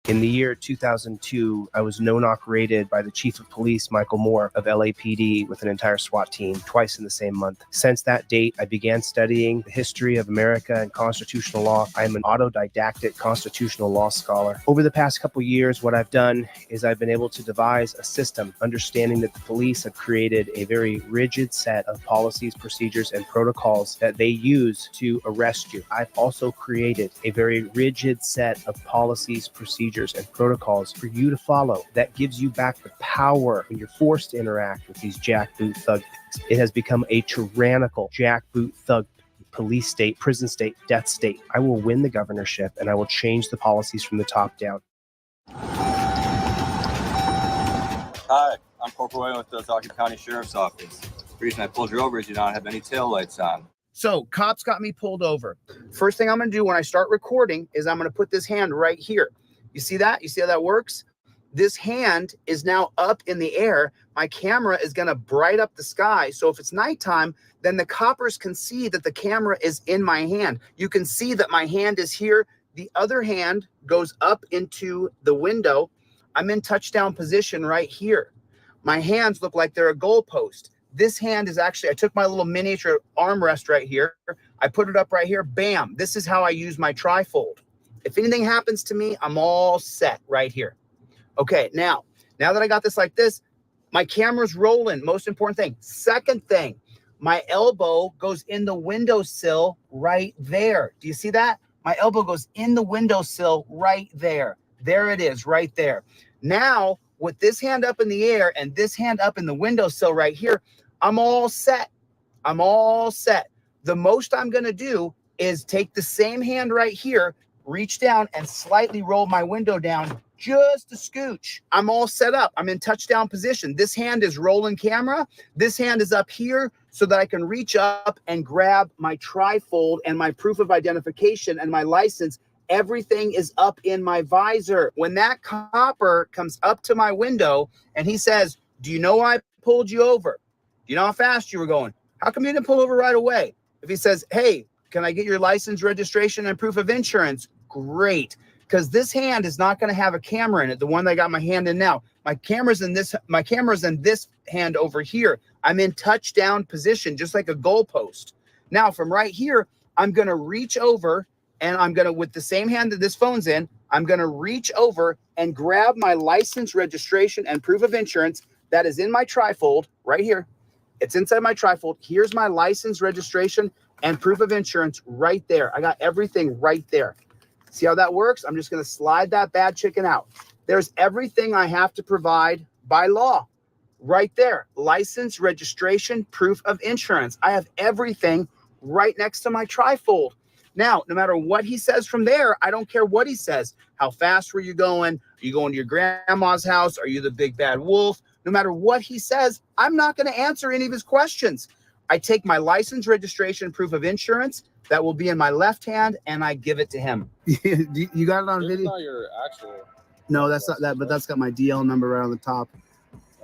In the year 2002, I was no-knock raided by the Chief of Police, Michael Moore, of LAPD with an entire SWAT team twice in the same month. Since that date, I began studying the history of America and constitutional law. I am an autodidactic constitutional law scholar. Over the past couple years, what I've done is I've been able to devise a system, understanding that the police have created a very rigid set of policies, procedures, and protocols that they use to arrest you. I've also created a very rigid set of policies, procedures, and protocols for you to follow that gives you back the power when you're forced to interact with these jackboot thug pigs. It has become a tyrannical jackboot thug police state, prison state, death state. I will win the governorship and I will change the policies from the top down. Hi, I'm Corporal Wayne with the Ozaukee County Sheriff's Office. The reason I pulled you over is you don't have any taillights on. So cops got me pulled over. First thing I'm going to do when I start recording is I'm going to put this hand right here. You see that? You see how that works? This hand is now up in the air. My camera is going to bright up the sky. So if it's nighttime, then the coppers can see that the camera is in my hand. You can see that my hand is here. The other hand goes up into the window. I'm in touchdown position right here. My hands look like they're a goalpost. This hand is actually, I took my little miniature armrest right here. I put it up right here. Bam. This is how I use my trifold. If anything happens to me, I'm all set right here. Okay, now that I got this like this, my camera's rolling. Most important thing. Second thing, my elbow goes in the windowsill right there. Do you see that? My elbow goes in the windowsill right there. There it is, right there. Now, with this hand up in the air and this hand up in the windowsill right here, I'm all set. I'm all set. The most I'm going to do is take the same hand right here, reach down and slightly roll my window down just a scooch. I'm all set up. I'm in touchdown position. This hand is rolling camera. This hand is up here so that I can reach up and grab my trifold and my proof of identification and my license. Everything is up in my visor. When that copper comes up to my window and he says, "Do you know why I pulled you over? Do you know how fast you were going? How come you didn't pull over right away?" If he says, "Hey, can I get your license, registration, and proof of insurance?" Great, because this hand is not going to have a camera in it. The one that I got my hand in now, my camera's in this hand over here. I'm in touchdown position, just like a goalpost. Now from right here, I'm going to reach over and I'm going to, with the same hand that this phone's in, I'm going to reach over and grab my license, registration, and proof of insurance that is in my trifold right here. It's inside my trifold. Here's my license, registration, and proof of insurance right there. I got everything right there. See how that works? I'm just going to slide that bad chicken out. There's everything I have to provide by law right there. License, registration, proof of insurance. I have everything right next to my trifold. Now, no matter what he says from there, I don't care what he says. How fast were you going? Are you going to your grandma's house? Are you the big bad wolf? No matter what he says, I'm not going to answer any of his questions. I take my license, registration, proof of insurance that will be in my left hand, and I give it to him. You got it on video? Not your actual. No, that's not that, but that's got my DL number right on the top.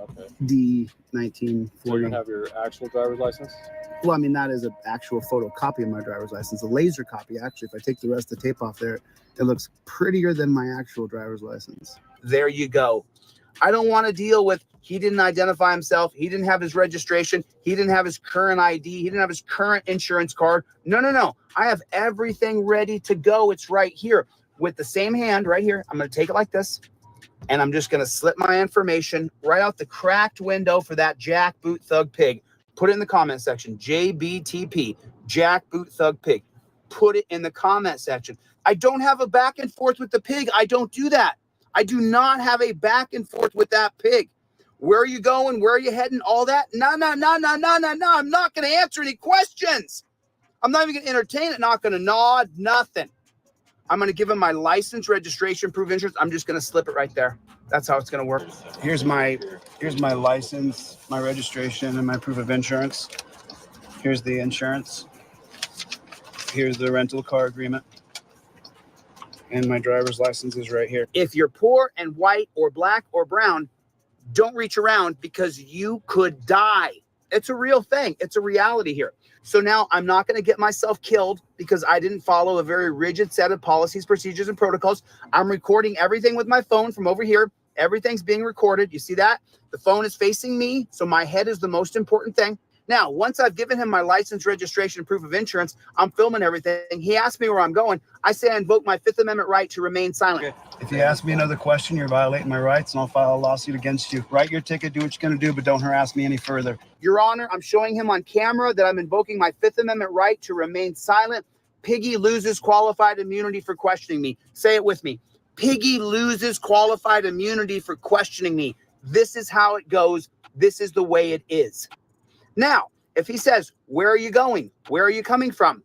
Okay. D1940. So you have your actual driver's license? Well, I mean, that is an actual photocopy of my driver's license, a laser copy. Actually, if I take the rest of the tape off there, it looks prettier than my actual driver's license. There you go. I don't want to deal with he didn't identify himself. He didn't have his registration. He didn't have his current ID. He didn't have his current insurance card. No. I have everything ready to go. It's right here with the same hand right here. I'm going to take it like this, and I'm just going to slip my information right out the cracked window for that jackboot thug pig. Put it in the comment section. JBTP, jackboot thug pig. Put it in the comment section. I don't have a back and forth with the pig. I don't do that. I do not have a back and forth with that pig. Where are you going? Where are you heading? All that? No. I'm not going to answer any questions. I'm not even going to entertain it. Not going to nod. Nothing. I'm going to give him my license, registration, proof of insurance. I'm just going to slip it right there. That's how it's going to work. Here's my license, my registration, and my proof of insurance. Here's the insurance. Here's the rental car agreement. And my driver's license is right here. If you're poor and white or black or brown, don't reach around because you could die. It's a real thing. It's a reality here. So now I'm not going to get myself killed because I didn't follow a very rigid set of policies, procedures, and protocols. I'm recording everything with my phone from over here. Everything's being recorded. You see that? The phone is facing me, so my head is the most important thing. Now, once I've given him my license, registration, proof of insurance, I'm filming everything. He asked me where I'm going. I say I invoke my Fifth Amendment right to remain silent. Okay. If you ask me another question, you're violating my rights, and I'll file a lawsuit against you. Write your ticket, do what you're going to do, but don't harass me any further. Your Honor, I'm showing him on camera that I'm invoking my Fifth Amendment right to remain silent. Piggy loses qualified immunity for questioning me. Say it with me. Piggy loses qualified immunity for questioning me. This is how it goes. This is the way it is. Now, if he says, where are you going? Where are you coming from?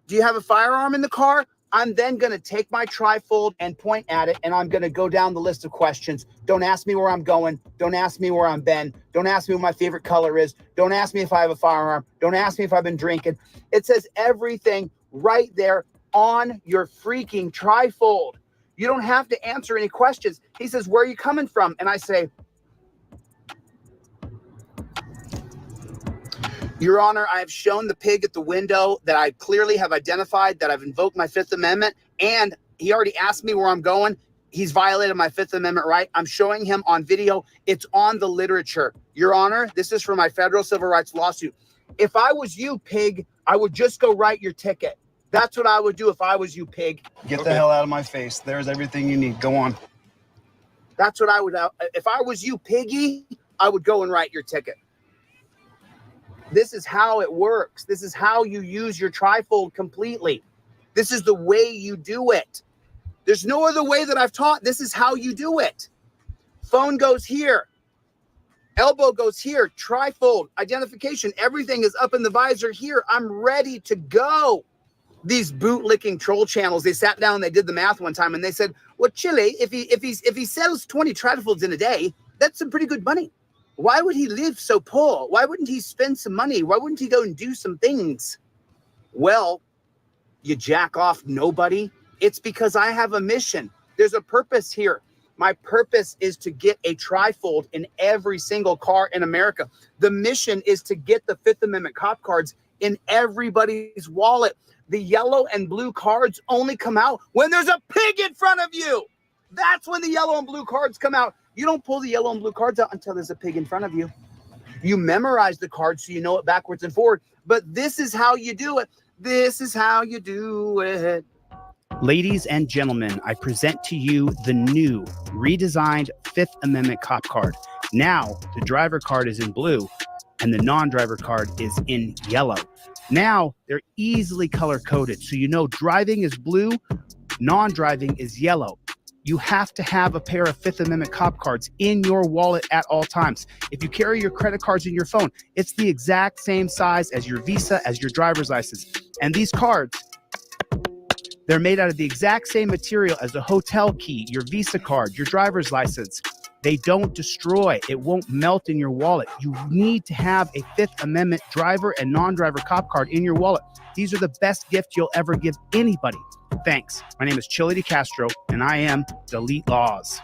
Do you have a firearm in the car? I'm then going to take my trifold and point at it, and I'm going to go down the list of questions. Don't ask me where I'm going. Don't ask me where I'm been. Don't ask me what my favorite color is. Don't ask me if I have a firearm. Don't ask me if I've been drinking. It says everything right there on your freaking trifold. You don't have to answer any questions. He says, where are you coming from? And I say, Your Honor, I have shown the pig at the window that I clearly have identified that I've invoked my Fifth Amendment, and he already asked me where I'm going. He's violated my Fifth Amendment right. I'm showing him on video. It's on the literature. Your Honor, this is for my federal civil rights lawsuit. If I was you, pig, I would just go write your ticket. That's what I would do if I was you, pig. Get the hell out of my face. There's everything you need. Go on. That's what I would. If I was you, piggy, I would go and write your ticket. This is how it works. This is how you use your trifold completely. This is the way you do it. There's no other way that I've taught. This is how you do it. Phone goes here. Elbow goes here. Trifold, identification, everything is up in the visor here. I'm ready to go. These bootlicking troll channels, they sat down and they did the math one time and they said, well, Chille, if he sells 20 trifolds in a day, that's some pretty good money. Why would he live so poor? Why wouldn't he spend some money? Why wouldn't he go and do some things? Well, you jack off nobody. It's because I have a mission. There's a purpose here. My purpose is to get a trifold in every single car in America. The mission is to get the Fifth Amendment cop cards in everybody's wallet. The yellow and blue cards only come out when there's a pig in front of you. That's when the yellow and blue cards come out. You don't pull the yellow and blue cards out until there's a pig in front of you. You memorize the cards so you know it backwards and forward. But this is how you do it. This is how you do it. Ladies and gentlemen, I present to you the new redesigned Fifth Amendment cop card. Now, the driver card is in blue and the non-driver card is in yellow. Now, they're easily color-coded, so you know driving is blue, non-driving is yellow. You have to have a pair of Fifth Amendment cop cards in your wallet at all times. If you carry your credit cards in your phone, it's the exact same size as your Visa, as your driver's license. And these cards, they're made out of the exact same material as a hotel key, your Visa card, your driver's license. They don't destroy. It won't melt in your wallet. You need to have a Fifth Amendment driver and non-driver cop card in your wallet. These are the best gift you'll ever give anybody. Thanks. My name is ChilleDeCastro, and I am DeleteLawZ.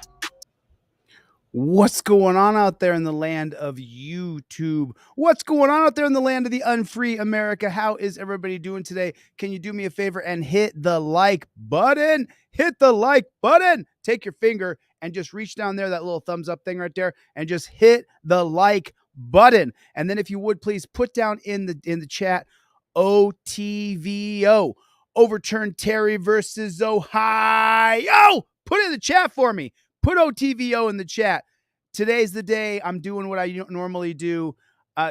What's going on out there in the land of YouTube? What's going on out there in the land of the unfree America? How is everybody doing today? Can you do me a favor and hit the like button? Hit the like button. Take your finger and just reach down there, that little thumbs up thing right there, and just hit the like button. And then if you would please put down in the chat OTVO. Overturn Terry versus Ohio. Put it in the chat for me. Put OTVO in the chat. Today's the day. I'm doing what I normally do.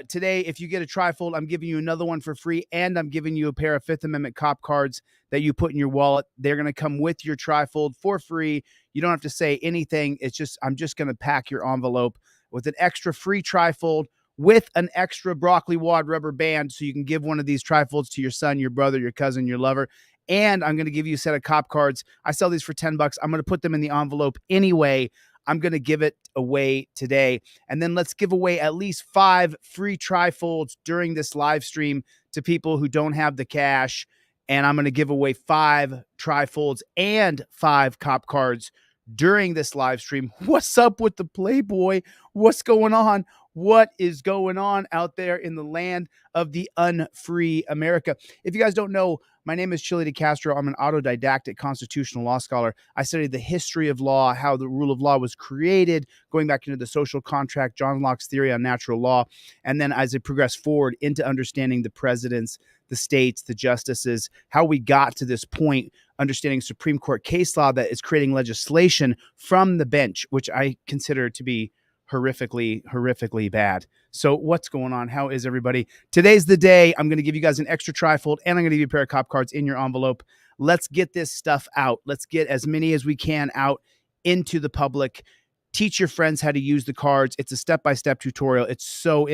Today, if you get a trifold, I'm giving you another one for free, and I'm giving you a pair of Fifth Amendment cop cards that you put in your wallet. They're going to come with your trifold for free. You don't have to say anything. I'm just going to pack your envelope with an extra free trifold with an extra broccoli wad rubber band so you can give one of these trifolds to your son, your brother, your cousin, your lover. And I'm going to give you a set of cop cards. I sell these for $10. I'm going to put them in the envelope anyway. I'm going to give it away today. And then let's give away at least 5 free trifolds during this live stream to people who don't have the cash. And I'm going to give away 5 trifolds and 5 cop cards during this live stream. What's up with the Playboy? What's going on? What is going on out there in the land of the unfree America? If you guys don't know, my name is ChilleDeCastro. I'm an autodidactic constitutional law scholar. I studied the history of law, how the rule of law was created, going back into the social contract, John Locke's theory on natural law. And then as it progressed forward into understanding the presidents, the states, the justices, how we got to this point, understanding Supreme Court case law that is creating legislation from the bench, which I consider to be horrifically bad. So what's going on? How is everybody? Today's the day. I'm going to give you guys an extra trifold, and I'm going to give you a pair of cop cards in your envelope. Let's get this stuff out. Let's get as many as we can out into the public. Teach your friends how to use the cards. It's a step-by-step tutorial. It's so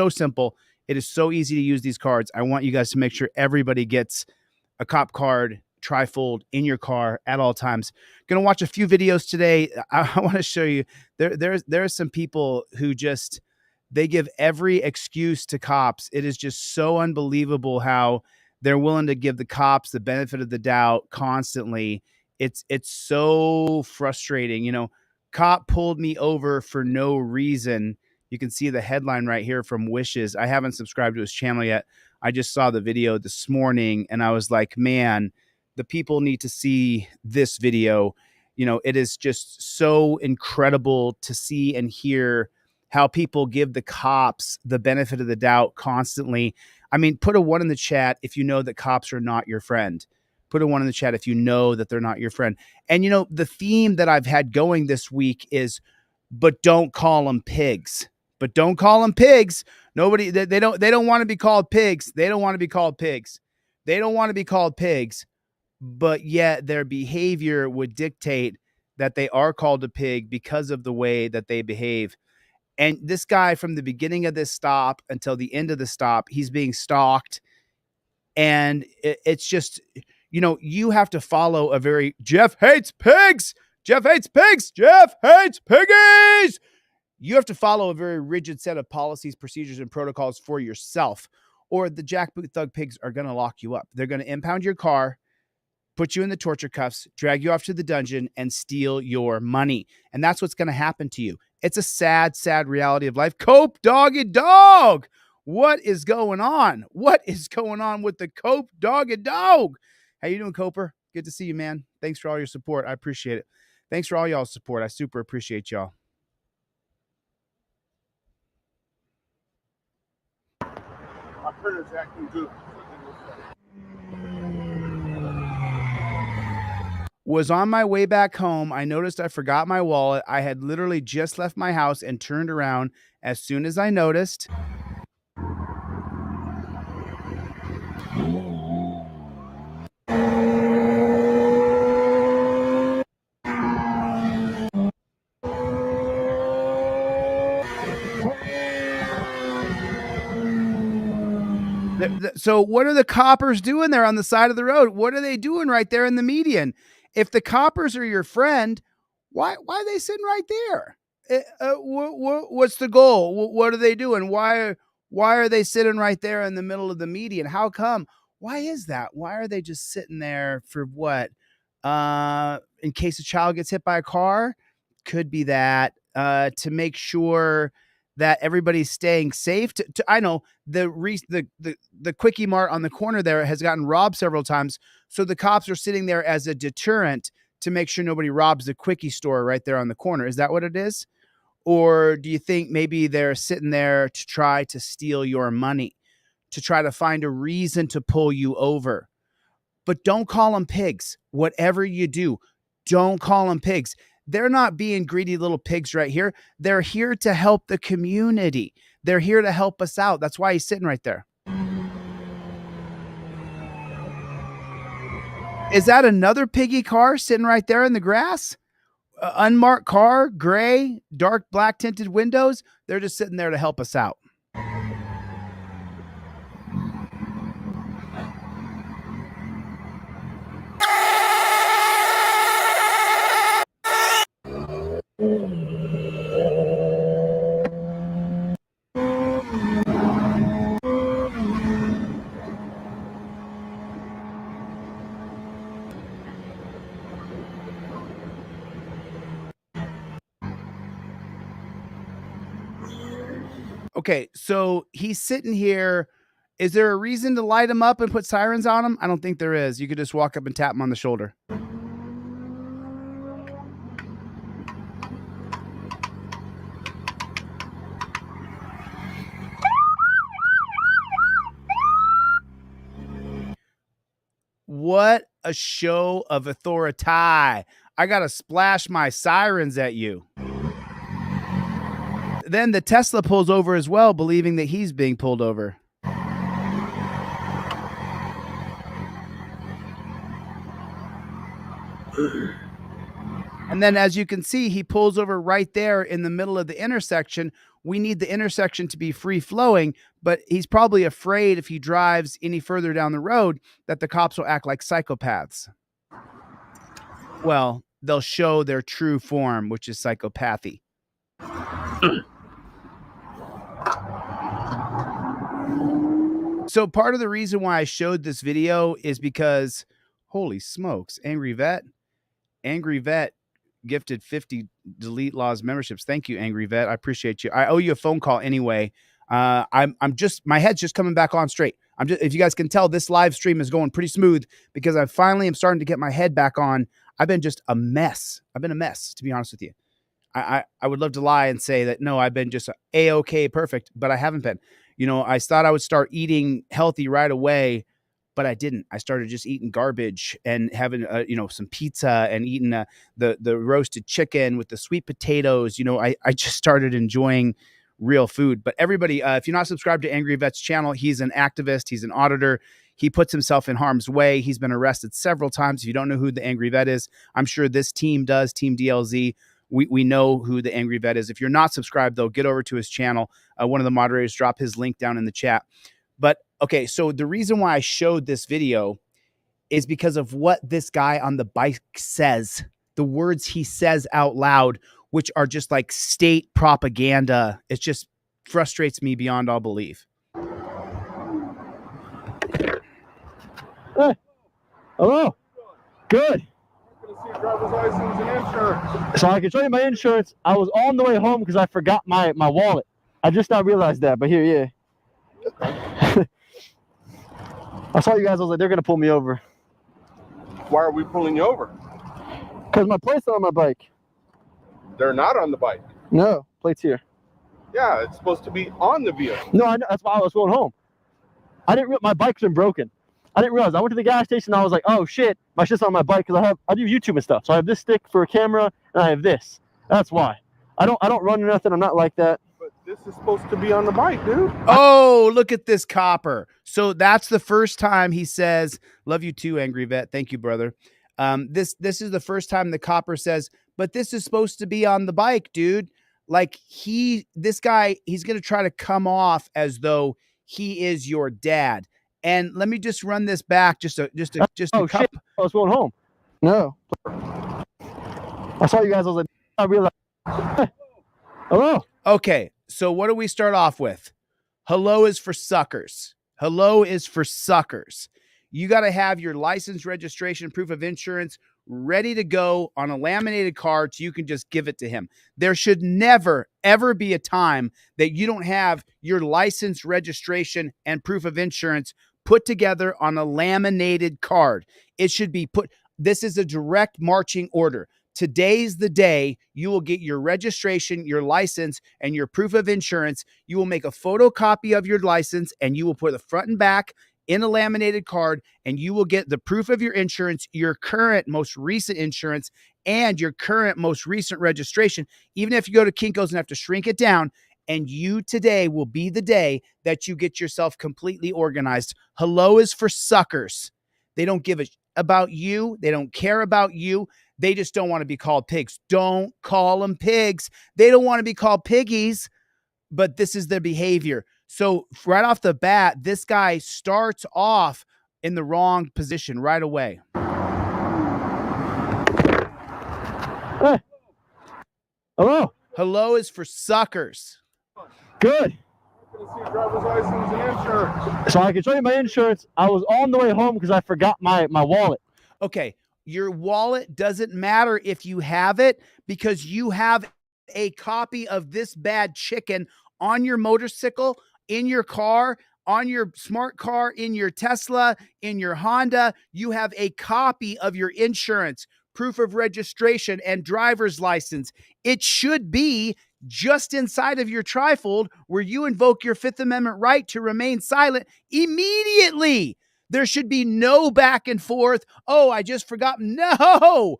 simple. It is so easy to use these cards. I want you guys to make sure everybody gets a cop card trifold in your car at all times. Going to watch a few videos today. I want to show you there are some people who just, they give every excuse to cops. It is just so unbelievable how they're willing to give the cops the benefit of the doubt constantly. It's so frustrating. You know, cop pulled me over for no reason. You can see the headline right here from Wishes. I haven't subscribed to his channel yet. I just saw the video this morning and I was like, man, the people need to see this video. You know, it is just so incredible to see and hear how people give the cops the benefit of the doubt constantly. I mean, put a 1 in the chat if you know that cops are not your friend. Put a 1 in the chat if you know that they're not your friend. And, you know, the theme that I've had going this week is, but don't call them pigs. But don't call them pigs. Nobody, they don't want to be called pigs. They don't want to be called pigs. They don't want to be called pigs. But yet their behavior would dictate that they are called a pig because of the way that they behave. And this guy, from the beginning of this stop until the end of the stop, he's being stalked. And it's just, you know, you have to follow a very, Jeff hates pigs. Jeff hates pigs. Jeff hates piggies. You have to follow a very rigid set of policies, procedures, and protocols for yourself, or the jackboot thug pigs are going to lock you up. They're going to impound your car, put you in the torture cuffs, drag you off to the dungeon, and steal your money. And that's what's going to happen to you. It's a sad, sad reality of life. Cope, doggy dog. What is going on? What is going on with the Cope, doggy dog? How you doing, Coper? Good to see you, man. Thanks for all your support. I appreciate it. Thanks for all y'all's support. I super appreciate y'all. My printer's acting good. Was on my way back home. I noticed I forgot my wallet. I had literally just left my house and turned around as soon as I noticed. So what are the coppers doing there on the side of the road? What are they doing right there in the median? If the coppers are your friend, why are they sitting right there? What's the goal? What are they doing? Why are they sitting right there in the middle of the median? How come? Why is that? Why are they just sitting there for what? In case a child gets hit by a car? Could be that. To make sure that everybody's staying safe. I know the Quickie Mart on the corner there has gotten robbed several times. So the cops are sitting there as a deterrent to make sure nobody robs the Quickie store right there on the corner. Is that what it is? Or do you think maybe they're sitting there to try to steal your money, to try to find a reason to pull you over? But don't call them pigs. Whatever you do, don't call them pigs. They're not being greedy little pigs right here. They're here to help the community. They're here to help us out. That's why he's sitting right there. Is that another piggy car sitting right there in the grass? Unmarked car, gray, dark black tinted windows. They're just sitting there to help us out. Okay, so he's sitting here. Is there a reason to light him up and put sirens on him? I don't think there is. You could just walk up and tap him on the shoulder. What a show of authority. I got to splash my sirens at you. Then the Tesla pulls over as well, believing that he's being pulled over. And then, as you can see, he pulls over right there in the middle of the intersection. We need the intersection to be free flowing, but he's probably afraid if he drives any further down the road that the cops will act like psychopaths. Well, they'll show their true form, which is psychopathy. So part of the reason why I showed this video is because, holy smokes, Angry Vet gifted 50 DeleteLawZ memberships. Thank you, Angry Vet. I appreciate you. I owe you a phone call anyway. I'm just, my head's just coming back on straight. If you guys can tell, this live stream is going pretty smooth because I finally am starting to get my head back on. I've been just a mess. I've been a mess, to be honest with you. I would love to lie and say that, no, I've been just A-okay perfect, but I haven't been. You know, I thought I would start eating healthy right away, but I didn't. I started just eating garbage and having, some pizza and eating the roasted chicken with the sweet potatoes. You know, I just started enjoying real food. But everybody, if you're not subscribed to Angry Vet's channel, he's an activist. He's an auditor. He puts himself in harm's way. He's been arrested several times. If you don't know who the Angry Vet is, I'm sure this team does, Team DLZ. We know who the Angry Vet is. If you're not subscribed, though, get over to his channel. One of the moderators drop his link down in the chat. But, okay, so the reason why I showed this video is because of what this guy on the bike says, the words he says out loud, which are just like state propaganda. It just frustrates me beyond all belief. Hey. Hello. Good. Driver's license and insurance. So I can show you my insurance. I was on the way home because I forgot my wallet. I just now realized that, but here, yeah. I saw you guys. I was like, they're going to pull me over. Why are we pulling you over? Because my plates are on my bike. They're not on the bike. No, plates here. Yeah, it's supposed to be on the vehicle. No, I know, that's why I was going home. I didn't realize my bike's been broken. I didn't realize. I went to the gas station and I was like, oh shit, my shit's on my bike because I do YouTube and stuff. So I have this stick for a camera and I have this. That's why. I don't run or nothing. I'm not like that. But this is supposed to be on the bike, dude. Oh, look at this copper. So that's the first time he says, love you too, Angry Vet. Thank you, brother. This is the first time the copper says, but this is supposed to be on the bike, dude. Like this guy, he's going to try to come off as though he is your dad. And let me just run this back just a oh, cup. Shit. I was going home. No. I saw you guys. I was like, I realized. Hello. Okay. So what do we start off with? Hello is for suckers. Hello is for suckers. You got to have your license, registration, proof of insurance ready to go on a laminated card so you can just give it to him. There should never, ever be a time that you don't have your license, registration, and proof of insurance put together on a laminated card. It should be put. This is a direct marching order. Today's the day you will get your registration, your license, and your proof of insurance. You will make a photocopy of your license and you will put the front and back in a laminated card, and you will get the proof of your insurance, your current most recent insurance, and your current most recent registration. Even if you go to Kinko's and have to shrink it down, and you today will be the day that you get yourself completely organized. Hello is for suckers. They don't give a about you. They don't care about you. They just don't want to be called pigs. Don't call them pigs. They don't want to be called piggies, but this is their behavior. So right off the bat, this guy starts off in the wrong position right away. Hey. Hello. Hello is for suckers. Good. I'm going to see driver's license and insurance. So I can show you my insurance. I was on the way home because I forgot my wallet. Okay. Your wallet doesn't matter if you have it because you have a copy of this bad chicken on your motorcycle, in your car, on your smart car, in your Tesla, in your Honda, you have a copy of your insurance, proof of registration, and driver's license. It should be just inside of your trifold where you invoke your Fifth Amendment right to remain silent immediately. There should be no back and forth. Oh, I just forgot. No.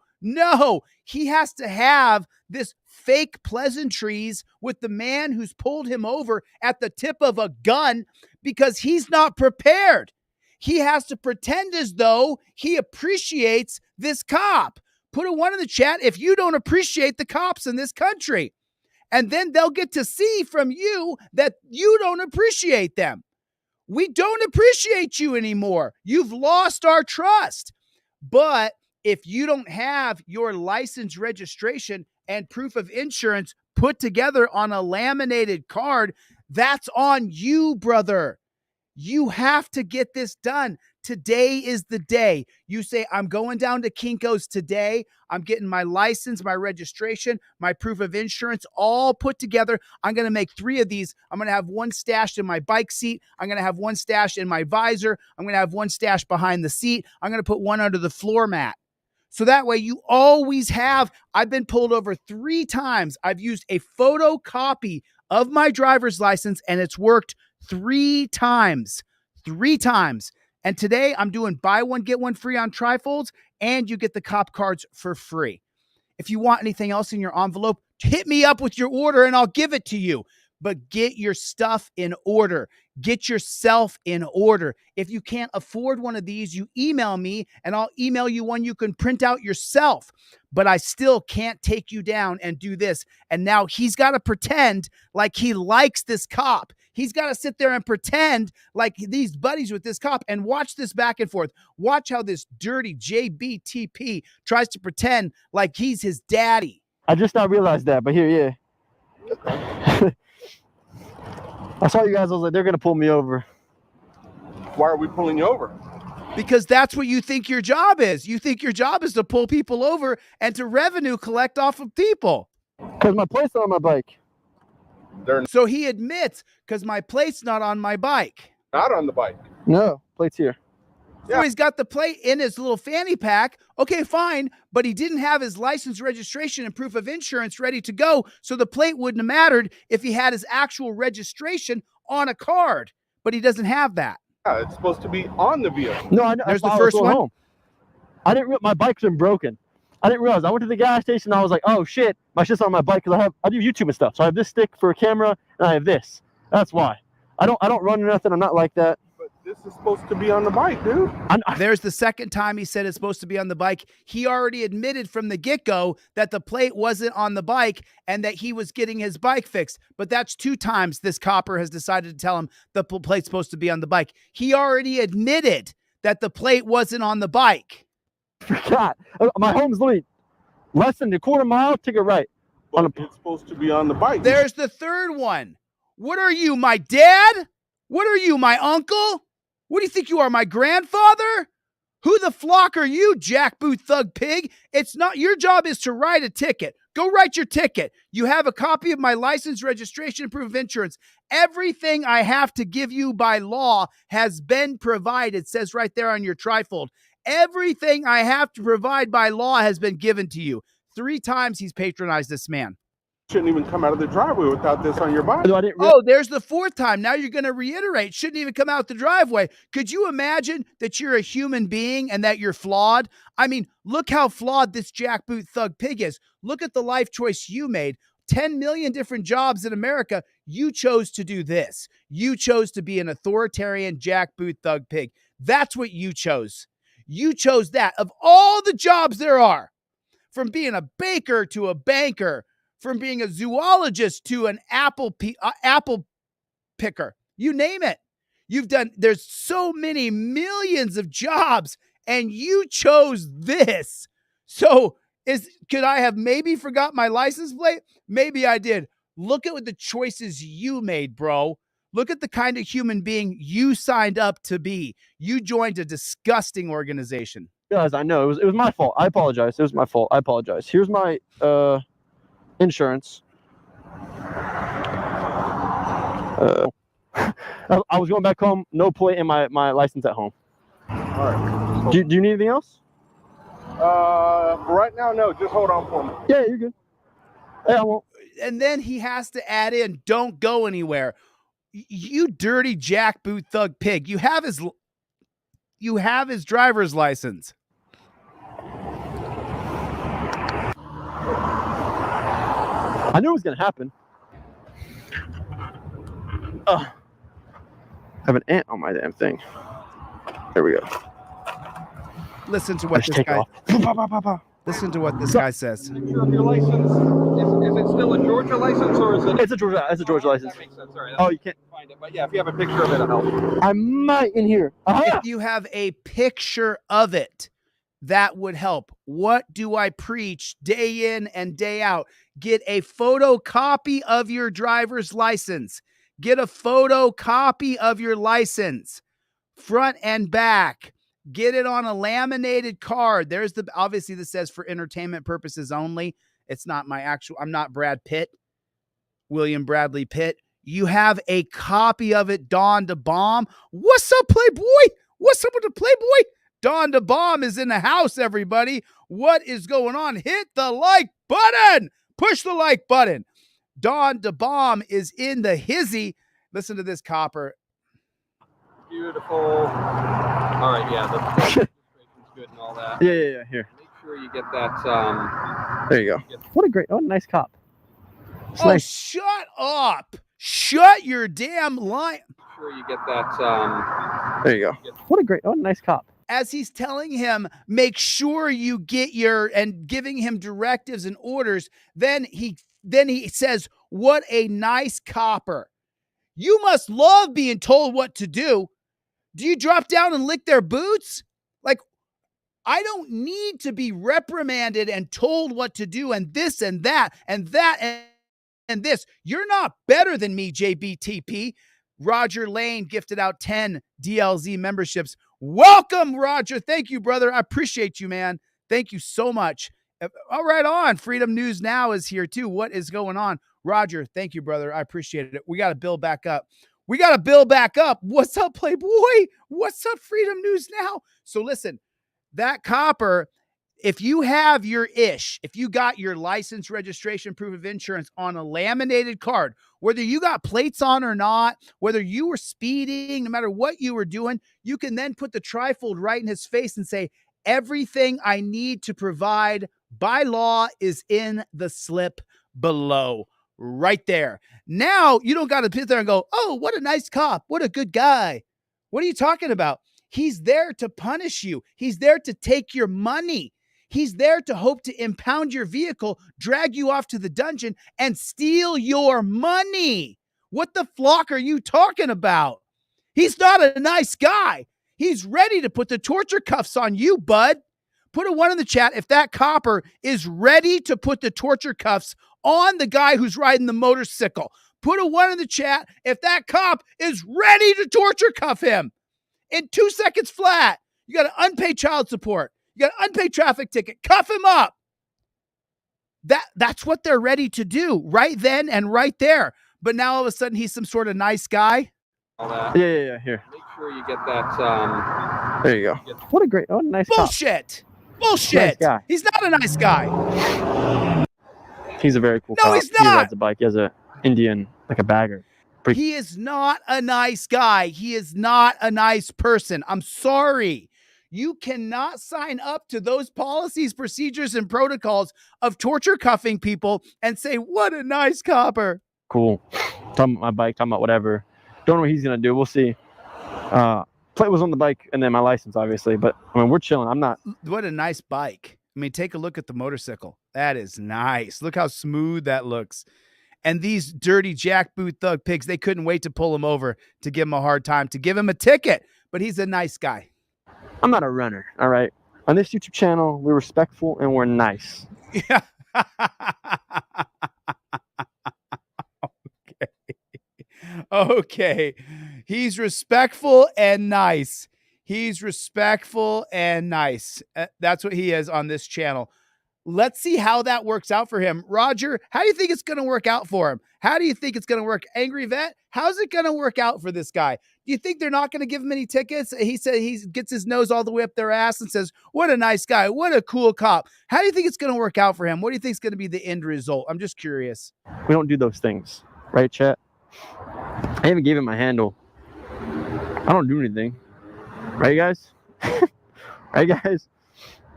He has to have this fake pleasantries with the man who's pulled him over at the tip of a gun because he's not prepared. He has to pretend as though he appreciates this cop. Put a 1 in the chat if you don't appreciate the cops in this country. And then they'll get to see from you that you don't appreciate them. We don't appreciate you anymore. You've lost our trust. But if you don't have your license, registration, and proof of insurance put together on a laminated card, that's on you, brother. You have to get this done. Today is the day. You say, I'm going down to Kinko's today. I'm getting my license, my registration, my proof of insurance all put together. I'm going to make 3 of these. I'm going to have 1 stashed in my bike seat. I'm going to have 1 stashed in my visor. I'm going to have 1 stashed behind the seat. I'm going to put 1 under the floor mat. So that way you always have. I've been pulled over 3 times. I've used a photocopy of my driver's license and it's worked 3 times. 3 times. And today I'm doing buy 1, get 1 free on trifolds, and you get the cop cards for free. If you want anything else in your envelope, hit me up with your order and I'll give it to you. But get your stuff in order. Get yourself in order. If you can't afford one of these, you email me and I'll email you one you can print out yourself. But I still can't take you down and do this. And now he's got to pretend like he likes this cop. He's got to sit there and pretend like these buddies with this cop and watch this back and forth. Watch how this dirty JBTP tries to pretend like he's his daddy. I just now realized that, but here, yeah. I saw you guys. I was like, they're going to pull me over. Why are we pulling you over? Because that's what you think your job is. You think your job is to pull people over and to revenue collect off of people. Because my plate's on my bike. So he admits, because my plate's not on my bike. Not on the bike. No, plate's here. So he's got the plate in his little fanny pack. Okay, fine. But he didn't have his license, registration, and proof of insurance ready to go. So the plate wouldn't have mattered if he had his actual registration on a card. But he doesn't have that. Yeah, it's supposed to be on the vehicle. No, I know. There's the first one. Home. I didn't realize my bike's been broken. I didn't realize. I went to the gas station and I was like, oh shit, my shit's on my bike because I do YouTube and stuff. So I have this stick for a camera and I have this. That's why. I don't run or nothing. I'm not like that. But this is supposed to be on the bike, dude. There's the second time he said it's supposed to be on the bike. He already admitted from the get-go that the plate wasn't on the bike and that he was getting his bike fixed. But that's 2 times this copper has decided to tell him the plate's supposed to be on the bike. He already admitted that the plate wasn't on the bike. Forgot. My home's literally less than a quarter mile. Take a right. But it's supposed to be on the bike. There's the third one. What are you, my dad? What are you, my uncle? What do you think you are, my grandfather? Who the flock are you, jackboot thug pig? It's not your job is to write a ticket. Go write your ticket. You have a copy of my license, registration, and proof of insurance. Everything I have to give you by law has been provided. It says right there on your trifold. Everything I have to provide by law has been given to you. 3 times he's patronized this man. Shouldn't even come out of the driveway without this on your bike. Oh, there's the 4th time. Now you're going to reiterate. Shouldn't even come out the driveway. Could you imagine that you're a human being and that you're flawed? I mean, look how flawed this jackboot thug pig is. Look at the life choice you made. 10 million different jobs in America. You chose to do this. You chose to be an authoritarian jackboot thug pig. That's what you chose. You chose that. Of all the jobs there are, from being a baker to a banker, from being a zoologist to an apple picker, you name it. There's so many millions of jobs and you chose this. So could I have maybe forgot my license plate? Maybe I did. Look at what the choices you made, bro. Look at the kind of human being you signed up to be. You joined a disgusting organization. Guys, I know it was my fault. I apologize. It was my fault. I apologize. Here's my insurance. I was going back home, no plate and my license at home. All right. Do you need anything else? Right now, no. Just hold on for me. Yeah, you're good. Yeah, I won't. And then he has to add in, don't go anywhere. You dirty jackboot thug pig. You have his driver's license. I knew it was going to happen. I have an ant on my damn thing. There we go. Listen to what Just this take guy. off. Listen to what this guy says. Picture of your license. Is it still a Georgia license or is it? It's a Georgia license. That makes sense. Sorry. Oh, you can't Find it. But yeah, if you have a picture of it, it'll help. I might in here. If you have a picture of it, that would help. What do I preach day in and day out? Get a photocopy of your driver's license. Get a photocopy of your license, front and back. Get it on a laminated card. There's obviously this says for entertainment purposes only. It's not I'm not Brad Pitt, William Bradley Pitt. You have a copy of it, Don DeBomb. What's up, Playboy? What's up with the Playboy? Don DeBomb is in the house, everybody. What is going on? Hit the like button. Push the like button. Don DeBomb is in the hizzy. Listen to this, Copper. Beautiful. All right, yeah, the registration's good and all that. Yeah. Here. Make sure you get that. There you go. What a nice cop. It's Oh, nice. shut up. Shut your damn line. Make sure you get that. There you go. What a nice cop. As he's telling him, make sure you get and giving him directives and orders, then he says, what a nice copper. You must love being told what to do. Do you drop down and lick their boots? Like, I don't need to be reprimanded and told what to do and this and that and that and this. You're not better than me, JBTP. Roger Lane gifted out 10 DLZ memberships. Welcome, Roger. Thank you, brother. I appreciate you, man. Thank you so much. All right, on. Freedom News Now is here, too. What is going on? Roger, thank you, brother. I appreciate it. We got to build back up. What's up, Playboy? What's up, Freedom News Now? So listen, that copper, if you have your if you got your license, registration, proof of insurance on a laminated card, whether you got plates on or not, whether you were speeding, no matter what you were doing, you can then put the trifold right in his face and say, everything I need to provide by law is in the slip below. Right there. Now you don't got to sit there and go, oh, what a nice cop. What a good guy. What are you talking about? He's there to punish you. He's there to take your money. He's there to hope to impound your vehicle, drag you off to the dungeon, and steal your money. What the flock are you talking about? He's not a nice guy. He's ready to put the torture cuffs on you, bud. Put a 1 in the chat if that copper is ready to put the torture cuffs on the guy who's riding the motorcycle. Put a 1 in the chat if that cop is ready to torture cuff him. In 2 seconds flat, you got an unpaid child support. You got an unpaid traffic ticket. Cuff him up. That's what they're ready to do right then and right there. But now all of a sudden he's some sort of nice guy. All that. Yeah. Here. Make sure you get that. There you go. What a nice cop. Bullshit. Bullshit. Nice guy. He's not a nice guy. He's a very cool No, cop. he's He not. rides a bike. He has an Indian, like a bagger. He is not a nice guy. He is not a nice person. I'm sorry. You cannot sign up to those policies, procedures, and protocols of torture cuffing people and say, what a nice copper. Cool. Talking about my bike, talking about whatever. Don't know what he's going to do. We'll see. Plate was on the bike and then my license, obviously. But, I mean, we're chilling. I'm not. What a nice bike. I mean, take a look at the motorcycle. That is nice. Look how smooth that looks. And these dirty jackboot thug pigs, they couldn't wait to pull him over to give him a hard time, to give him a ticket. But he's a nice guy. I'm not a runner, all right? On this YouTube channel, we're respectful and we're nice. Yeah. Okay. He's respectful and nice. He's respectful and nice. That's what he is on this channel. Let's see how that works out for him. Roger, how do you think it's going to work out for him? How do you think it's going to work? Angry Vet, how's it going to work out for this guy? Do you think they're not going to give him any tickets? He said he gets his nose all the way up their ass and says, what a nice guy. What a cool cop. How do you think it's going to work out for him? What do you think is going to be the end result? I'm just curious. We don't do those things. Right, chat? I even gave him my handle. I don't do anything. Right, guys? Right, guys?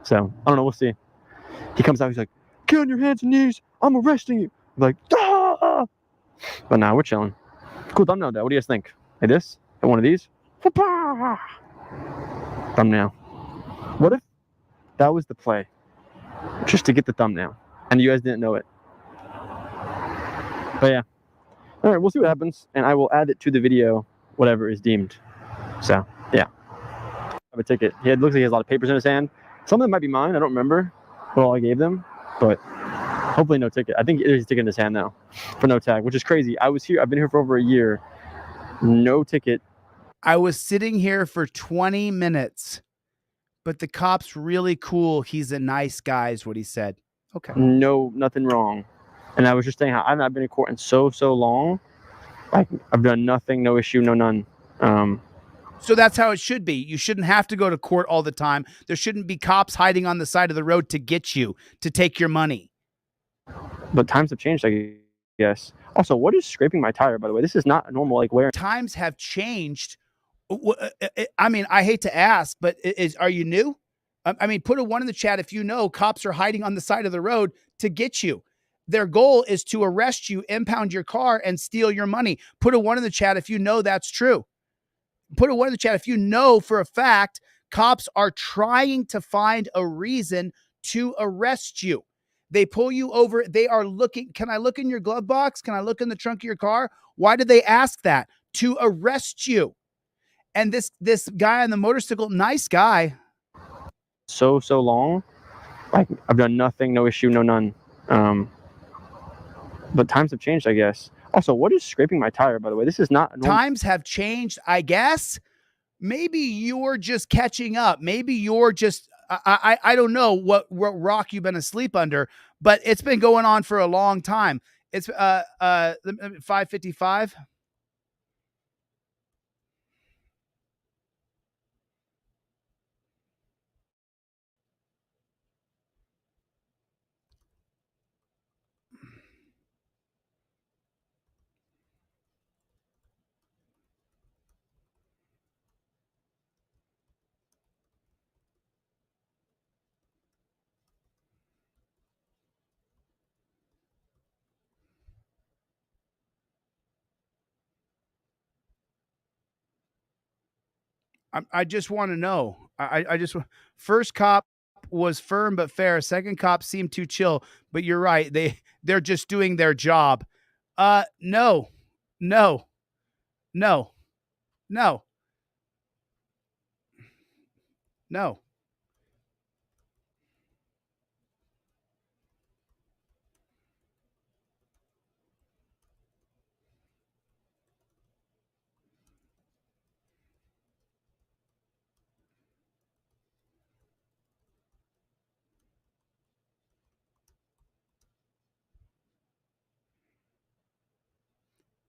So, I don't know. We'll see. He comes out, he's like, get on your hands and knees. I'm arresting you. I'm like, ah! But now we're chilling. Cool thumbnail, Dad. What do you guys think? Like this? Like one of these? Thumbnail. What if that was the play? Just to get the thumbnail. And you guys didn't know it. But yeah. All right, we'll see what happens. And I will add it to the video, whatever is deemed. So, yeah. I have a ticket. He looks like he has a lot of papers in his hand. Some of them might be mine. I don't remember what all I gave them, but hopefully no ticket. I think there's a ticket in his hand now for no tag, which is crazy. I've been here for over a year. No ticket. I was sitting here for 20 minutes, but the cop's really cool. He's a nice guy is what he said. Okay. No, nothing wrong. And I was just saying how I've not been in court in so long. Like I've done nothing, no issue, no none. So that's how it should be. You shouldn't have to go to court all the time. There shouldn't be cops hiding on the side of the road to get you, to take your money. But times have changed, I guess. Also, what is scraping my tire, by the way? This is not normal, like wearing. Times have changed. I mean, I hate to ask, but are you new? I mean, put a 1 in the chat if you know cops are hiding on the side of the road to get you. Their goal is to arrest you, impound your car, and steal your money. Put a 1 in the chat if you know that's true. Put a 1 in the chat if you know for a fact cops are trying to find a reason to arrest you. They pull you over. They are looking. Can I look in your glove box? Can I look in the trunk of your car? Why did they ask that? To arrest you. And this guy on the motorcycle, nice guy. So long. Like I've done nothing, no issue, no none. But times have changed, I guess. Also, what is scraping my tire, by the way? This is not normal. Times have changed, I guess. Maybe you're just catching up. Maybe you're just, I don't know what rock you've been asleep under, but it's been going on for a long time. It's 5:55. I just want to know. I just first cop was firm but fair. Second cop seemed too chill. But you're right. They're just doing their job. No.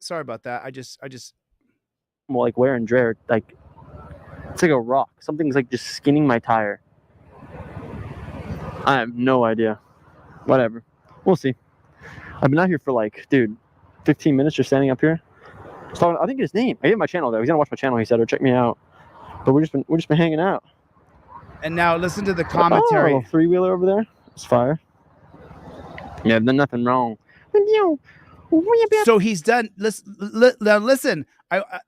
Sorry about that. I just like wear and tear. Like it's like a rock. Something's like just skinning my tire. I have no idea. Whatever. We'll see. I've been out here for like, dude, 15 minutes just standing up here. So I think his name. I gave him my channel though. He's gonna watch my channel. He said, or check me out. But we're just been hanging out. And now listen to the commentary. Oh, 3-wheeler over there. It's fire. Yeah, I've done nothing wrong. So he's done. Listen.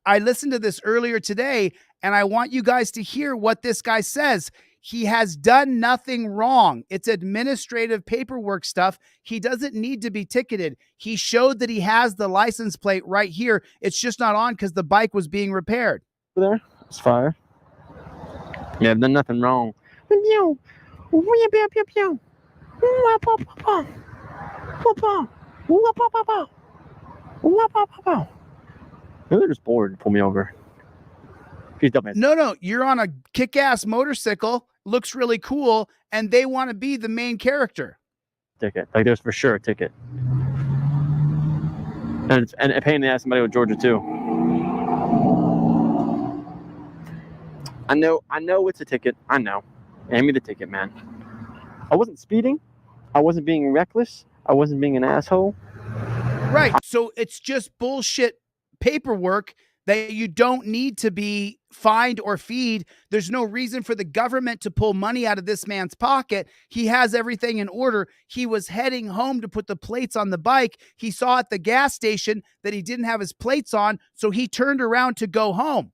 I listened to this earlier today, and I want you guys to hear what this guy says. He has done nothing wrong. It's administrative paperwork stuff. He doesn't need to be ticketed. He showed that he has the license plate right here. It's just not on because the bike was being repaired. There, it's fire. Yeah, I've done nothing wrong. Maybe they're just bored and pull me over. He's dumbass. No, you're on a kick-ass motorcycle, looks really cool, and they want to be the main character. ticket. Like there's for sure a ticket. And it's a pain in the ass somebody with Georgia too. I know it's a ticket. I know. Hand me the ticket, man. I wasn't speeding. I wasn't being reckless. I wasn't being an asshole. Right. So it's just bullshit paperwork that you don't need to be fined or feed. There's no reason for the government to pull money out of this man's pocket. He has everything in order. He was heading home to put the plates on the bike. He saw at the gas station that he didn't have his plates on, so he turned around to go home.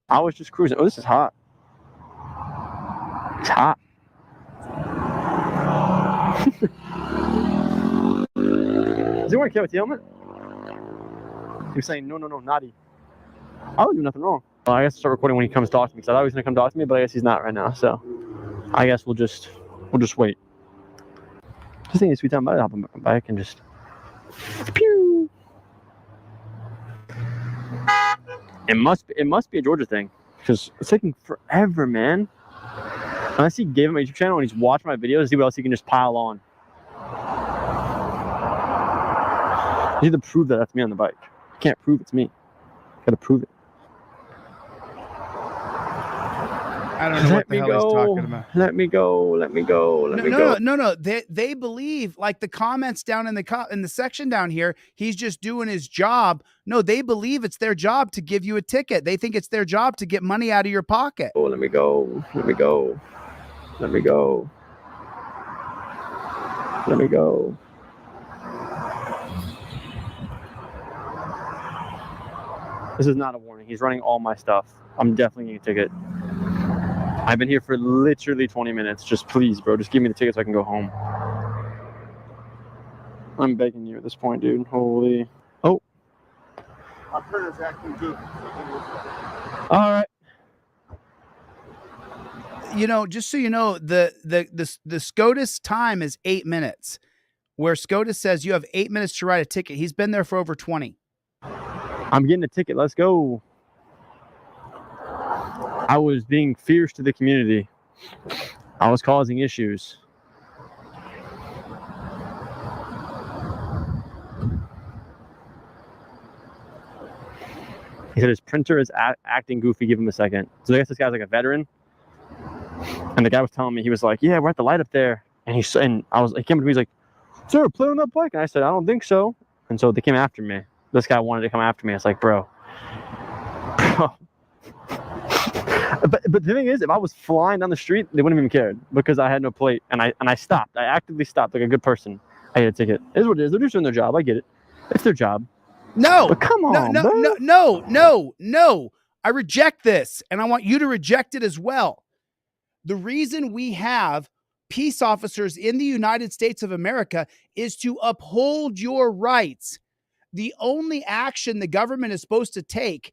I was just cruising. Oh, this is hot. It's hot. Does anyone care with the helmet? He was saying, no, naughty. I would do nothing wrong. Well, I guess I'll start recording when he comes talk to me, because I thought he was going to come talk to me, but I guess he's not right now, so I guess we'll just wait. Just thinking sweet time about it, hop on my bike and just pew. It must be a Georgia thing, because it's taking forever, man. Unless he gave him a YouTube channel and he's watching my videos, see what else he can just pile on. You need to prove that that's me on the bike. You can't prove it's me. You gotta prove it. I don't know what the hell he's talking about. Let me go. No. They believe, like the comments down in the section down here, he's just doing his job. No, they believe it's their job to give you a ticket. They think it's their job to get money out of your pocket. Oh, let me go. This is not a warning. He's running all my stuff. I'm definitely getting a ticket. I've been here for literally 20 minutes. Just please, bro. Just give me the ticket so I can go home. I'm begging you at this point, dude. Holy. Oh. I've heard it's acting good. All right. You know, just so you know, the SCOTUS time is 8 minutes, where SCOTUS says you have 8 minutes to write a ticket. He's been there for over 20. I'm getting a ticket. Let's go. I was being fierce to the community. I was causing issues. He said his printer is acting goofy. Give him a second. So I guess this guy's like a veteran. And the guy was telling me, he was like, yeah, we're at the light up there. And he came up to me, he's like, sir, play on that bike. And I said, I don't think so. And so they came after me. This guy wanted to come after me. I was like, bro. But the thing is, if I was flying down the street, they wouldn't even cared, because I had no plate. And I stopped. I actively stopped like a good person. I had a ticket. It is what it is. They're just doing their job. I get it. It's their job. No. But come on, No. I reject this, and I want you to reject it as well. The reason we have peace officers in the United States of America is to uphold your rights. The only action the government is supposed to take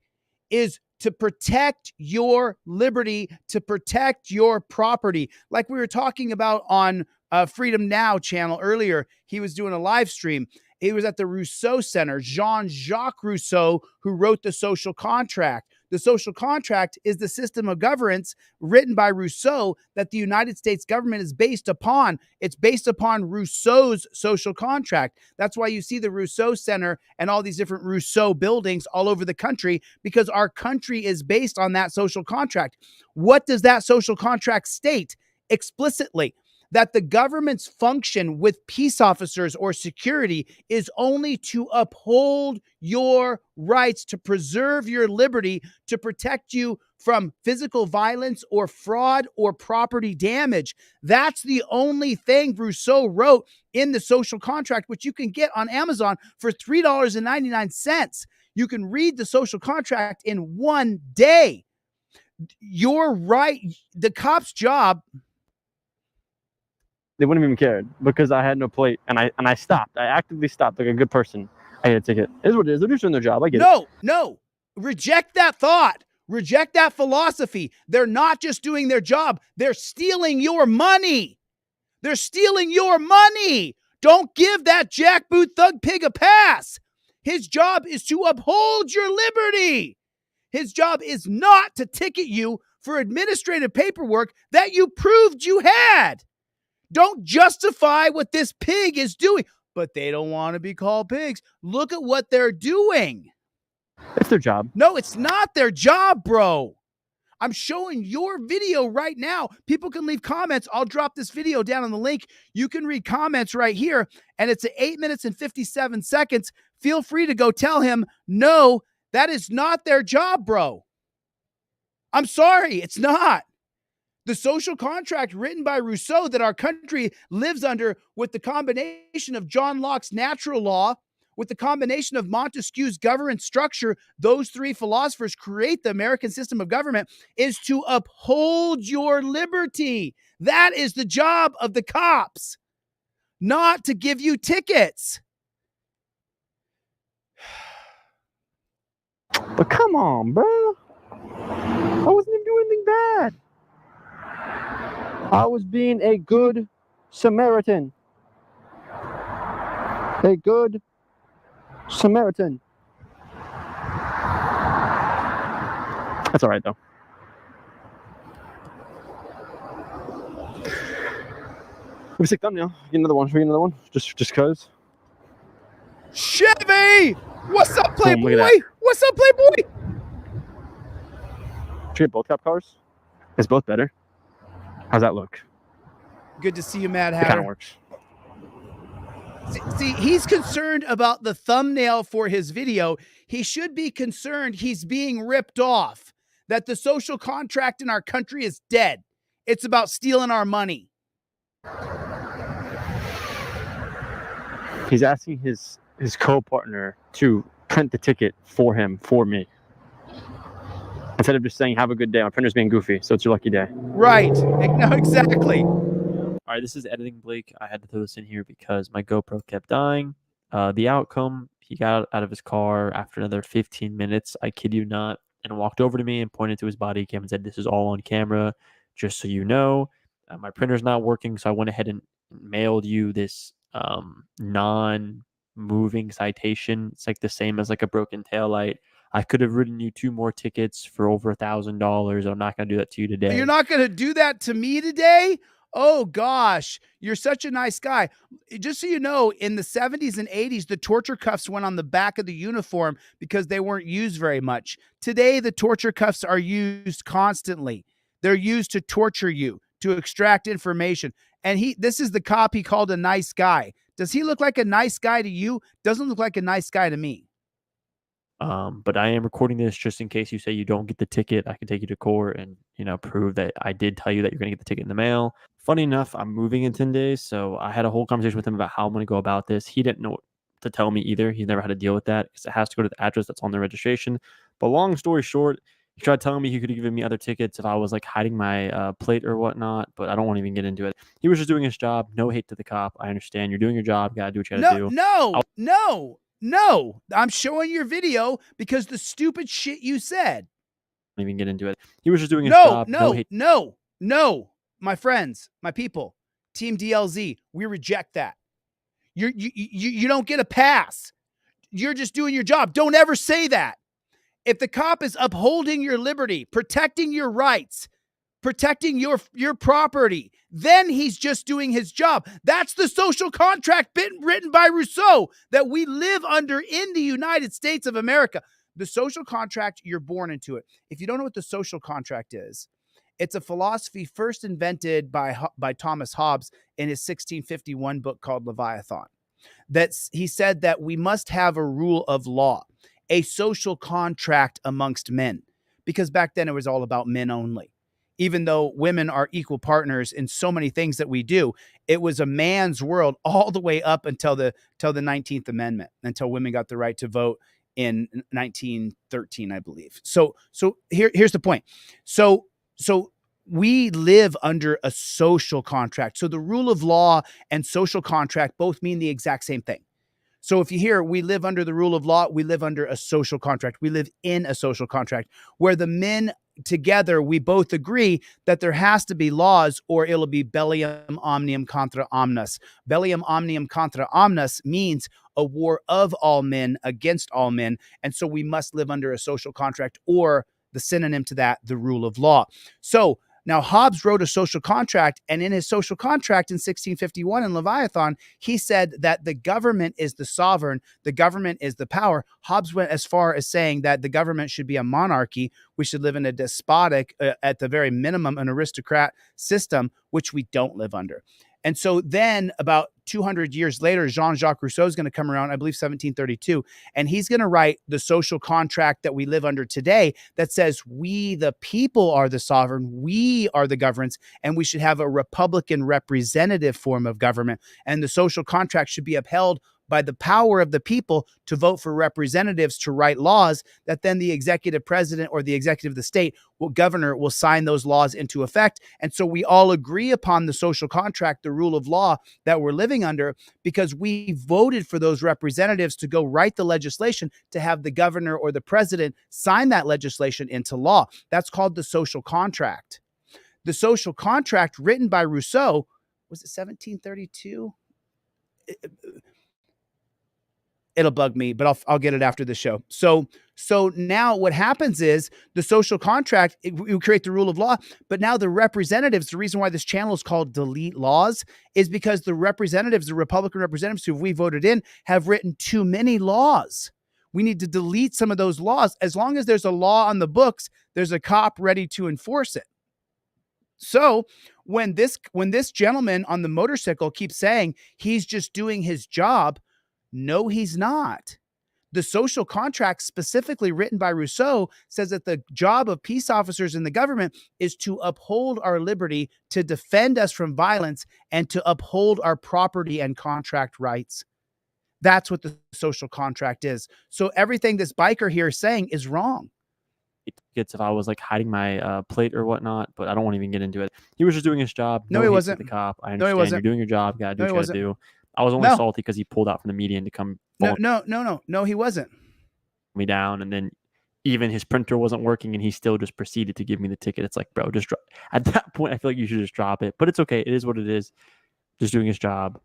is to protect your liberty, to protect your property. Like we were talking about on Freedom Now channel earlier, he was doing a live stream. He was at the Rousseau Center, Jean-Jacques Rousseau, who wrote The Social Contract. The Social Contract is the system of governance written by Rousseau that the United States government is based upon. It's based upon Rousseau's social contract. That's why you see the Rousseau Center and all these different Rousseau buildings all over the country, because our country is based on that social contract. What does that social contract state explicitly? That the government's function with peace officers or security is only to uphold your rights, to preserve your liberty, to protect you from physical violence or fraud or property damage. That's the only thing Rousseau wrote in the social contract, which you can get on Amazon for $3.99. You can read the social contract in one day. Your right, the cop's job. They wouldn't even care, because I had no plate, and I stopped. I actively stopped like a good person. I had a ticket. It is what it is. They're just doing their job. I get it. No. Reject that thought. Reject that philosophy. They're not just doing their job. They're stealing your money. They're stealing your money. Don't give that jackboot thug pig a pass. His job is to uphold your liberty. His job is not to ticket you for administrative paperwork that you proved you had. Don't justify what this pig is doing. But they don't want to be called pigs. Look at what they're doing. It's their job. No, it's not their job, bro. I'm showing your video right now. People can leave comments. I'll drop this video down on the link. You can read comments right here, and it's at 8 minutes and 57 seconds. Feel free to go tell him, no, that is not their job, bro. I'm sorry, it's not. The social contract written by Rousseau that our country lives under, with the combination of John Locke's natural law, with the combination of Montesquieu's governance structure, those three philosophers create the American system of government, is to uphold your liberty. That is the job of the cops, not to give you tickets. But come on, bro. I wasn't even doing anything bad. I was being a good Samaritan. A good Samaritan. That's all right, though. Let me sick thumbnail. Get another one. Should we get another one? Just cause. Chevy! What's up, Boom, look at Playboy? that. What's up, Playboy? Should we get both cop cars? It's both better. How's that look? Good to see you, Mad It kind Hatter. of works. See, he's concerned about the thumbnail for his video. He should be concerned he's being ripped off, that the social contract in our country is dead. It's about stealing our money. He's asking his co-partner to print the ticket for him, for me. Instead of just saying, have a good day. My printer's being goofy, so it's your lucky day. Right. No, exactly. All right, this is editing Blake. I had to throw this in here because my GoPro kept dying. The outcome, he got out of his car after another 15 minutes, I kid you not, and walked over to me and pointed to his body cam and said, this is all on camera, just so you know. My printer's not working, so I went ahead and mailed you this non-moving citation. It's like the same as like a broken taillight. I could have written you 2 more tickets for over $1,000. I'm not going to do that to you today. You're not going to do that to me today? Oh, gosh. You're such a nice guy. Just so you know, in the 70s and 80s, the torture cuffs went on the back of the uniform because they weren't used very much. Today, the torture cuffs are used constantly. They're used to torture you, to extract information. And this is the cop he called a nice guy. Does he look like a nice guy to you? Doesn't look like a nice guy to me. But I am recording this just in case you say you don't get the ticket. I can take you to court and, prove that I did tell you that you're going to get the ticket in the mail. Funny enough, I'm moving in 10 days. So I had a whole conversation with him about how I'm going to go about this. He didn't know what to tell me either. He's never had to deal with that because it has to go to the address that's on the registration. But long story short, he tried telling me he could have given me other tickets if I was like hiding my plate or whatnot, but I don't want to even get into it. He was just doing his job. No hate to the cop. I understand. You're doing your job. Got to do what you got to do. No. I'm showing your video because the stupid shit you said. Don't even get into it. He was just doing his job. No. My friends, my people, Team DLZ, we reject that. You don't get a pass. You're just doing your job. Don't ever say that. If the cop is upholding your liberty, protecting your rights, protecting your property, then he's just doing his job. That's the social contract written by Rousseau that we live under in the United States of America. The social contract, you're born into it. If you don't know what the social contract is, it's a philosophy first invented by Thomas Hobbes in his 1651 book called Leviathan. He said that we must have a rule of law, a social contract amongst men, because back then it was all about men only. Even though women are equal partners in so many things that we do, it was a man's world all the way up until the 19th Amendment, until women got the right to vote in 1913, I believe. So here's the point. So we live under a social contract. So the rule of law and social contract both mean the exact same thing. So if you hear we live under the rule of law, we live under a social contract. We live in a social contract where the men together, we both agree that there has to be laws or it'll be bellium omnium contra omnes. Bellium omnium contra omnes means a war of all men against all men. And so we must live under a social contract, or the synonym to that, the rule of law. So Now, Hobbes wrote a social contract, and in his social contract in 1651 in Leviathan, he said that the government is the sovereign, the government is the power. Hobbes went as far as saying that the government should be a monarchy. We should live in a despotic, at the very minimum, an aristocrat system, which we don't live under. And so then about 200 years later, Jean-Jacques Rousseau is going to come around, I believe 1732, and he's going to write the social contract that we live under today that says we, the people, are the sovereign, we are the governments, and we should have a Republican representative form of government. And the social contract should be upheld by the power of the people to vote for representatives to write laws that then the executive president or the executive of the state governor will sign those laws into effect. And so we all agree upon the social contract, the rule of law that we're living under, because we voted for those representatives to go write the legislation to have the governor or the president sign that legislation into law. That's called the social contract. The social contract written by Rousseau, was it 1732? It'll bug me, but I'll get it after the show. So now what happens is the social contract, you create the rule of law, but now the representatives, the reason why this channel is called DeleteLawZ is because the representatives, the Republican representatives who we voted in, have written too many laws. We need to delete some of those laws. As long as there's a law on the books, there's a cop ready to enforce it. So when this gentleman on the motorcycle keeps saying he's just doing his job, no, he's not. The social contract specifically written by Rousseau says that the job of peace officers in the government is to uphold our liberty, to defend us from violence, and to uphold our property and contract rights. That's what the social contract is. So everything this biker here is saying is wrong. Tickets if I was like hiding my plate or whatnot, but I don't want to even get into it. He was just doing his job. No, he hate to wasn't. The cop. I No, he understand. wasn't. You're doing your job. Gotta do No, he what you wasn't. gotta do. I was only No. salty because he pulled out from the median to come No, he wasn't. me down, and then even his printer wasn't working, and he still just proceeded to give me the ticket. It's like, bro, just drop. At that point, I feel like you should just drop it. But it's okay. It is what it is. Just doing his job.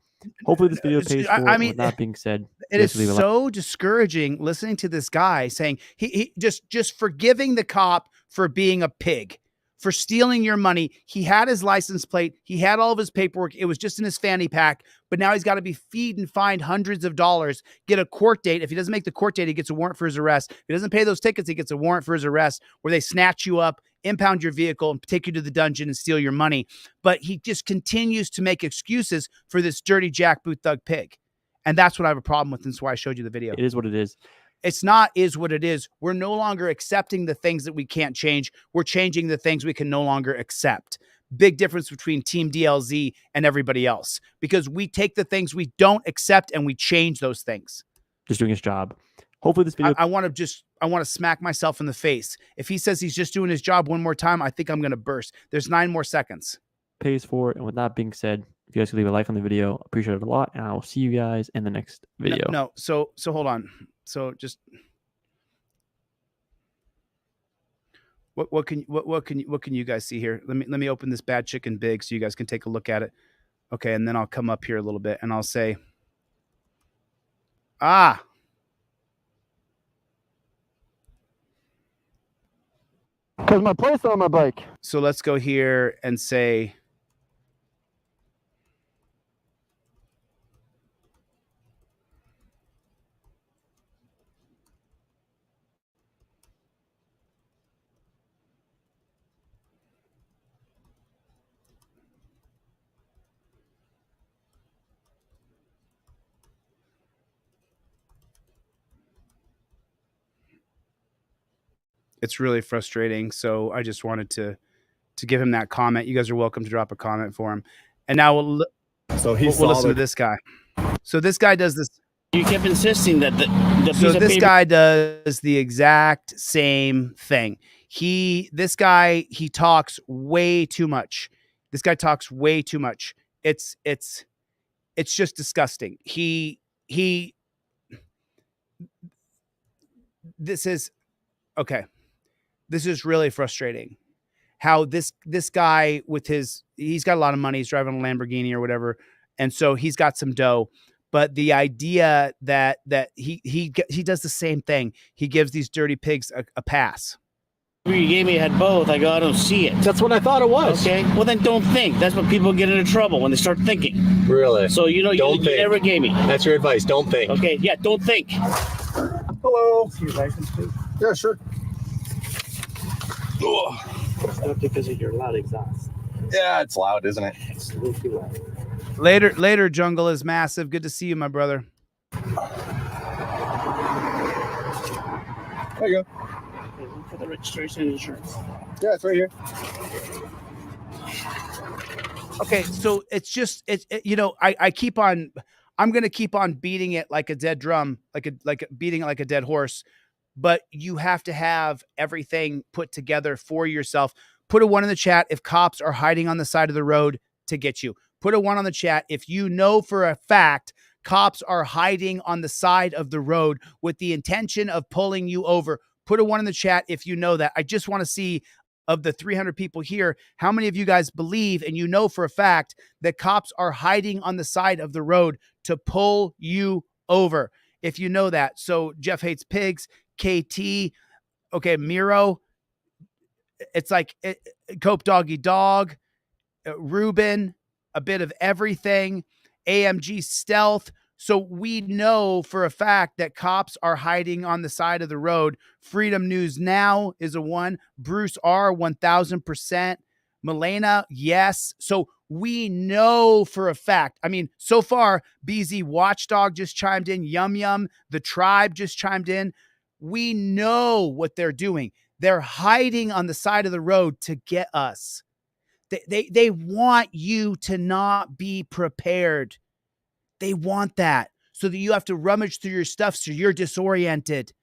Hopefully, this video pays for it. I mean, with that being said, it is just leave a like. so discouraging listening to this guy saying he just forgiving the cop for being a pig, for stealing your money. He had his license plate. He had all of his paperwork. It was just in his fanny pack. But now he's got to be feed and fined hundreds of dollars, get a court date. If he doesn't make the court date, he gets a warrant for his arrest. If he doesn't pay those tickets, he gets a warrant for his arrest, where they snatch you up, impound your vehicle, and take you to the dungeon and steal your money. But he just continues to make excuses for this dirty jackboot thug pig. And that's what I have a problem with. And that's why I showed you the video. It is what it is. It's not is what it is. We're no longer accepting the things that we can't change. We're changing the things we can no longer accept. Big difference between Team DLZ and everybody else, because we take the things we don't accept and we change those things. Just doing his job. Hopefully this video I want to smack myself in the face. If he says he's just doing his job one more time, I think I'm going to burst. There's 9 more seconds. pays for it. And with that being said, if you guys could leave a like on the video, appreciate it a lot. And I will see you guys in the next video. No. So hold on. So just what can you guys see here? Let me open this bad chicken big so you guys can take a look at it. Okay, and then I'll come up here a little bit and I'll say, Because my plate's on my bike. so let's go here and say, it's really frustrating. So I just wanted to give him that comment. You guys are welcome to drop a comment for him. And now we'll listen to this guy. So this guy does this. You kept insisting that the piece So of this paper. guy does the exact same thing. This guy talks way too much. This guy talks way too much. It's just disgusting. This is okay. This is really frustrating. How this guy with he's got a lot of money. He's driving a Lamborghini or whatever, and so he's got some dough. But the idea that he does the same thing. He gives these dirty pigs a pass. You gave me had both. I go, I don't see it. That's what I thought it was. Okay. Well, then don't think. That's when people get into trouble, when they start thinking. Really? So you never gave me. That's your advice. Don't think. Okay. Yeah. Don't think. Hello. See your license, please? Yeah, sure. It's not because of your loud exhaust. Yeah, it's loud, isn't it? It's a little too loud. Later, Jungle is massive. Good to see you, my brother. There you go. Okay, look for the registration and insurance. Yeah, it's right here. Okay, so it's just I'm gonna keep on beating it like a dead drum, beating it like a dead horse. But you have to have everything put together for yourself. Put a 1 in the chat if cops are hiding on the side of the road to get you. Put a 1 on the chat if you know for a fact cops are hiding on the side of the road with the intention of pulling you over. Put a 1 in the chat if you know that. I just want to see, of the 300 people here, how many of you guys believe and you know for a fact that cops are hiding on the side of the road to pull you over? If you know that. So Jeff Hates Pigs, KT, okay, Miro, it's like Cope Doggy Dog, Ruben, a bit of everything, AMG Stealth. So we know for a fact that cops are hiding on the side of the road. Freedom News Now is a 1. Bruce R, 1000%. Milena, yes. So we know for a fact. I mean, so far, BZ Watchdog just chimed in. Yum Yum, the Tribe just chimed in. We know what they're doing. They're hiding on the side of the road to get us. They want you to not be prepared. They want that so that you have to rummage through your stuff so you're disoriented.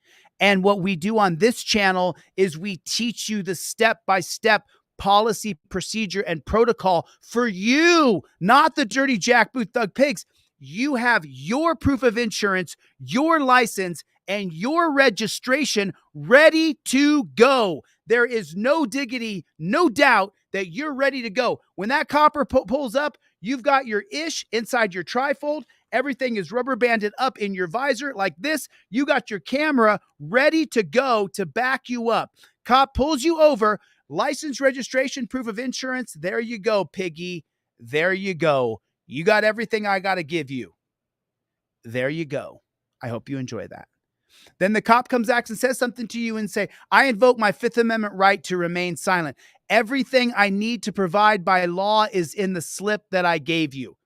And what we do on this channel is we teach you the step-by-step policy, procedure, and protocol for you, not the dirty jackboot thug pigs. You have your proof of insurance, your license, and your registration ready to go. There is no diggity, no doubt that you're ready to go. When that copper pulls up, you've got your ish inside your trifold. Everything is rubber banded up in your visor like this. You got your camera ready to go to back you up. Cop pulls you over. License, registration, proof of insurance. There you go, piggy. There you go. You got everything I got to give you. There you go. I hope you enjoy that. Then the cop comes back and says something to you and say, I invoke my Fifth Amendment right to remain silent. Everything I need to provide by law is in the slip that I gave you.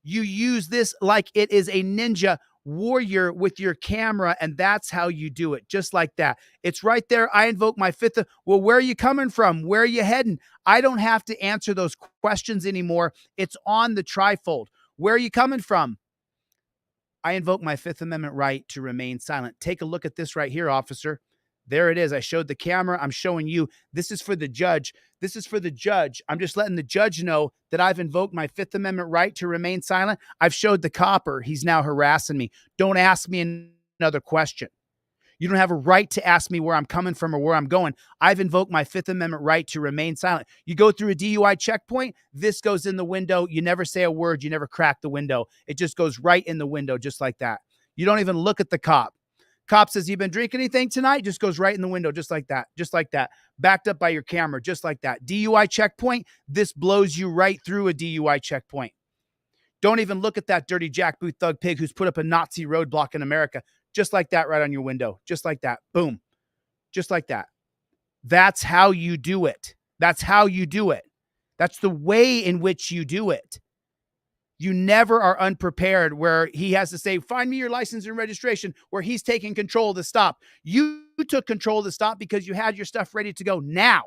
You use this like it is a ninja warrior with your camera, and that's how you do it, just like that. It's right there. I invoke my Fifth. Well, where are you coming from? Where are you heading? I don't have to answer those questions anymore. It's on the trifold. Where are you coming from? I invoke my Fifth Amendment right to remain silent. Take a look at this right here, officer. There it is. I showed the camera. I'm showing you. This is for the judge. This is for the judge. I'm just letting the judge know that I've invoked my Fifth Amendment right to remain silent. I've showed the copper. He's now harassing me. Don't ask me another question. You don't have a right to ask me where I'm coming from or where I'm going. I've invoked my Fifth Amendment right to remain silent. You go through a DUI checkpoint, this goes in the window. You never say a word. You never crack the window. It just goes right in the window, just like that. You don't even look at the cop. Cop says, you been drinking anything tonight? Just goes right in the window, just like that. Just like that. Backed up by your camera, just like that. DUI checkpoint, this blows you right through a DUI checkpoint. Don't even look at that dirty jackboot thug pig who's put up a Nazi roadblock in America. Just like that, right on your window. Just like that. Boom. Just like that. That's how you do it. That's how you do it. That's the way in which you do it. You never are unprepared where he has to say, find me your license and registration, where he's taking control of the stop. You took control of the stop because you had your stuff ready to go now.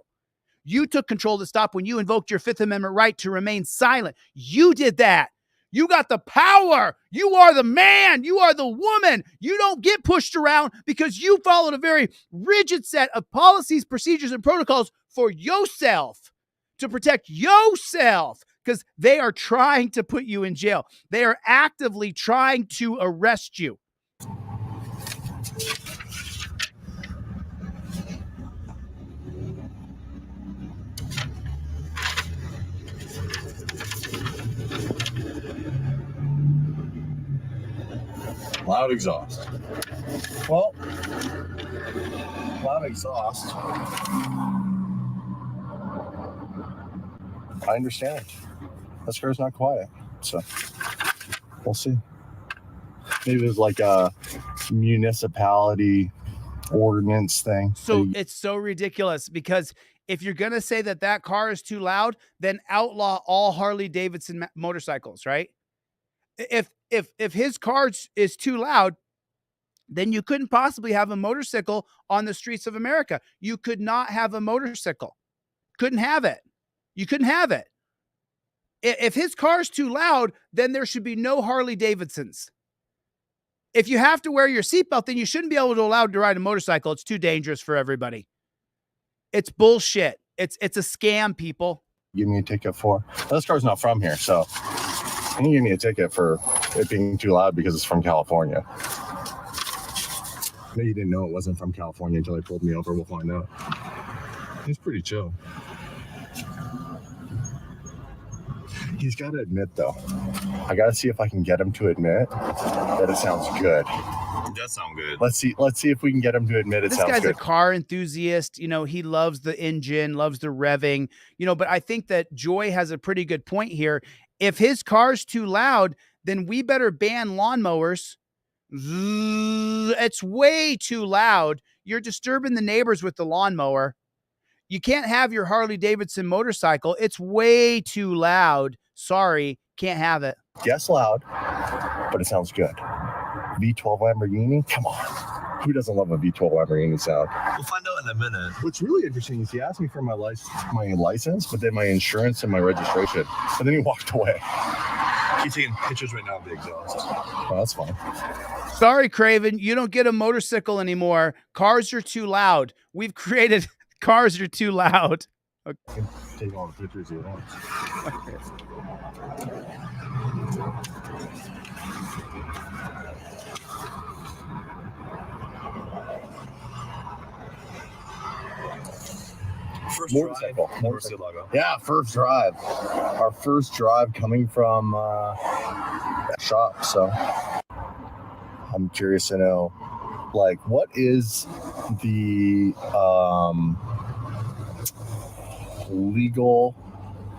You took control of the stop when you invoked your Fifth Amendment right to remain silent. You did that. You got the power. You are the man. You are the woman. You don't get pushed around because you followed a very rigid set of policies, procedures, and protocols for yourself, to protect yourself, because they are trying to put you in jail. They are actively trying to arrest you. Loud exhaust. Well, loud exhaust. I understand. This car's not quiet, so we'll see. Maybe there's like a municipality ordinance thing. So it's so ridiculous because if you're going to say that that car is too loud, then outlaw all Harley Davidson motorcycles, right? If his car is too loud, then you couldn't possibly have a motorcycle on the streets of America. You could not have a motorcycle. Couldn't have it. You couldn't have it. If his car's too loud, then there should be no Harley Davidsons. If you have to wear your seatbelt, then you shouldn't be able to allow to ride a motorcycle. It's too dangerous for everybody. It's bullshit. It's a scam, people. Give me a ticket for. This car's not from here, so you give me a ticket for it being too loud because it's from California. Maybe you didn't know it wasn't from California until they pulled me over. We'll find out. He's pretty chill. He's got to admit, though. I got to see if I can get him to admit that it sounds good. It does sound good. Let's see if we can get him to admit it This sounds guy's good. a car enthusiast. You know, he loves the engine, loves the revving, you know, but I think that Joy has a pretty good point here. If his car's too loud, then we better ban lawnmowers. It's way too loud. You're disturbing the neighbors with the lawnmower. You can't have your Harley Davidson motorcycle. It's way too loud. Sorry, can't have it. Yes, loud, but it sounds good. V12 Lamborghini? Come on. Who doesn't love a V12 Lamborghini sound? We'll find out in a minute. What's really interesting is he asked me for my license, but then my insurance and my registration. And then he walked away. He's taking pictures right now of the exhaust. Oh, that's fine. Sorry, Craven, you don't get a motorcycle anymore. Cars are too loud. We've created cars are too loud. Okay. You can take all the pictures you want. First Motorcycle. logo. Yeah, first drive. Our first drive coming from that shop. So I'm curious to know, like, what is the legal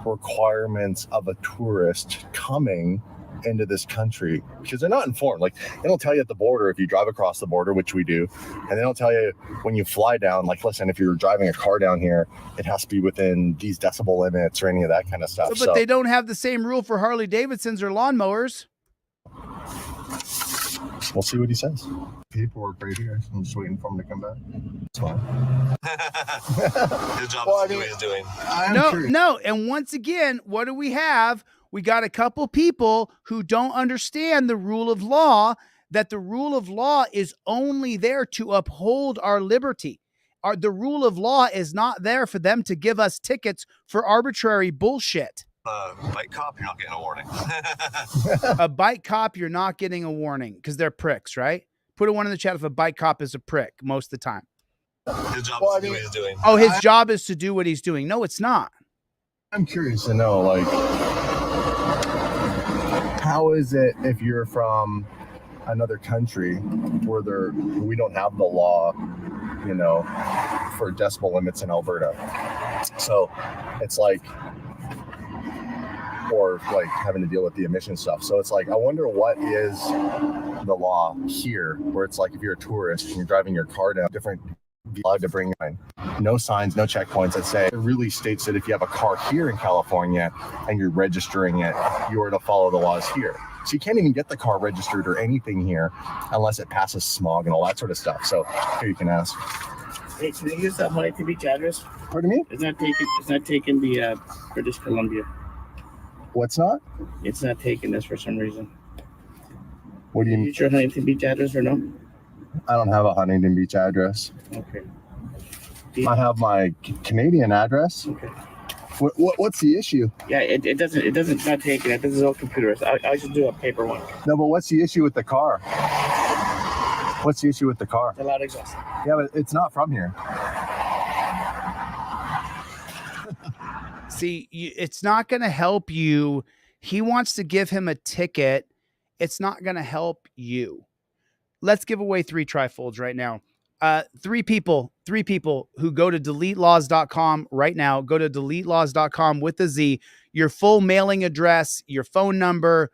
requirements of a tourist coming into this country, because they're not informed. Like, they don't tell you at the border if you drive across the border, which we do, and they don't tell you when you fly down, like, listen, if you're driving a car down here, it has to be within these decibel limits or any of that kind of stuff. But they don't have the same rule for Harley Davidsons or lawnmowers. We'll see what he says. Paperwork right here. I'm just waiting for him to come back. It's fine. His job is to do what he's doing. No. And once again, what do we have? We got a couple people who don't understand the rule of law, that the rule of law is only there to uphold our liberty. The rule of law is not there for them to give us tickets for arbitrary bullshit. Bike cop, you're not getting a warning. A bike cop, you're not getting a warning because they're pricks, right? Put a one in the chat if a bike cop is a prick most of the time. His job is to do what he's doing. Oh, his job is to do what he's doing. No, it's not. I'm curious to know, like, how is it if you're from another country where we don't have the law, you know, for decibel limits in Alberta? So it's like, or like having to deal with the emission stuff. So it's like, I wonder what is the law here, where it's like if you're a tourist and you're driving your car down, different allowed to bring in no signs, no checkpoints that say, it really states that if you have a car here in California and you're registering it, you are to follow the laws here. So you can't even get the car registered or anything here unless it passes smog and all that sort of stuff. So here you can ask. Hey, can you use that Huntington Beach address? Pardon me? It's not taking the British Columbia. What's not? It's not taking this for some reason. What do you mean? Use your Huntington Beach address or no? I don't have a Huntington Beach address. Okay. I have my Canadian address. Okay. What's the issue? Yeah, it doesn't not taking it. This is all computerized. I should do a paper one. No, but what's the issue with the car? What's the issue with the car? It's a loud exhaust. Yeah, but it's not from here. See, it's not going to help you. He wants to give him a ticket. It's not going to help you. let's give away 3 trifolds right now. 3 people who go to DeleteLawZ.com right now. Go to DeleteLawZ.com with a Z, your full mailing address, your phone number,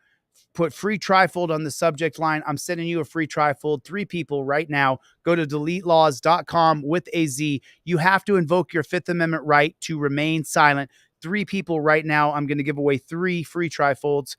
put free trifold on the subject line. I'm sending you a free trifold. 3 people right now. Go to DeleteLawZ.com with a Z. You have to invoke your 5th Amendment right to remain silent. 3 people right now. I'm going to give away 3 free trifolds,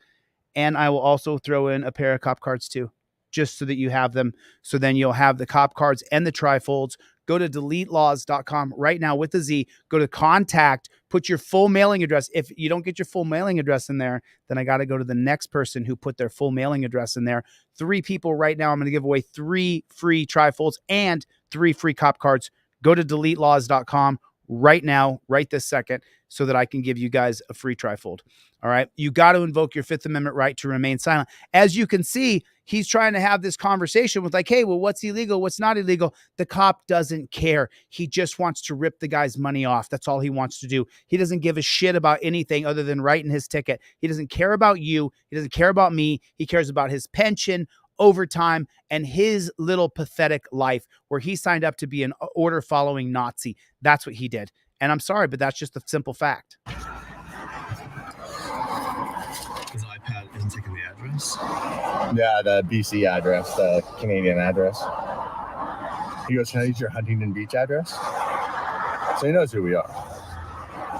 and I will also throw in a pair of cop cards too, just so that you have them. So then you'll have the cop cards and the trifolds. Go to DeleteLawZ.com right now with a Z. Go to contact, put your full mailing address. If you don't get your full mailing address in there, then I got to go to the next person who put their full mailing address in there. 3 people right now. I'm going to give away 3 free trifolds and 3 free cop cards. Go to DeleteLawZ.com right now, right this second, so that I can give you guys a free trifold. All right. You got to invoke your 5th Amendment right to remain silent. As you can see, he's trying to have this conversation with like, hey, well, what's illegal? What's not illegal? The cop doesn't care. He just wants to rip the guy's money off. That's all he wants to do. He doesn't give a shit about anything other than writing his ticket. He doesn't care about you. He doesn't care about me. He cares about his pension, overtime, and his little pathetic life where he signed up to be an order following Nazi. That's what he did. And I'm sorry, but that's just a simple fact. His iPad isn't taking the address? Yeah, the BC address, the Canadian address. He goes, can I use your Huntington Beach address? So he knows who we are.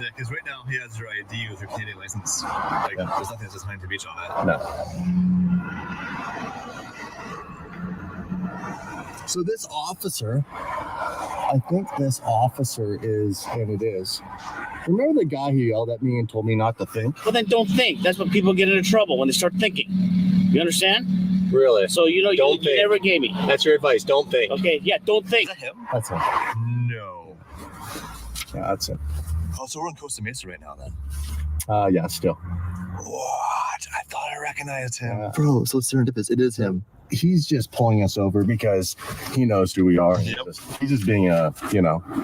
Yeah, because right now he has your ID with your Canadian license. Like, there's nothing that says Huntington Beach on it. No. So this officer, I think this officer is, and it is. Remember the guy who yelled at me and told me not to think? Well, then don't think. That's when people get into trouble, when they start thinking. You understand? Really? So, you know, you never gave me. That's your advice. Don't think. Okay, yeah, don't think. Is that him? That's him. No. Yeah, that's him. Oh, so we're in Costa Mesa right now then? Yeah, still. What? I thought I recognized him. Bro, so serendipitous. It is him. He's just pulling us over because he knows who we are. Yep. He's just being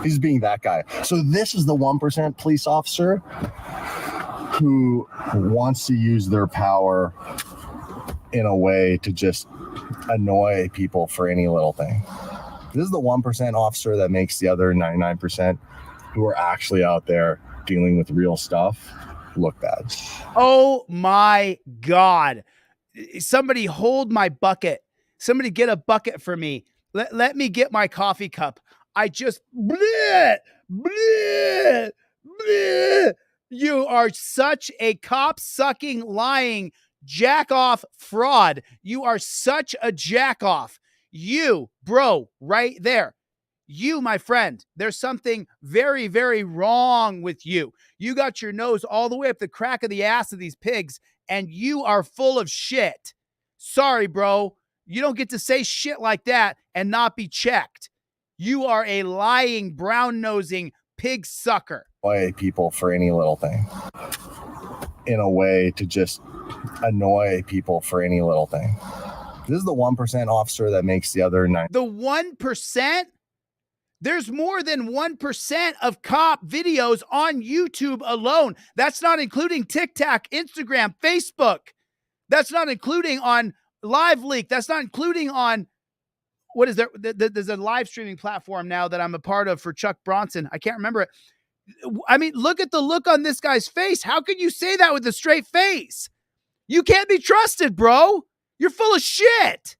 he's being that guy. So this is the 1% police officer who wants to use their power in a way to just annoy people for any little thing. This is the 1% officer that makes the other 99% who are actually out there dealing with real stuff look bad. Oh my God. Somebody hold my bucket. Somebody get a bucket for me. Let me get my coffee cup. I just, bleh, bleh, bleh. You are such a cop-sucking, lying, jack-off fraud. You are such a jack-off. You, bro, right there. You, my friend, there's something very, very wrong with you. You got your nose all the way up the crack of the ass of these pigs, and you are full of shit. Sorry, bro. You don't get to say shit like that and not be checked. You are a lying, brown-nosing pig sucker. Annoy people for any little thing. In a way to just annoy people for any little thing. This is the 1% officer that makes the other 9. The 1%? There's more than 1% of cop videos on YouTube alone. That's not including TikTok, Instagram, Facebook. That's not including on LiveLeak. That's not including on, what is there? There's a live streaming platform now that I'm a part of for Chuck Bronson. I can't remember it. I mean, look at the look on this guy's face. How can you say that with a straight face? You can't be trusted, bro. You're full of shit.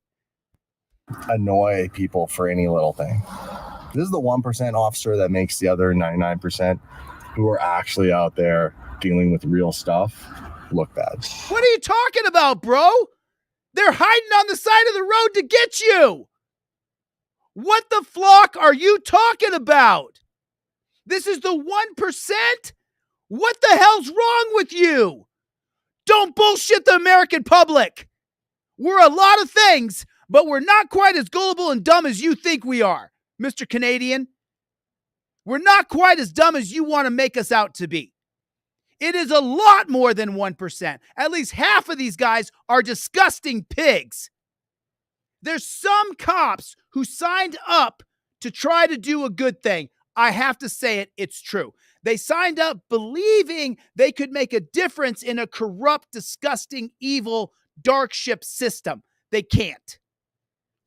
Annoy people for any little thing. This is the 1% officer that makes the other 99% who are actually out there dealing with real stuff look bad. What are you talking about, bro? They're hiding on the side of the road to get you. What the flock are you talking about? This is the 1%? What the hell's wrong with you? Don't bullshit the American public. We're a lot of things, but we're not quite as gullible and dumb as you think we are, Mr. Canadian. We're not quite as dumb as you want to make us out to be. It is a lot more than 1%. At least half of these guys are disgusting pigs. There's some cops who signed up to try to do a good thing. I have to say it, it's true. They signed up believing they could make a difference in a corrupt, disgusting, evil, dark ship system. They can't.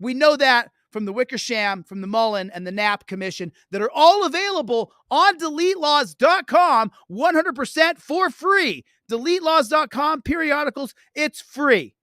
We know that from the Wickersham, from the Mullen, and the Knapp Commission that are all available on DeleteLawZ.com 100% for free. DeleteLawZ.com, periodicals, it's free.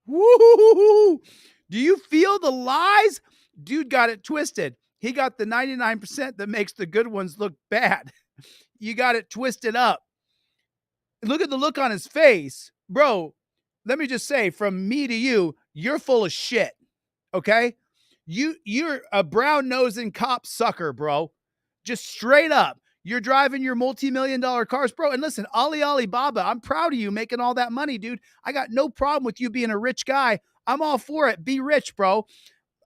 Woo! Do you feel the lies? Dude got it twisted. He got the 99% that makes the good ones look bad. You got it twisted up. Look at the look on his face. Bro, let me just say, from me to you, you're full of shit. Okay? You're a brown-nosing cop sucker, bro. Just straight up. You're driving your multi-million-dollar cars, bro. And listen, Alibaba, I'm proud of you making all that money, dude. I got no problem with you being a rich guy. I'm all for it. Be rich, bro.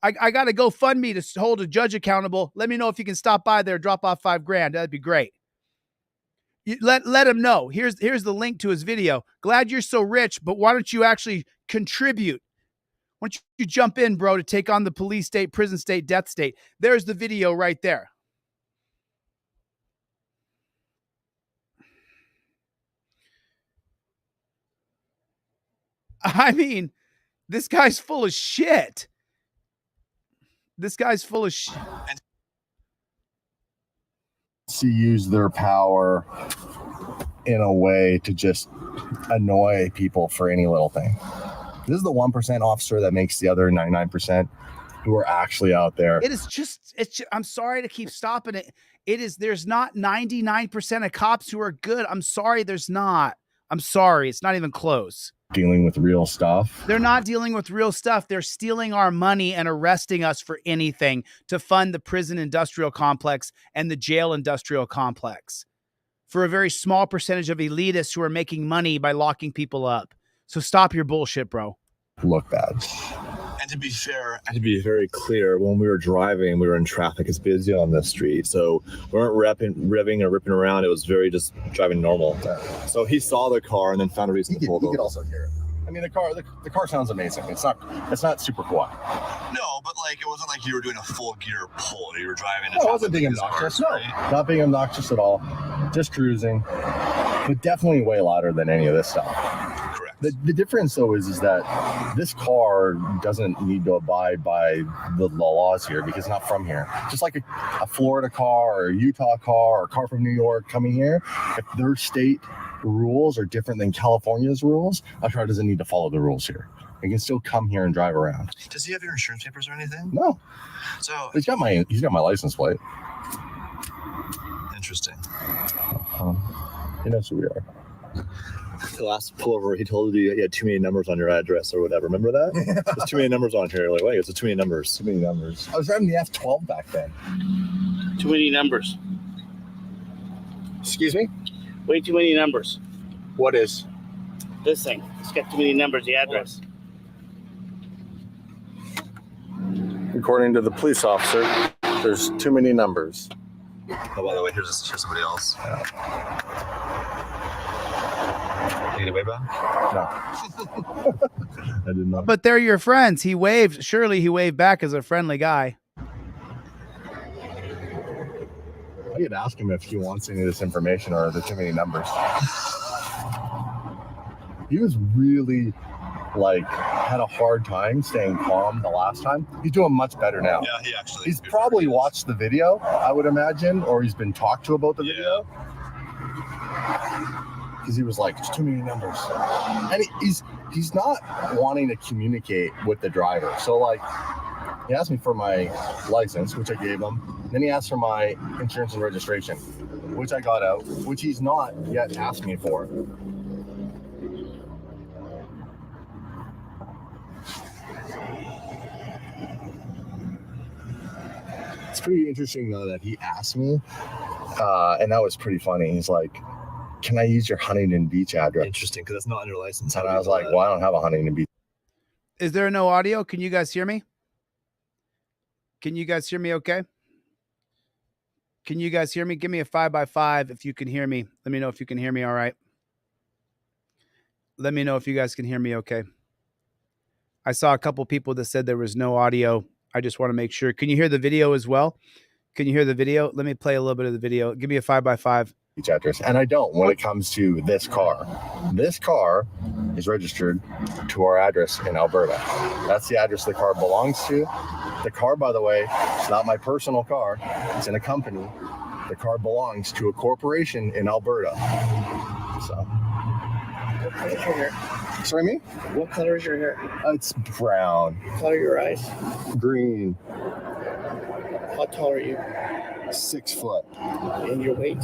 I got to go fund me to hold a judge accountable. Let me know if you can stop by there, drop off $5,000. That'd be great. Let him know. Here's the link to his video. Glad you're so rich, but why don't you actually contribute? Why don't you jump in, bro, to take on the police state, prison state, death state? There's the video right there. I mean, this guy's full of shit. This guy's full of shit. To use their power in a way to just annoy people for any little thing. This is the 1% officer that makes the other 99% who are actually out there. It's just, I'm sorry to keep stopping it. There's not 99% of cops who are good. I'm sorry, there's not. I'm sorry. It's not even close. Dealing with real stuff. They're not dealing with real stuff. They're stealing our money and arresting us for anything to fund the prison industrial complex and the jail industrial complex for a very small percentage of elitists who are making money by locking people up. So stop your bullshit, bro. Look bad. And to be fair, and to be very clear, when we were driving, we were in traffic. It's busy on this street, so we weren't revving or ripping around. It was very just driving normal. So he saw the car and then found a reason to pull over. He could also hear it. I mean, the car sounds amazing. It's not super quiet. No, but like it wasn't like you were doing a full gear pull. You were driving. No, it wasn't being obnoxious. No, not being obnoxious at all. Just cruising, but definitely way louder than any of this stuff. Correct. The difference though is that this car doesn't need to abide by the laws here because it's not from here. Just like a Florida car or a Utah car or a car from New York coming here, if their state rules are different than California's rules, a car doesn't need to follow the rules here. He can still come here and drive around. Does he have your insurance papers or anything? No. So he's got my license plate. Interesting. He knows who we are. The last pullover, he told you had too many numbers on your address or whatever. Remember that? There's too many numbers on here. Like, wait, it's too many numbers. Too many numbers. I was driving the F12 back then. Too many numbers. Excuse me? Way too many numbers. What is? This thing. It's got too many numbers, the address. According to the police officer, there's too many numbers. Oh, by the way, here's somebody else. You get it way back? No. I did not. But they're your friends. He waved. Surely he waved back as a friendly guy. I could ask him if he wants any of this information or are there too many numbers. He was really had a hard time staying calm the last time. He's doing much better now. Yeah, he actually. He's probably watched the video, I would imagine, or he's been talked to about the video. Because he was like, "There's too many numbers," and he's not wanting to communicate with the driver. So he asked me for my license, which I gave him. Then he asked for my insurance and registration, which I got out, which he's not yet asked me for. It's pretty interesting though that he asked me, and that was pretty funny. He's like, "Can I use your Huntington Beach address?" Interesting, because that's not on your license. And I was like, "Well, I don't have a Huntington Beach." Is there no audio? Can you guys hear me? Can you guys hear me okay? Can you guys hear me? Give me a 5x5 if you can hear me. Let me know if you can hear me all right. Let me know if you guys can hear me okay. I saw a couple people that said there was no audio. I just want to make sure. Can you hear the video as well? Can you hear the video? Let me play a little bit of the video. Give me a 5x5. Each address, and I don't when it comes to this car. This car is registered to our address in Alberta. That's the address the car belongs to. The car, by the way, it's not my personal car. It's in a company. The car belongs to a corporation in Alberta. So. What color is your hair? Sorry, me? What color is your hair? It's brown. What color are your eyes? Green. How tall are you? 6 foot. And your weight?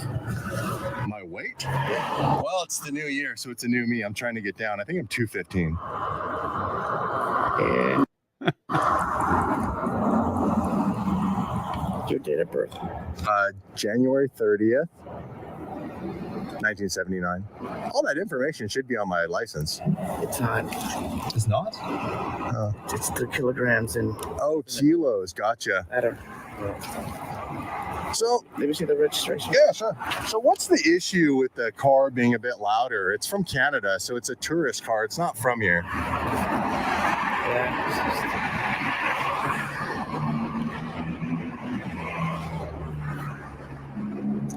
My weight? Well, it's the new year, so it's a new me. I'm trying to get down. I think I'm 215. And your date of birth? January 30th, 1979. All that information should be on my license. It's not. It's not? It's the kilograms and. Oh, kilos. Gotcha. I don't. So, let me see the registration. Yeah, sure. So what's the issue with the car being a bit louder? It's from Canada, so it's a tourist car. It's not from here. Yeah.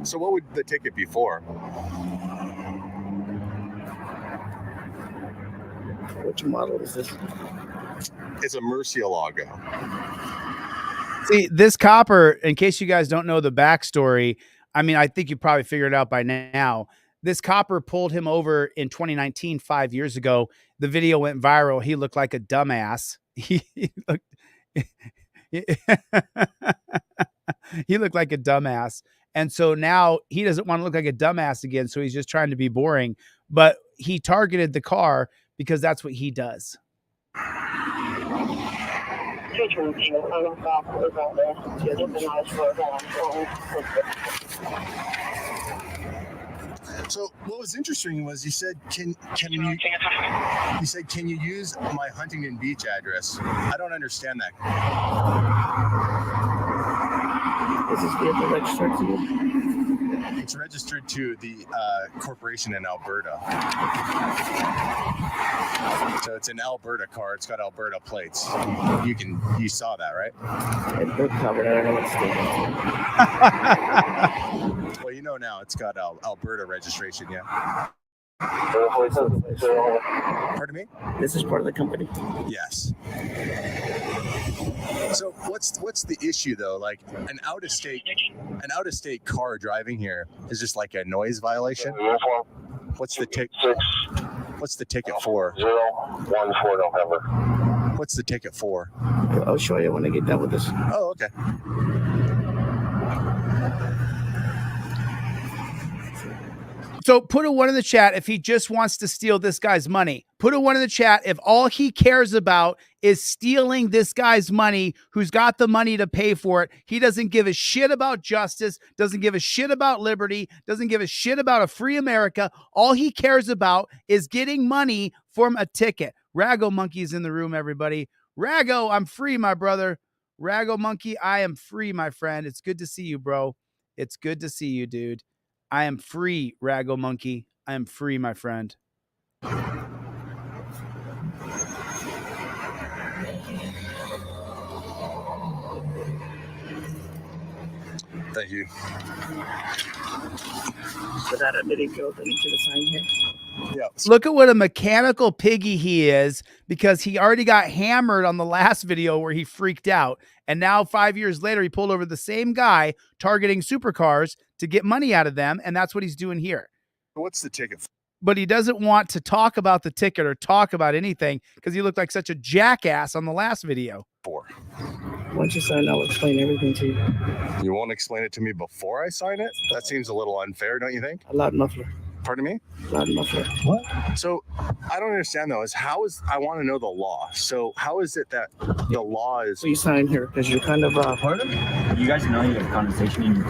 So what would the ticket be for? Which model is this? It's a Murcielago. See, this copper, in case you guys don't know the backstory, I mean, I think you probably figured it out by now. This copper pulled him over in 2019, 5 years ago. The video went viral. He looked like a dumbass. He looked like a dumbass. And so now he doesn't want to look like a dumbass again. So he's just trying to be boring. But he targeted the car because that's what he does. So what was interesting was you said, can you use my Huntington Beach address? I don't understand that. Is this vehicle registered to you? It's registered to the corporation in Alberta. So it's an Alberta car. It's got Alberta plates. You saw that, right? It's covered. I don't know what state. Well, you know now it's got Alberta registration, yeah. Pardon me? This is part of the company. Yes. So what's the issue though? Like an out of state car driving here is just like a noise violation. What's the ticket? What's the ticket for? 014 November. What's the ticket for? I'll show you when I get done with this. Oh, okay. So put a 1 in the chat if he just wants to steal this guy's money. Put a 1 in the chat if all he cares about is stealing this guy's money, who's got the money to pay for it. He doesn't give a shit about justice, doesn't give a shit about liberty, doesn't give a shit about a free America. All he cares about is getting money from a ticket. Rago Monkey's in the room, everybody. Rago, I'm free, my brother. Rago Monkey, I am free, my friend. It's good to see you, bro. It's good to see you, dude. I am free, Rago Monkey. I am free, my friend. Thank you. So that admitting goes into the sign here. Yeah. Look at what a mechanical piggy he is, because he already got hammered on the last video where he freaked out. And now 5 years later, he pulled over the same guy targeting supercars to get money out of them. And that's what he's doing here. What's the ticket for? But he doesn't want to talk about the ticket or talk about anything because he looked like such a jackass on the last video. Once you sign, I'll explain everything to you. You won't explain it to me before I sign it? That seems a little unfair, don't you think? A loud muffler. Pardon me? Loud muffler. What? So I don't understand though. I want to know the law. So how is it that the law is? So you sign here because you're kind of Pardon? You guys know you have condensation in your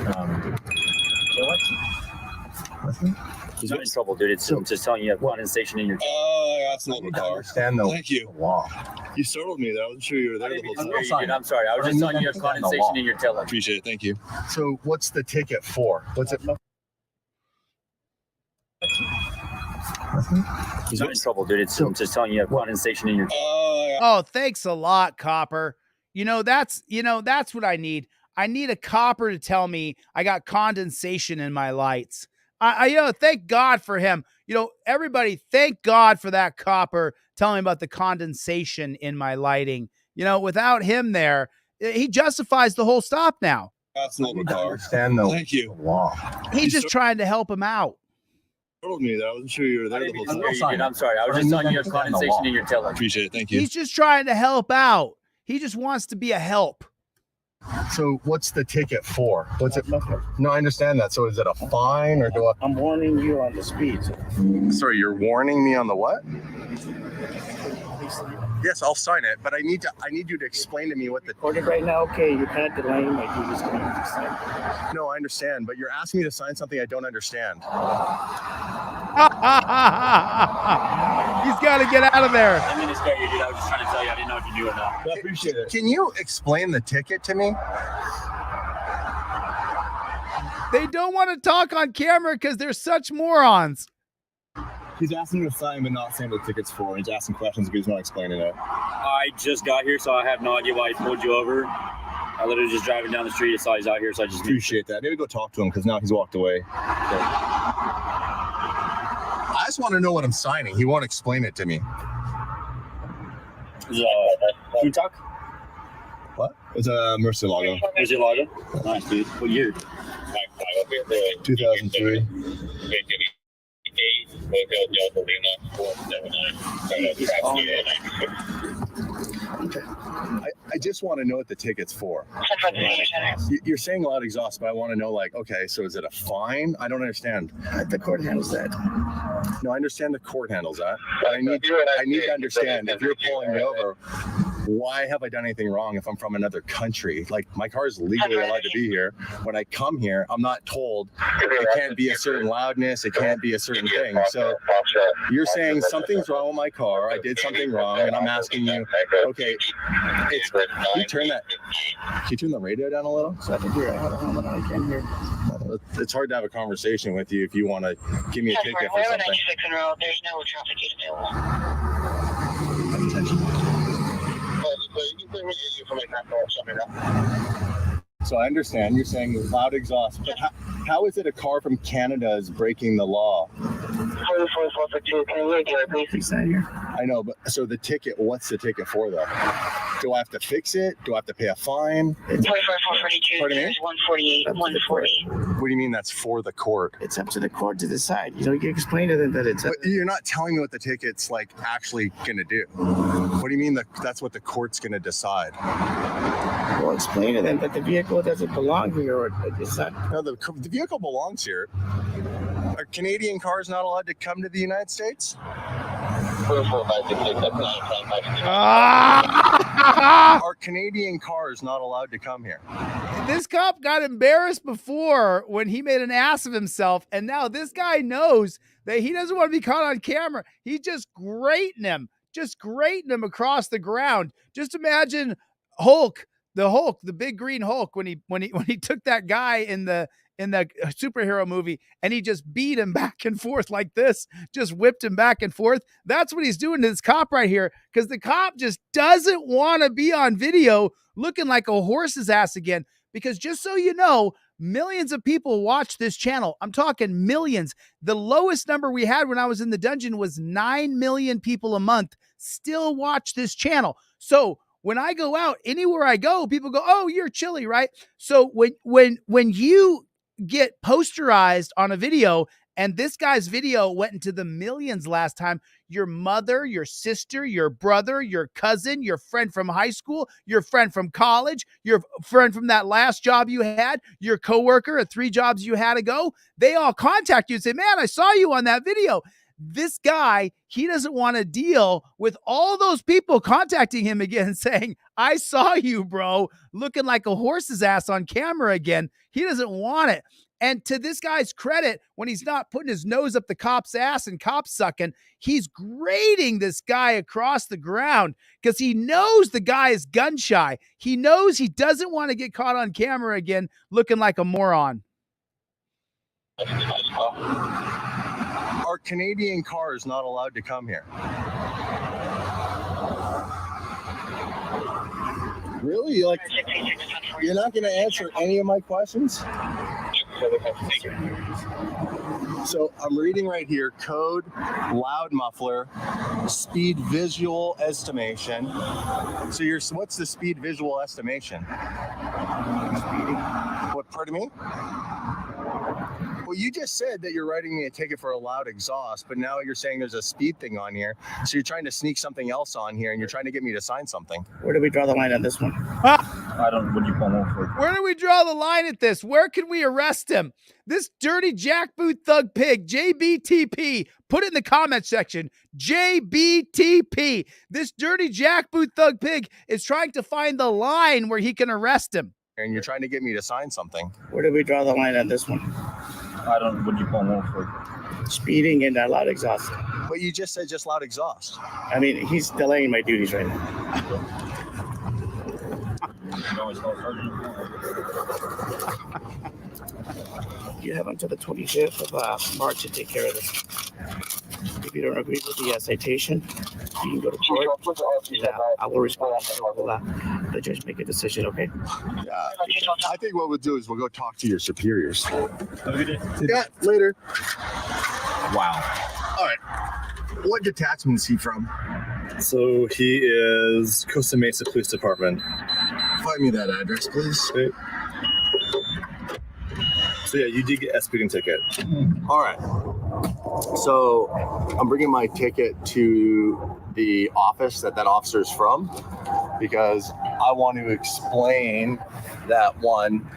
He's not in trouble, dude. I'm just telling you, you have condensation in your. Oh, that's not the car. Understand the Thank you. law. You startled me there. I wasn't sure you were there the whole time. I'm sorry. I was just telling you, you have condensation in your tail. Appreciate it. Thank you. So what's the ticket for? What's it? He's not in trouble, dude. I'm just telling you, you have condensation in your. Oh, thanks a lot, Copper. That's what I need. I need a copper to tell me I got condensation in my lights. Thank God for him. Everybody, thank God for that copper telling me about the condensation in my lighting. Without him there, he justifies the whole stop now. Absolutely. Understand the Thank you. law. He's just trying to help him out. Told me that. I wasn't sure you were there the whole time. I'm sorry. I was just telling you a condensation in your tail light. Appreciate it. Thank you. He's just trying to help out. He just wants to be a help. So what's the ticket for? What's it? No, I understand that. So is it a fine or do I? I'm warning you on the speed. Sorry, you're warning me on the what? Yes, I'll sign it, but I need you to explain to me what the. Recorded right now. Okay, you're kind of delaying. Like you're just going to sign. No, I understand, but you're asking me to sign something I don't understand. He's got to get out of there. I mean, it's great, dude. I was just trying to tell you. I didn't know if you knew or not. I appreciate it. Can you explain the ticket to me? They don't want to talk on camera because they're such morons. He's asking me to sign, but not saying what the ticket's for. He's asking questions, but he's not explaining it. I just got here, so I have no idea why he pulled you over. I literally just driving down the street. I saw he's out here, so I just Appreciate that. Maybe go talk to him because now he's walked away. I just want to know what I'm signing. He won't explain it to me. Food talk? What? It's a Murcielago. Murcielago? Nice, dude. What year? 2003. I just want to know what the ticket's for. You're saying loud exhaust, but I want to know, like, okay, so is it a fine? I don't understand. The court handles that. No, I understand the court handles that. But I need to understand if you're pulling me over, why have I done anything wrong if I'm from another country? Like, my car is legally allowed to be here. When I come here, I'm not told it can't be a certain loudness, it can't be a certain thing. So you're saying something's wrong with my car, I did something wrong, and I'm asking you, okay, can you turn the radio down a little? So I think you're out of helmet. I can't hear. It's hard to have a conversation with you if you want to give me a ticket for something. There's no traffic available. So I understand you're saying loud exhaust, but how is it a car from Canada is breaking the law? 4442, can you do it, please? I know, but so the ticket, what's the ticket for though? Do I have to fix it? Do I have to pay a fine? 44442, there's 148, 140. What do you mean that's for the court? It's up to the court to decide. You can explain to them that it's. But you're not telling me what the ticket's like actually gonna do. What do you mean that's what the court's gonna decide? Well, explain to them that the vehicle doesn't belong here, or it's not. No, the vehicle belongs here. Are Canadian cars not allowed to come to the United States? Are Canadian cars not allowed to come here? This cop got embarrassed before when he made an ass of himself, and now this guy knows that he doesn't want to be caught on camera. He's just grating him across the ground. Just imagine the big green Hulk, when he took that guy in the superhero movie and he just beat him back and forth like this, just whipped him back and forth. That's what he's doing to this cop right here, because the cop just doesn't want to be on video looking like a horse's ass again. Because just so you know, millions of people watch this channel. I'm talking millions. The lowest number we had when I was in the dungeon was 9 million people a month still watch this channel. So when I go out, anywhere I go, people go, "Oh, you're Chille, right?" So when you get posterized on a video, and this guy's video went into the millions last time, your mother, your sister, your brother, your cousin, your friend from high school, your friend from college, your friend from that last job you had, your coworker at 3 jobs you had ago, they all contact you and say, "Man, I saw you on that video." This guy, he doesn't want to deal with all those people contacting him again saying, "I saw you, bro, looking like a horse's ass on camera again." He doesn't want it. And to this guy's credit, when he's not putting his nose up the cop's ass and cop sucking, he's grading this guy across the ground because he knows the guy is gun shy. He knows he doesn't want to get caught on camera again looking like a moron. Are Canadian cars not allowed to come here? Really? Like, you're not going to answer any of my questions? So I'm reading right here, code, loud muffler, speed visual estimation. So what's the speed visual estimation? What, pardon me? Well, you just said that you're writing me a ticket for a loud exhaust, but now you're saying there's a speed thing on here. So you're trying to sneak something else on here, and you're trying to get me to sign something. Where do we draw the line on this one? I don't. What do you call that for? Where do we draw the line at this? Where can we arrest him? This dirty jackboot thug pig, JBTP. Put it in the comment section. JBTP. This dirty jackboot thug pig is trying to find the line where he can arrest him. And you're trying to get me to sign something. Where do we draw the line on this one? I don't. What do you call that for? Speeding and loud exhaust. But you just said just loud exhaust. I mean, he's delaying my duties right now. You have until the 25th of March to take care of this. If you don't agree with the citation, you can go to court. I will respond to the judge make a decision, okay? I think what we'll do is we'll go talk to your superiors. Have a good day. Yeah, later. Wow. All right. What detachment is he from? So he is Costa Mesa Police Department. Find me that address, please. Okay. So yeah, you did get a speeding ticket. All right. So I'm bringing my ticket to the office that officer's from because I want to explain that one.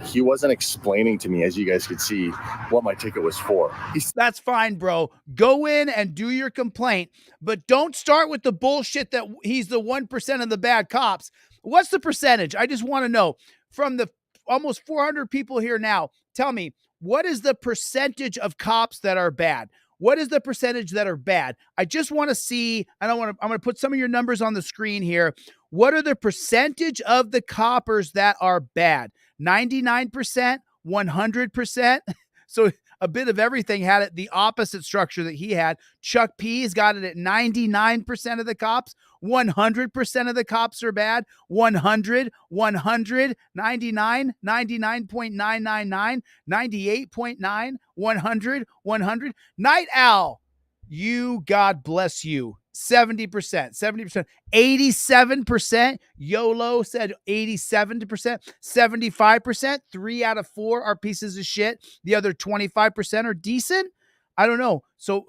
He wasn't explaining to me, as you guys could see, what my ticket was for. That's fine, bro. Go in and do your complaint, but don't start with the bullshit that he's the 1% of the bad cops. What's the percentage? I just want to know from the almost 400 people here now. Tell me, what is the percentage of cops that are bad? What is the percentage that are bad? I just want to see, I'm going to put some of your numbers on the screen here. What are the percentage of the coppers that are bad? 99%, 100%. So a bit of everything had it the opposite structure that he had. Chuck P's got it at 99% of the cops. 100% of the cops are bad. 100, 100, 99, 99.999, 98.9, 100, 100. Night Owl, you, God bless you. 70%, 70%, 87%. YOLO said 87%, 75%. 3 out of 4 are pieces of shit. The other 25% are decent. I don't know. So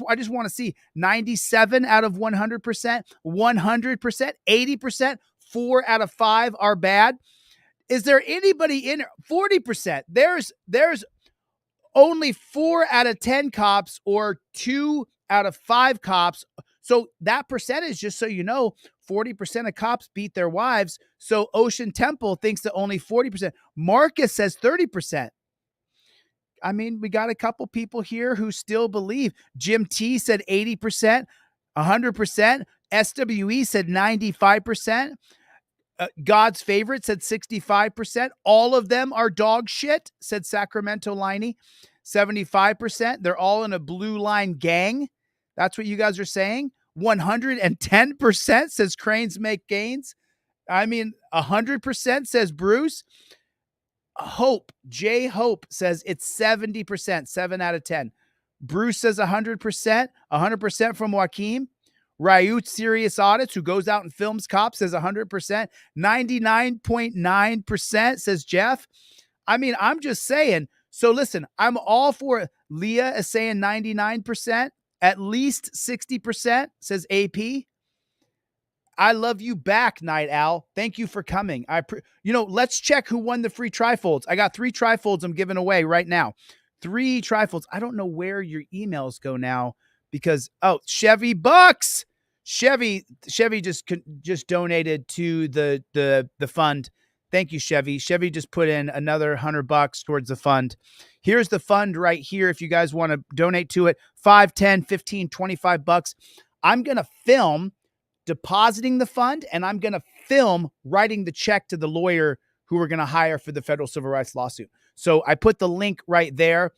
I just want to see 97 out of 100%, 100%, 80%. 4 out of 5 are bad. Is there anybody in 40%? There's only 4 out of 10 cops or 2 out of 5 cops. So that percentage, just so you know, 40% of cops beat their wives. So Ocean Temple thinks that only 40%. Marcus says 30%. I mean, we got a couple people here who still believe. Jim T said 80%, 100%. SWE said 95%. God's Favorite said 65%. All of them are dog shit, said Sacramento Liney. 75%. They're all in a blue line gang. That's what you guys are saying. 110% says Cranes make gains. I mean, 100% says Bruce. Hope, J Hope says it's 70%, 7 out of 10. Bruce says 100%, 100% from Joaquin. Ryut Serious Audits, who goes out and films cops, says 100%. 99.9% says Jeff. I mean, I'm just saying. So listen, I'm all for it. Leah is saying 99%. At least 60%, says AP. I love you back, Night Owl. Thank you for coming. Let's check who won the free trifolds. I got 3 trifolds I'm giving away right now. 3 trifolds. I don't know where your emails go now because, Chevy Bucks. Chevy just donated to the fund. Thank you, Chevy. Chevy just put in another $100 towards the fund. Here's the fund right here. If you guys want to donate to it, 5, 10, 15, 25 bucks. I'm going to film depositing the fund, and I'm going to film writing the check to the lawyer who we're going to hire for the federal civil rights lawsuit. So I put the link right there.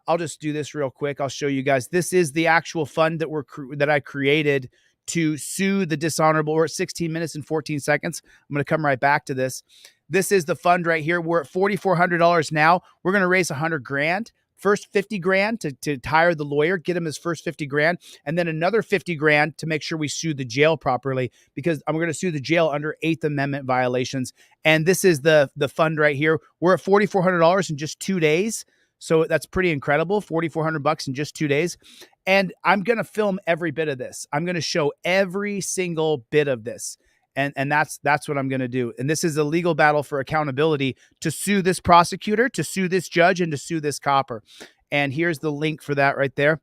I'll just do this real quick. I'll show you guys. This is the actual fund that I created to sue the dishonorable. We're at 16 minutes and 14 seconds. I'm going to come right back to this. This is the fund right here. We're at $4,400 now. We're going to raise $100,000. First 50 grand to hire the lawyer, get him his first 50 grand, and then another 50 grand to make sure we sue the jail properly, because I'm going to sue the jail under 8th Amendment violations. And this is the fund right here. We're at $4,400 in just 2 days. So that's pretty incredible. $4,400 in just 2 days. And I'm going to film every bit of this. I'm going to show every single bit of this. And that's what I'm going to do. And this is a legal battle for accountability to sue this prosecutor, to sue this judge, and to sue this copper. And here's the link for that right there.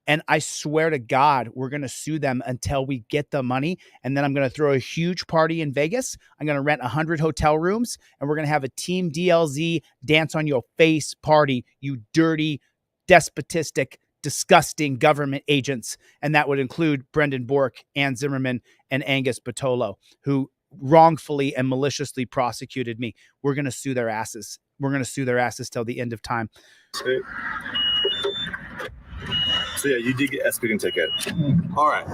And I swear to God, we're going to sue them until we get the money. And then I'm going to throw a huge party in Vegas. I'm going to rent 100 hotel rooms, and we're going to have a Team DLZ dance on your face party, you dirty, despotistic, disgusting government agents. And that would include Brendan Bork, Ann Zimmerman, and Angus Batolo, who wrongfully and maliciously prosecuted me. We're going to sue their asses. We're going to sue their asses till the end of time. So yeah, you did get a speeding ticket. All right.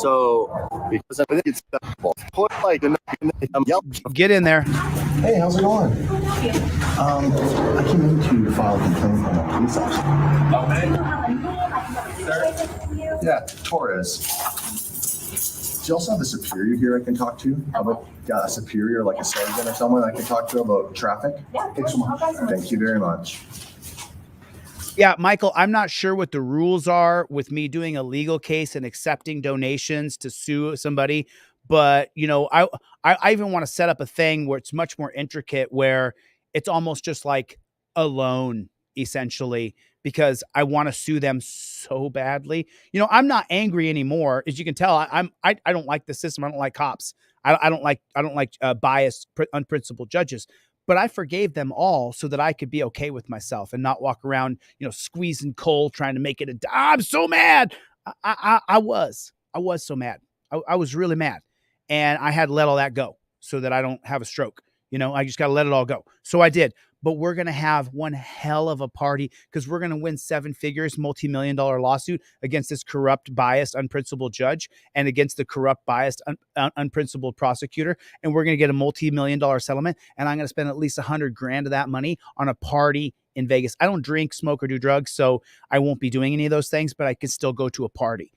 So because I think it's put like get in there. Hey, how's it going? I came in to file a complaint on a police officer. Yeah, Torres. Do you also have a superior here I can talk to? How about a superior, like a sergeant or someone I can talk to about traffic? Yeah. Thank you very much. Yeah, Michael, I'm not sure what the rules are with me doing a legal case and accepting donations to sue somebody. But, you know, I even want to set up a thing where it's much more intricate, where it's almost just like a loan, essentially, because I want to sue them so badly. You know, I'm not angry anymore. As you can tell, I don't like the system. I don't like cops. I don't like biased, unprincipled judges. But I forgave them all so that I could be okay with myself and not walk around, you know, squeezing coal, trying to make it I'm so mad. I was so mad. I was really mad. And I had to let all that go so that I don't have a stroke. You know, I just got to let it all go. So I did. But we're going to have one hell of a party, because we're going to win 7 figures, multi-million-dollar lawsuit against this corrupt, biased, unprincipled judge and against the corrupt, biased, unprincipled prosecutor. And we're going to get a multi-million-dollar settlement. And I'm going to spend at least $100,000 of that money on a party in Vegas. I don't drink, smoke, or do drugs, so I won't be doing any of those things, but I can still go to a party.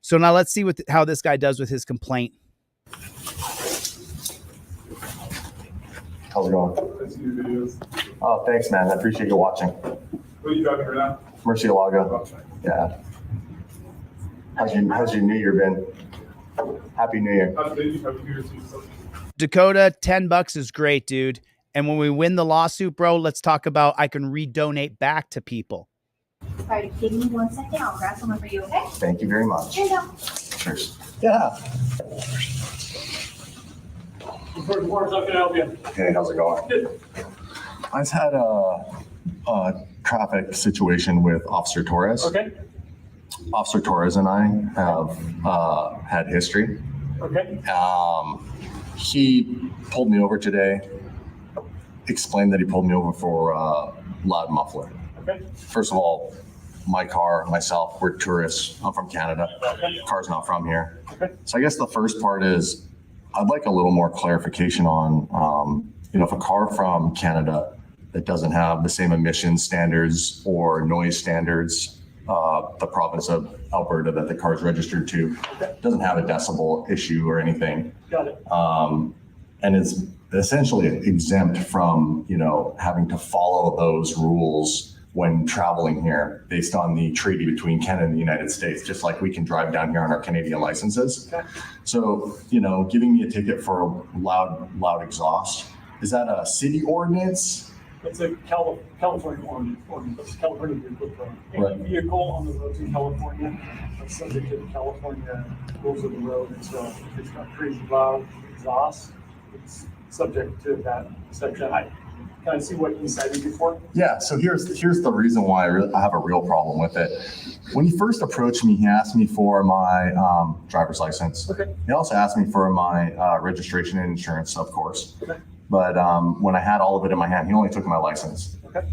So now let's see how this guy does with his complaint. How's it going? Oh, thanks, man. I appreciate you watching. What are you driving right now? Murcielago. Yeah. How's your New Year been? Happy New Year. Happy New Year to you. Dakota, $10 is great, dude. And when we win the lawsuit, bro, let's talk about I can redonate back to people. All right, give me 1 second. I'll grab someone for you, okay? Thank you very much. Here you go. Cheers. Yeah. How can I help you? Hey, how's it going? Good. I just had a traffic situation with Officer Torres. Okay. Officer Torres and I have had history. Okay. He pulled me over today, explained that he pulled me over for loud muffler. Okay. First of all, my car, myself, we're tourists. I'm from Canada. Okay. Car's not from here. Okay. So I guess the first part is I'd like a little more clarification on, if a car from Canada that doesn't have the same emission standards or noise standards, the province of Alberta that the car is registered to, doesn't have a decibel issue or anything. Got it. And is essentially exempt from, having to follow those rules when traveling here based on the treaty between Canada and the United States, just like we can drive down here on our Canadian licenses. Okay. So, giving me a ticket for loud exhaust, is that a city ordinance? It's a California ordinance. It's California vehicle code. Right. Any vehicle on the roads in California is subject to the California rules of the road. And so if it's got crazy loud exhaust, it's subject to that section. Can I see what you cited before? Yeah, so here's the reason why I have a real problem with it. When he first approached me, he asked me for my driver's license. Okay. He also asked me for my registration and insurance, of course. Okay. But when I had all of it in my hand, he only took my license. Okay.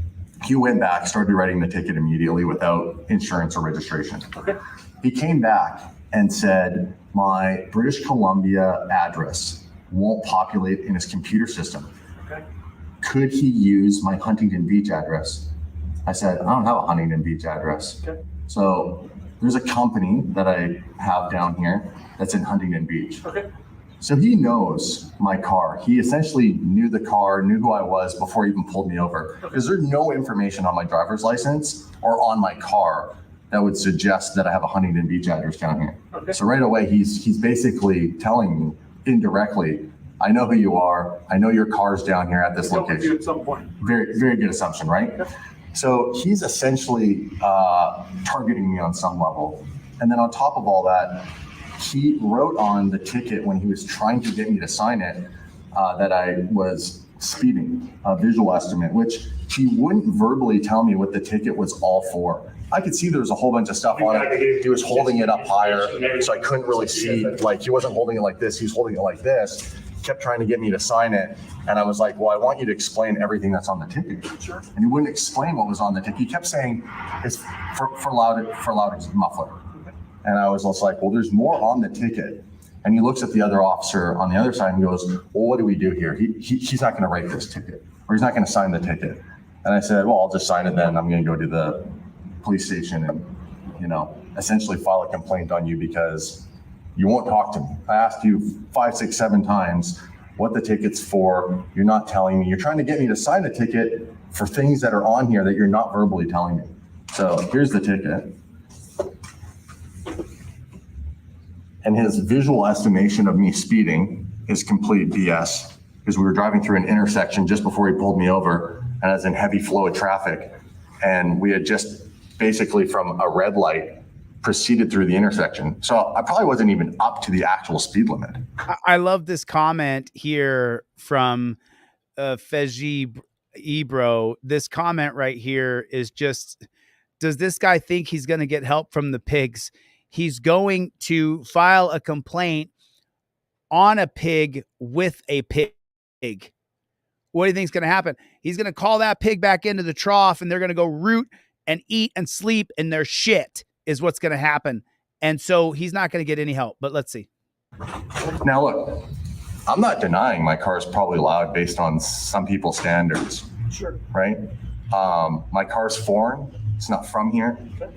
He went back, started writing the ticket immediately without insurance or registration. Okay. He came back and said, my British Columbia address won't populate in his computer system. Okay. Could he use my Huntington Beach address? I said, I don't have a Huntington Beach address. Okay. So there's a company that I have down here that's in Huntington Beach. Okay. So he knows my car. He essentially knew the car, knew who I was before he even pulled me over. Because there's no information on my driver's license or on my car that would suggest that I have a Huntington Beach address down here. Okay. So right away, he's basically telling me indirectly, I know who you are. I know your car's down here at this Dealt with location. you at some point. Very, very good assumption, right? Okay. So he's essentially targeting me on some level. And then on top of all that, he wrote on the ticket when he was trying to get me to sign it that I was speeding, a visual estimate, which he wouldn't verbally tell me what the ticket was all for. I could see there was a whole bunch of stuff on it. He was holding it up higher, so I couldn't really see. Like, he wasn't holding it like this, he was holding it like this. Kept trying to get me to sign it. And I was like, well, I want you to explain everything that's on the ticket. Sure. And he wouldn't explain what was on the ticket. He kept saying it's for loud muffler. And I was just like, well, there's more on the ticket. And he looks at the other officer on the other side and goes, well, what do we do here? He's not going to write this ticket, or he's not going to sign the ticket. And I said, well, I'll just sign it then. I'm going to go to the police station and, essentially file a complaint on you because you won't talk to me. I asked you 5, 6, 7 times what the ticket's for. You're not telling me. You're trying to get me to sign a ticket for things that are on here that you're not verbally telling me. So here's the ticket. And his visual estimation of me speeding is complete BS, because we were driving through an intersection just before he pulled me over, and I was in heavy flow of traffic. And we had just basically from a red light proceeded through the intersection. So I probably wasn't even up to the actual speed limit. I love this comment here from Feji Ebro. This comment right here is just, does this guy think he's going to get help from the pigs? He's going to file a complaint on a pig with a pig. What do you think is going to happen? He's going to call that pig back into the trough, and they're going to go root and eat and sleep in their shit is what's going to happen. And so he's not going to get any help, but let's see. Now, look, I'm not denying my car is probably loud based on some people's standards. Sure. Right? My car's foreign. It's not from here. Okay.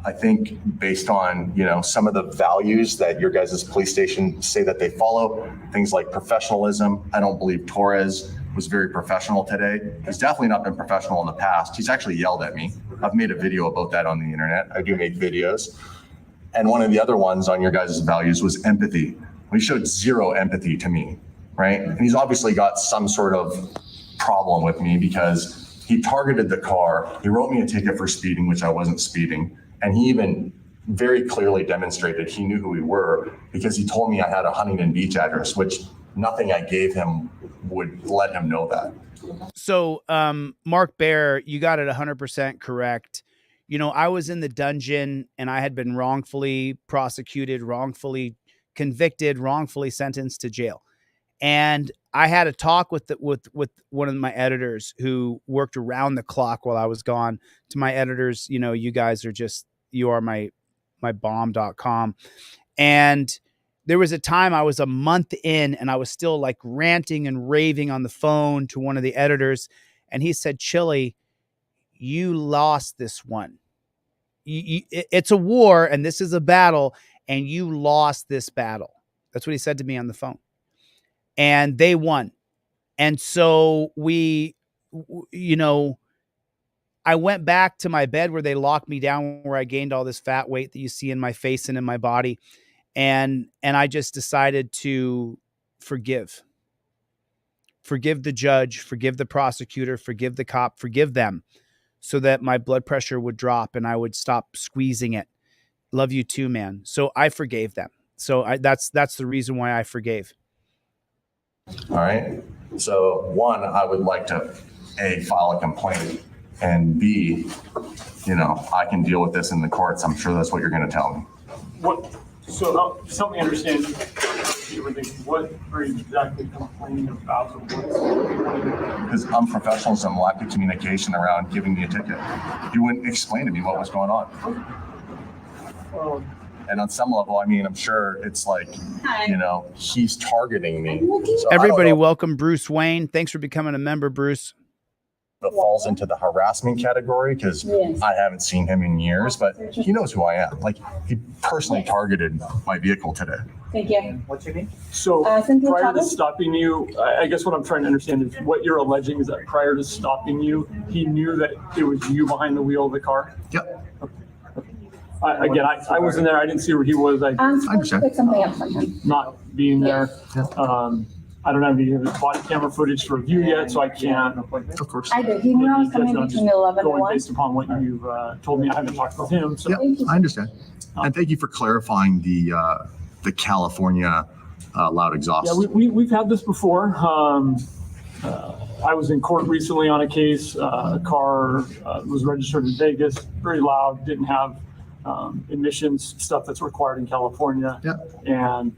I think based on, some of the values that your guys' police station say that they follow, things like professionalism. I don't believe Torres was very professional today. He's definitely not been professional in the past. He's actually yelled at me. I've made a video about that on the internet. I do make videos. And one of the other ones on your guys' values was empathy. Well, he showed zero empathy to me, right? And he's obviously got some sort of problem with me because he targeted the car. He wrote me a ticket for speeding, which I wasn't speeding. And he even very clearly demonstrated he knew who we were because he told me I had a Huntington Beach address, which nothing I gave him would let him know that. So, Mark Bear, you got it 100% correct. I was in the dungeon and I had been wrongfully prosecuted, wrongfully convicted, wrongfully sentenced to jail. And I had a talk with one of my editors who worked around the clock while I was gone. To my editors, you guys are just, you are my bomb.com. And there was a time I was a month in and I was still like ranting and raving on the phone to one of the editors. And he said, Chille, you lost this one. It's a war and this is a battle and you lost this battle. That's what he said to me on the phone. And they won. And so I went back to my bed where they locked me down, where I gained all this fat weight that you see in my face and in my body. And I just decided to forgive the judge, forgive the prosecutor, forgive the cop, forgive them so that my blood pressure would drop and I would stop squeezing it. Love you too, man. So I forgave them. So that's the reason why I forgave. All right. So one, I would like to A, file a complaint, and B, I can deal with this in the courts. I'm sure that's what you're going to tell me. So help me understand everything. What are you exactly complaining about? Because unprofessionalism, lack of communication around giving me a ticket. You wouldn't explain to me what was going on. And on some level, I mean, I'm sure it's like, you know, he's targeting me. So Everybody, welcome Bruce Wayne. Thanks for becoming a member, Bruce. That falls into the harassment category because I haven't seen him in years, but he knows who I am. Like, he personally targeted my vehicle today. Thank you. What's your name? So Cynthia prior to Chavez? stopping you, I guess what I'm trying to understand is what you're alleging is that prior to stopping you, he knew that it was you behind the wheel of the car? Yep. Again, I wasn't there. I didn't see where he was. I understand. Pick something up from him. not being there. I don't have any of his body camera footage to review yet, so I can't. Of course. I did. He knew I was coming I'm between 11 and going 1. based upon what you've told me. I haven't talked with him, so. Yeah, I understand. And thank you for clarifying the California loud exhaust. Yeah, we've had this before. I was in court recently on a case. A car was registered in Vegas, very loud, didn't have emissions stuff that's required in California. Yeah. And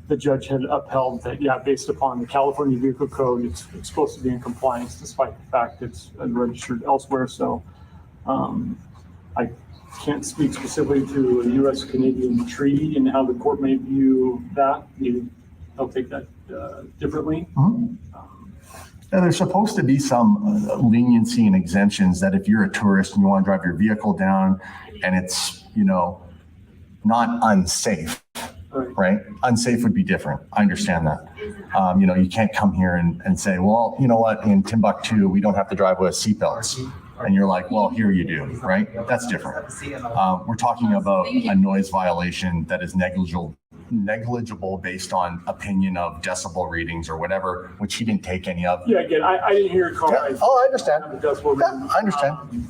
the judge had upheld that, yeah, based upon the California Vehicle Code, it's supposed to be in compliance despite the fact it's registered elsewhere. So I can't speak specifically to a U.S.-Canadian treaty and how the court may view that. Maybe they'll take that differently. And there's supposed to be some leniency and exemptions that if you're a tourist and you want to drive your vehicle down and it's, you know, not unsafe, right? Unsafe would be different. I understand that. You know, you can't come here and say, well, you know what, in Timbuktu, we don't have to drive with seatbelts. And you're like, well, here you do, right? That's different. We're talking about a noise violation that is negligible based on opinion of decibel readings or whatever, which he didn't take any of. Yeah, again, I didn't hear a call. Yeah. Oh, I understand. Yeah, I understand.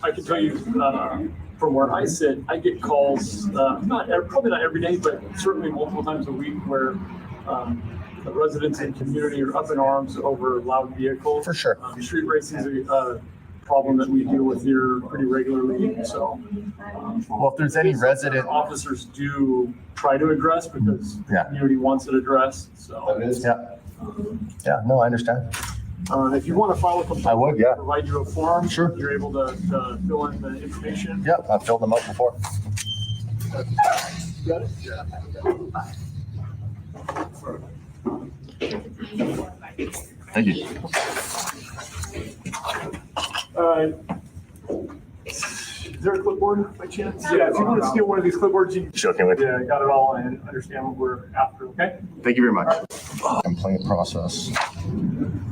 I can tell you from where I sit, I get calls, probably not every day, but certainly multiple times a week where the residents and community are up in arms over loud vehicles. For sure. Street racing is a problem that we deal with here pretty regularly. So, well, if there's any resident officers do try to address because the community wants it addressed. So, yeah, no, I understand. if you want to file a complaint, I would, yeah. Provide you a form. Sure. You're able to fill in the information. Yeah, I've filled them out before. Got it? Thank you. Is there a clipboard by chance? Yeah, if you want to steal one of these clipboards, you Joking with you. I got it all and understand what we're after, okay? Thank you very much. Complaint process.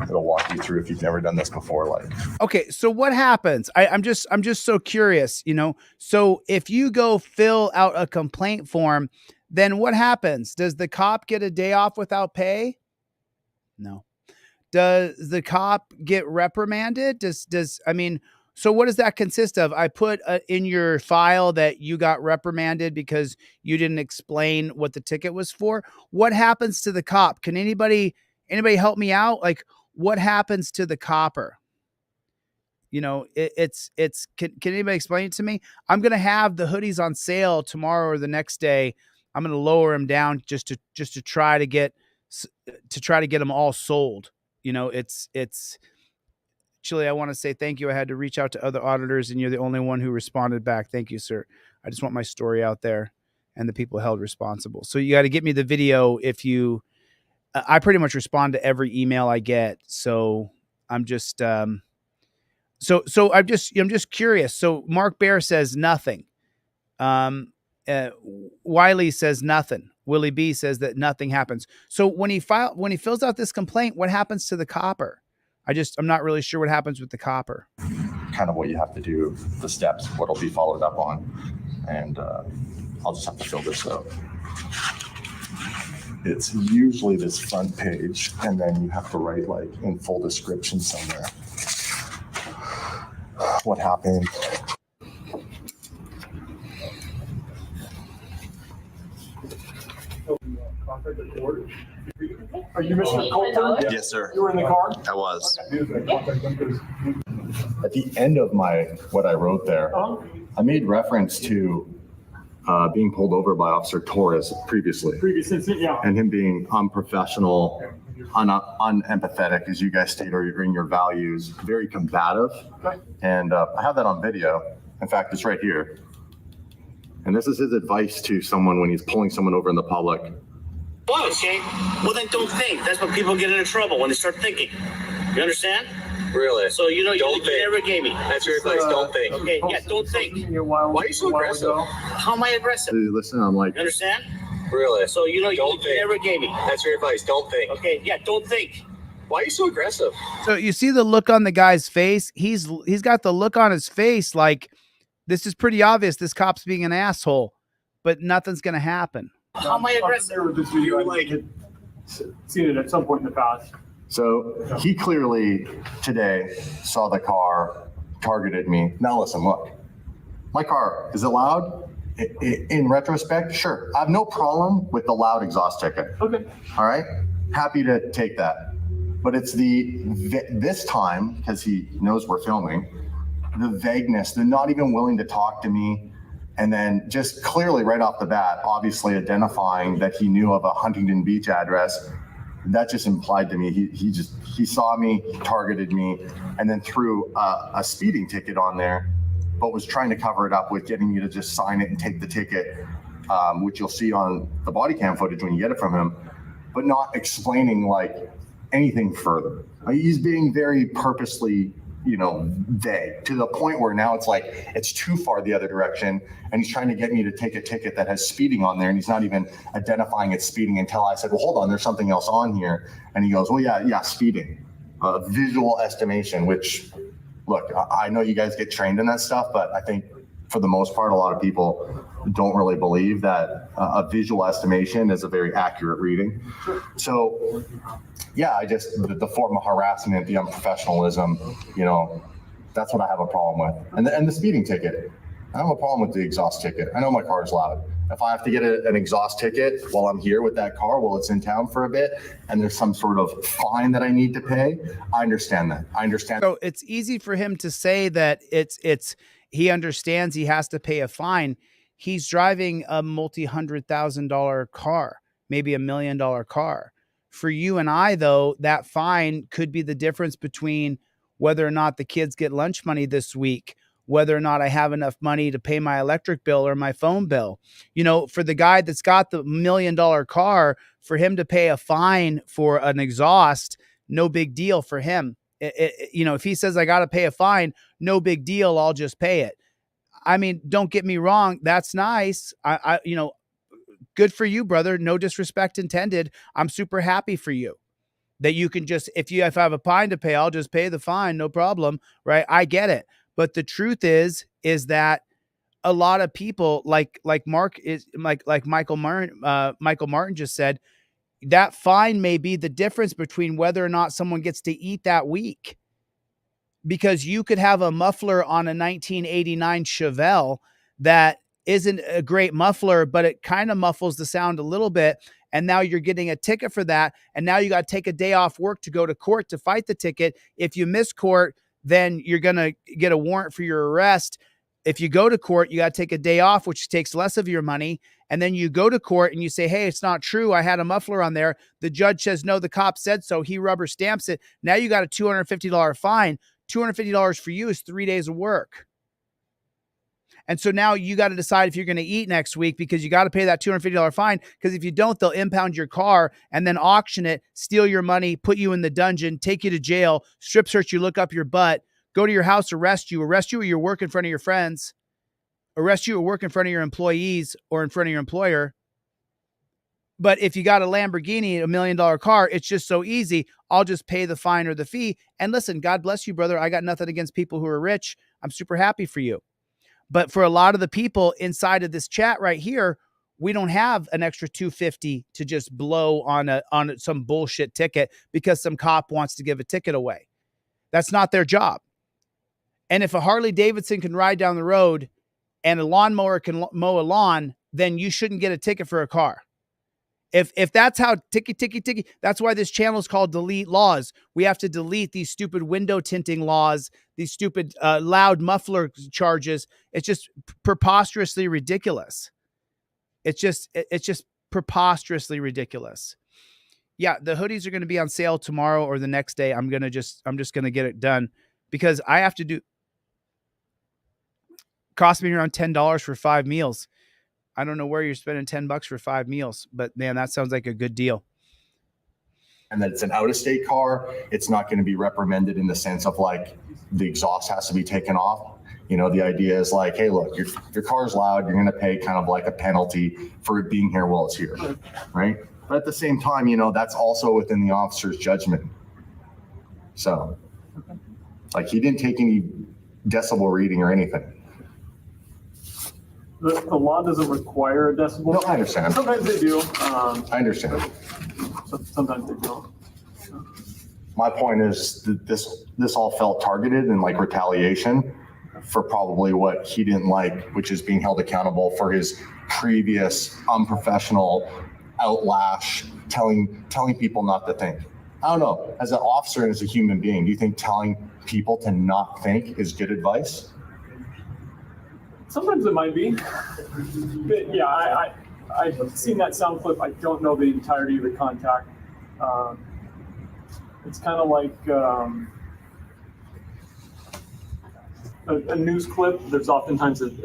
It'll walk you through if you've never done this before. Like, okay, so what happens? I'm just so curious, you know. So if you go fill out a complaint form, then what happens? Does the cop get a day off without pay? No. Does the cop get reprimanded? So what does that consist of? I put in your file that you got reprimanded because you didn't explain what the ticket was for. What happens to the cop? Can anybody help me out? Like, what happens to the copper? You know, can anybody explain it to me? I'm going to have the hoodies on sale tomorrow or the next day. I'm going to lower them down just to try to get them all sold. You know, it's Chille, I want to say thank you. I had to reach out to other auditors and you're the only one who responded back. Thank you, sir. I just want my story out there and the people held responsible. So you got to get me the video I pretty much respond to every email I get. So I'm just, I'm just curious. So Mark Bear says nothing. Wiley says nothing. Willie B says that nothing happens. So when he fills out this complaint, what happens to the copper? I'm not really sure what happens with the copper. kind of what you have to do, the steps, what'll be followed up on. And I'll just have to fill this out. It's usually this front page, and then you have to write like in full description somewhere what happened. Are you Mr. Colton? Yes, sir. You were in the car? I was. At the end of what I wrote there, I made reference to being pulled over by Officer Torres previously. Previous incident, yeah. And him being unprofessional, unempathetic, as you guys state, or in your values, very combative. Okay. And I have that on video. In fact, it's right here. And this is his advice to someone when he's pulling someone over in the public. Okay? Well, then don't think. That's when people get into trouble, when they start thinking. You understand? Really? So, you know, Don't you think. never gave me. That's your advice. Don't think. Okay, yeah, don't think. Why are you so aggressive? How am I aggressive? Listen, I'm like, You understand? Really? So, you know, you Don't think. never gave me. That's your advice. Don't think. Okay, yeah, don't think. Why are you so aggressive? So you see the look on the guy's face. He's got the look on his face like this is pretty obvious. This cop's being an asshole, but nothing's gonna happen. How am I aggressive? With this video, I like seen it at some point in the past. so he clearly today saw the car, targeted me. Now listen, look, my car, is it loud? In retrospect, sure. I have no problem with the loud exhaust ticket. Okay. All right. Happy to take that. But it's this time, because he knows we're filming, the vagueness, the not even willing to talk to me. And then just clearly right off the bat, obviously identifying that he knew of a Huntington Beach address. That just implied to me, he saw me, he targeted me, and then threw a speeding ticket on there, but was trying to cover it up with getting me to just sign it and take the ticket, which you'll see on the body cam footage when you get it from him, but not explaining like anything further. He's being very purposely, vague to the point where now it's like it's too far the other direction, and he's trying to get me to take a ticket that has speeding on there, and he's not even identifying it's speeding until I said, well, hold on, there's something else on here. And he goes, well, yeah, speeding, visual estimation, which, look, I know you guys get trained in that stuff, but I think for the most part, a lot of people don't really believe that a visual estimation is a very accurate reading. So yeah, the form of harassment, the unprofessionalism, that's what I have a problem with. And the speeding ticket, I don't have a problem with the exhaust ticket. I know my car is loud. If I have to get an exhaust ticket while I'm here with that car, while it's in town for a bit, and there's some sort of fine that I need to pay, I understand that. So it's easy for him to say that he understands he has to pay a fine. He's driving a multi-$100,000 car, maybe $1 million car. For you and I, though, that fine could be the difference between whether or not the kids get lunch money this week, whether or not I have enough money to pay my electric bill or my phone bill. For the guy that's got the $1 million car, for him to pay a fine for an exhaust, no big deal for him. If he says I got to pay a fine, no big deal. I'll just pay it. I mean, don't get me wrong. That's nice. Good for you, brother. No disrespect intended. I'm super happy for you that you can just, if I have a fine to pay, I'll just pay the fine. No problem. Right. I get it. But the truth is that a lot of people like Mark is like Michael Martin just said, that fine may be the difference between whether or not someone gets to eat that week. Because you could have a muffler on a 1989 Chevelle that isn't a great muffler, but it kind of muffles the sound a little bit. And now you're getting a ticket for that. And now you got to take a day off work to go to court to fight the ticket. If you miss court, then you're going to get a warrant for your arrest. If you go to court, you got to take a day off, which takes less of your money. And then you go to court and you say, hey, it's not true. I had a muffler on there. The judge says, no, the cop said so. He rubber stamps it. Now you got a $250 fine. $250 for you is 3 days of work. And so now you got to decide if you're going to eat next week, because you got to pay that $250 fine. Because if you don't, they'll impound your car and then auction it, steal your money, put you in the dungeon, take you to jail, strip search you, look up your butt, go to your house, arrest you or you're work in front of your friends, arrest you or work in front of your employees or in front of your employer. But if you got a Lamborghini, $1 million car, it's just so easy. I'll just pay the fine or the fee. And listen, God bless you, brother. I got nothing against people who are rich. I'm super happy for you. But for a lot of the people inside of this chat right here, we don't have an extra $250 to just blow on some bullshit ticket because some cop wants to give a ticket away. That's not their job. And if a Harley Davidson can ride down the road and a lawnmower can mow a lawn, then you shouldn't get a ticket for a car. If that's how ticky, that's why this channel is called DeleteLawZ. We have to delete these stupid window tinting laws, these stupid loud muffler charges. It's just preposterously ridiculous. It's just preposterously ridiculous. Yeah, the hoodies are going to be on sale tomorrow or the next day. I'm just going to get it done because I have to cost me around $10 for 5 meals. I don't know where you're spending $10 for 5 meals, but man, that sounds like a good deal. And that it's an out-of-state car, it's not going to be reprimanded in the sense of like the exhaust has to be taken off. You know, the idea is like, hey, look, your car's loud. You're going to pay kind of like a penalty for it being here while it's here, right? But at the same time, you know, that's also within the officer's judgment. So, like, he didn't take any decibel reading or anything. The law doesn't require a decibel. No, I understand. Sometimes they do. I understand. Sometimes they don't. My point is that this all felt targeted and like retaliation for probably what he didn't like, which is being held accountable for his previous unprofessional outlash, telling people not to think. I don't know. As an officer and as a human being, do you think telling people to not think is good advice? Sometimes it might be. But yeah, I've seen that sound clip. I don't know the entirety of the contact. It's kind of like a news clip. There's oftentimes an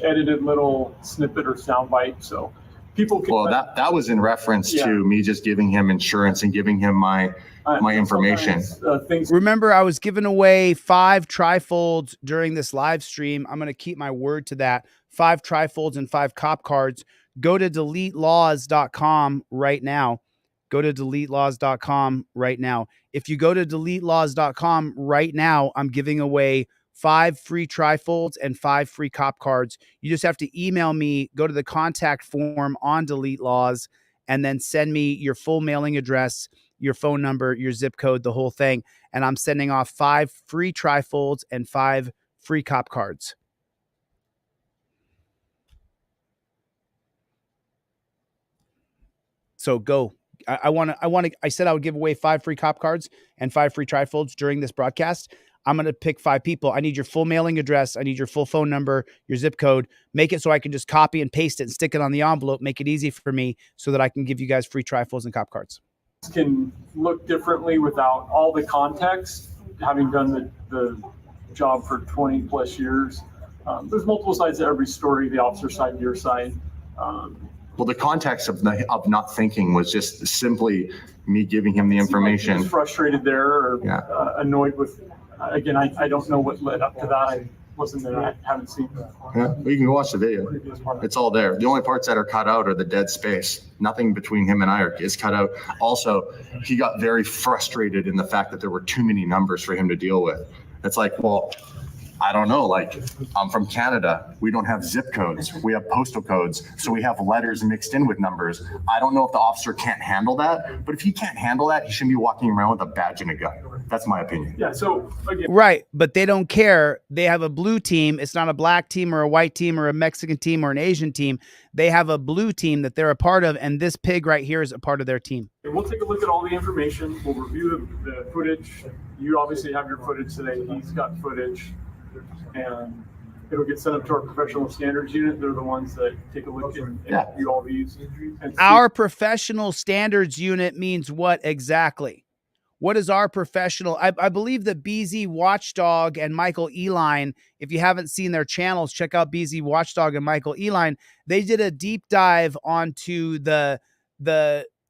edited little snippet or sound bite. So people can. Well, that was in reference to me just giving him insurance and giving him my information. Remember, I was giving away 5 trifolds during this live stream. I'm going to keep my word to that. 5 trifolds and 5 cop cards. Go to DeleteLawZ.com right now. Go to DeleteLawZ.com right now. If you go to DeleteLawZ.com right now, I'm giving away 5 free trifolds and 5 free cop cards. You just have to email me, go to the contact form on DeleteLawZ, and then send me your full mailing address, your phone number, your zip code, the whole thing. And I'm sending off 5 free trifolds and 5 free cop cards. So go. I said I would give away 5 free cop cards and 5 free trifolds during this broadcast. I'm going to pick 5 people. I need your full mailing address. I need your full phone number, your zip code. Make it so I can just copy and paste it and stick it on the envelope. Make it easy for me so that I can give you guys free trifolds and cop cards. Can look differently without all the context. Having done the job for 20 plus years, there's multiple sides to every story, the officer side, your side. Well, the context of not thinking was just simply me giving him the information. He was frustrated there or annoyed with, again, I don't know what led up to that. I wasn't there. I haven't seen that. Yeah, well, you can watch the video. It's all there. The only parts that are cut out are the dead space. Nothing between him and I is cut out. Also, he got very frustrated in the fact that there were too many numbers for him to deal with. It's like, well, I don't know, like, I'm from Canada. We don't have zip codes. We have postal codes. So we have letters mixed in with numbers. I don't know if the officer can't handle that, but if he can't handle that, he shouldn't be walking around with a badge and a gun. That's my opinion. Yeah, so again. Right, but they don't care. They have a blue team. It's not a black team or a white team or a Mexican team or an Asian team. They have a blue team that they're a part of, and this pig right here is a part of their team. We'll take a look at all the information. We'll review the footage. You obviously have your footage today. He's got footage. And it'll get sent up to our professional standards unit. They're the ones that take a look and review all these. Our professional standards unit means what exactly? What is our professional? I believe that BZ Watchdog and Michael Eline, if you haven't seen their channels, check out BZ Watchdog and Michael Eline. They did a deep dive onto the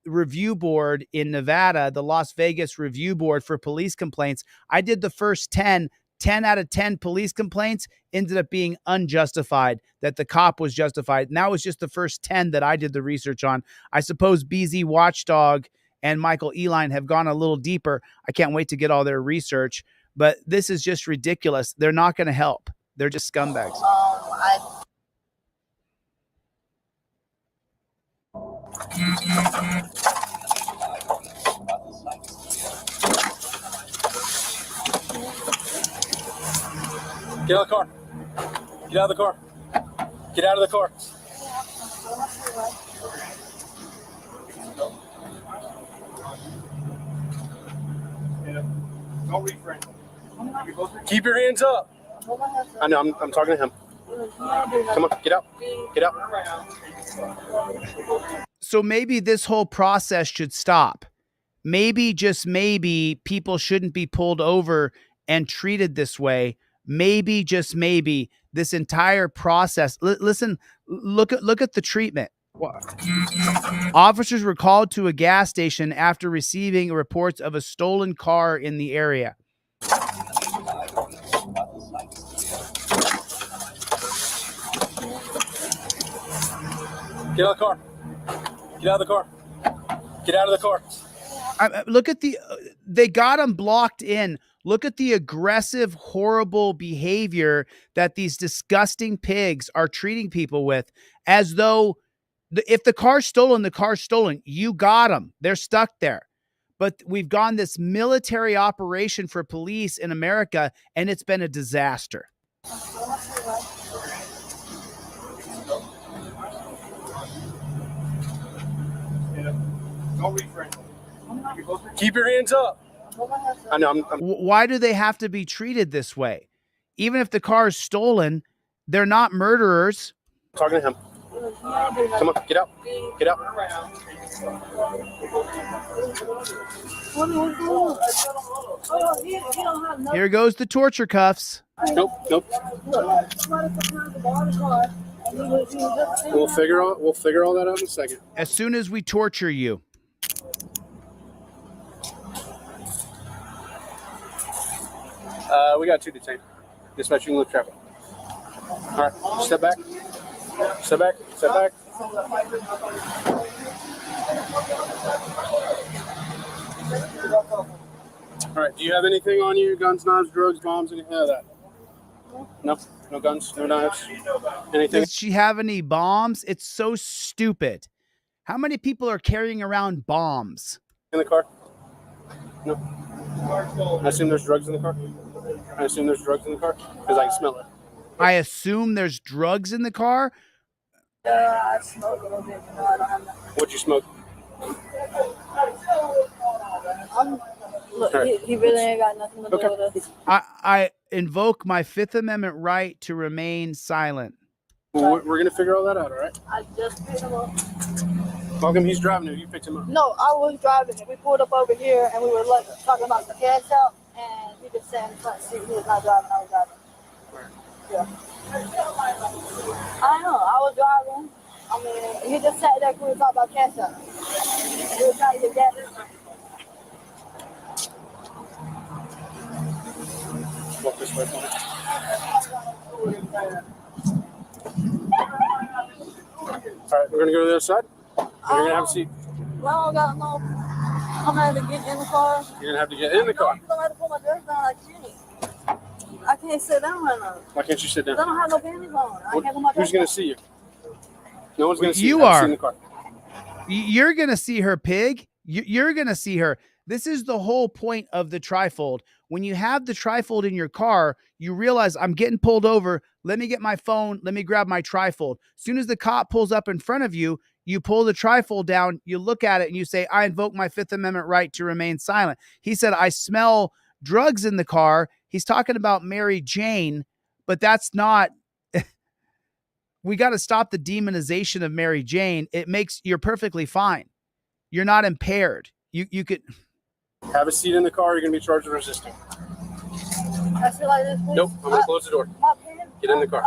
review board in Nevada, the Las Vegas review board for police complaints. I did the first 10 out of 10 police complaints ended up being unjustified, that the cop was justified. And that was just the first 10 that I did the research on. I suppose BZ Watchdog and Michael Eline have gone a little deeper. I can't wait to get all their research, but this is just ridiculous. They're not going to help. They're just scumbags. Get out of the car. Get out of the car. Get out of the car. Don't refrain. Keep your hands up. I know, I'm talking to him. Come on, get out. Get out. So maybe this whole process should stop. Maybe, just maybe, people shouldn't be pulled over and treated this way. maybe, just maybe, this entire process. Listen, look at the treatment. Officers were called to a gas station after receiving reports of a stolen car in the area. Get out of the car. Get out of the car. Get out of the car. Look at they got him blocked in. Look at the aggressive, horrible behavior that these disgusting pigs are treating people with, as though if the car's stolen, the car's stolen. You got them. They're stuck there. But we've gone this military operation for police in America, and it's been a disaster. Don't refrain. Keep your hands up. I know. Why do they have to be treated this way? Even if the car is stolen, they're not murderers. Talking to him. Come on, get out. Get out. Here goes the torture cuffs. Nope. We'll figure all that out in a second. As soon as we torture you. We got 2 detained. Dispatch, you can look traffic. All right, step back. Step back. Step back. All right, do you have anything on you? Guns, knives, drugs, bombs, anything like that? No? No guns, no knives? Anything? Does she have any bombs? It's so stupid. How many people are carrying around bombs? In the car? No. I assume there's drugs in the car? Because I can smell it. I assume there's drugs in the car? I smoke a little bit, but no, I don't have nothing. What'd you smoke? Look, he really ain't got nothing to do with this. I invoke my Fifth Amendment right to remain silent. Well, we're going to figure all that out, all right? I just picked him up. How come he's driving it? You picked him up? No, I was driving it. We pulled up over here and we were talking about the cash out, and he just sat in the front seat. He was not driving, I was driving. Yeah. I know, I was driving. I mean, he just sat there when we were talking about cash out. We were trying to get gas. Walk this way for me. All right, we're going to go to the other side. You're going to have a seat. Well, I don't got no. I'm going to have to get in the car. You're going to have to get in the car. I'm going to have to put my dress down like shit. I can't sit down right now. Why can't you sit down? I don't have no panties on. I can't put my dress Who's going to see you? No one's going to see you. You are. in the car. You're going to see her, pig. You're going to see her. This is the whole point of the trifold. When you have the trifold in your car, you realize I'm getting pulled over. Let me get my phone. Let me grab my trifold. As soon as the cop pulls up in front of you, you pull the trifold down, you look at it and you say, I invoke my Fifth Amendment right to remain silent. He said, I smell drugs in the car. He's talking about Mary Jane, but that's not, we got to stop the demonization of Mary Jane. You're perfectly fine. You're not impaired. You could have a seat in the car. You're going to be charged with resisting. I feel like this. Nope, I'm going to close the door. Get in the car.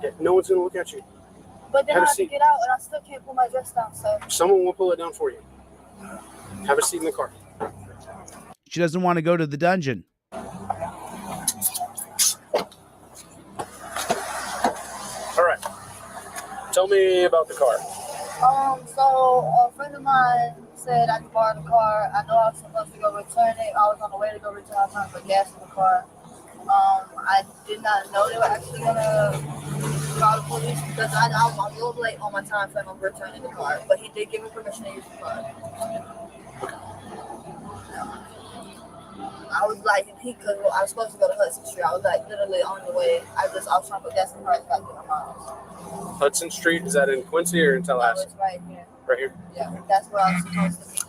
Yeah, no one's going to look at you. But then I have to get out and I still can't pull my dress down. So someone will pull it down for you. Have a seat in the car. She doesn't want to go to the dungeon. All right. Tell me about the car. So a friend of mine said I could borrow the car. I know I was supposed to go return it. I was on the way to go return. I was trying to put gas in the car. I did not know they were actually gonna call the police because I'm a little late on my time frame of returning the car. But he did give me permission to use the car. I was like, because I was supposed to go to Hudson Street. I was like literally on the way. I was trying to put gas in the car. I get my mom's. Hudson Street, is that in Quincy or in Tallahassee? No, it's right here. Right here? Yeah, that's where I was supposed to meet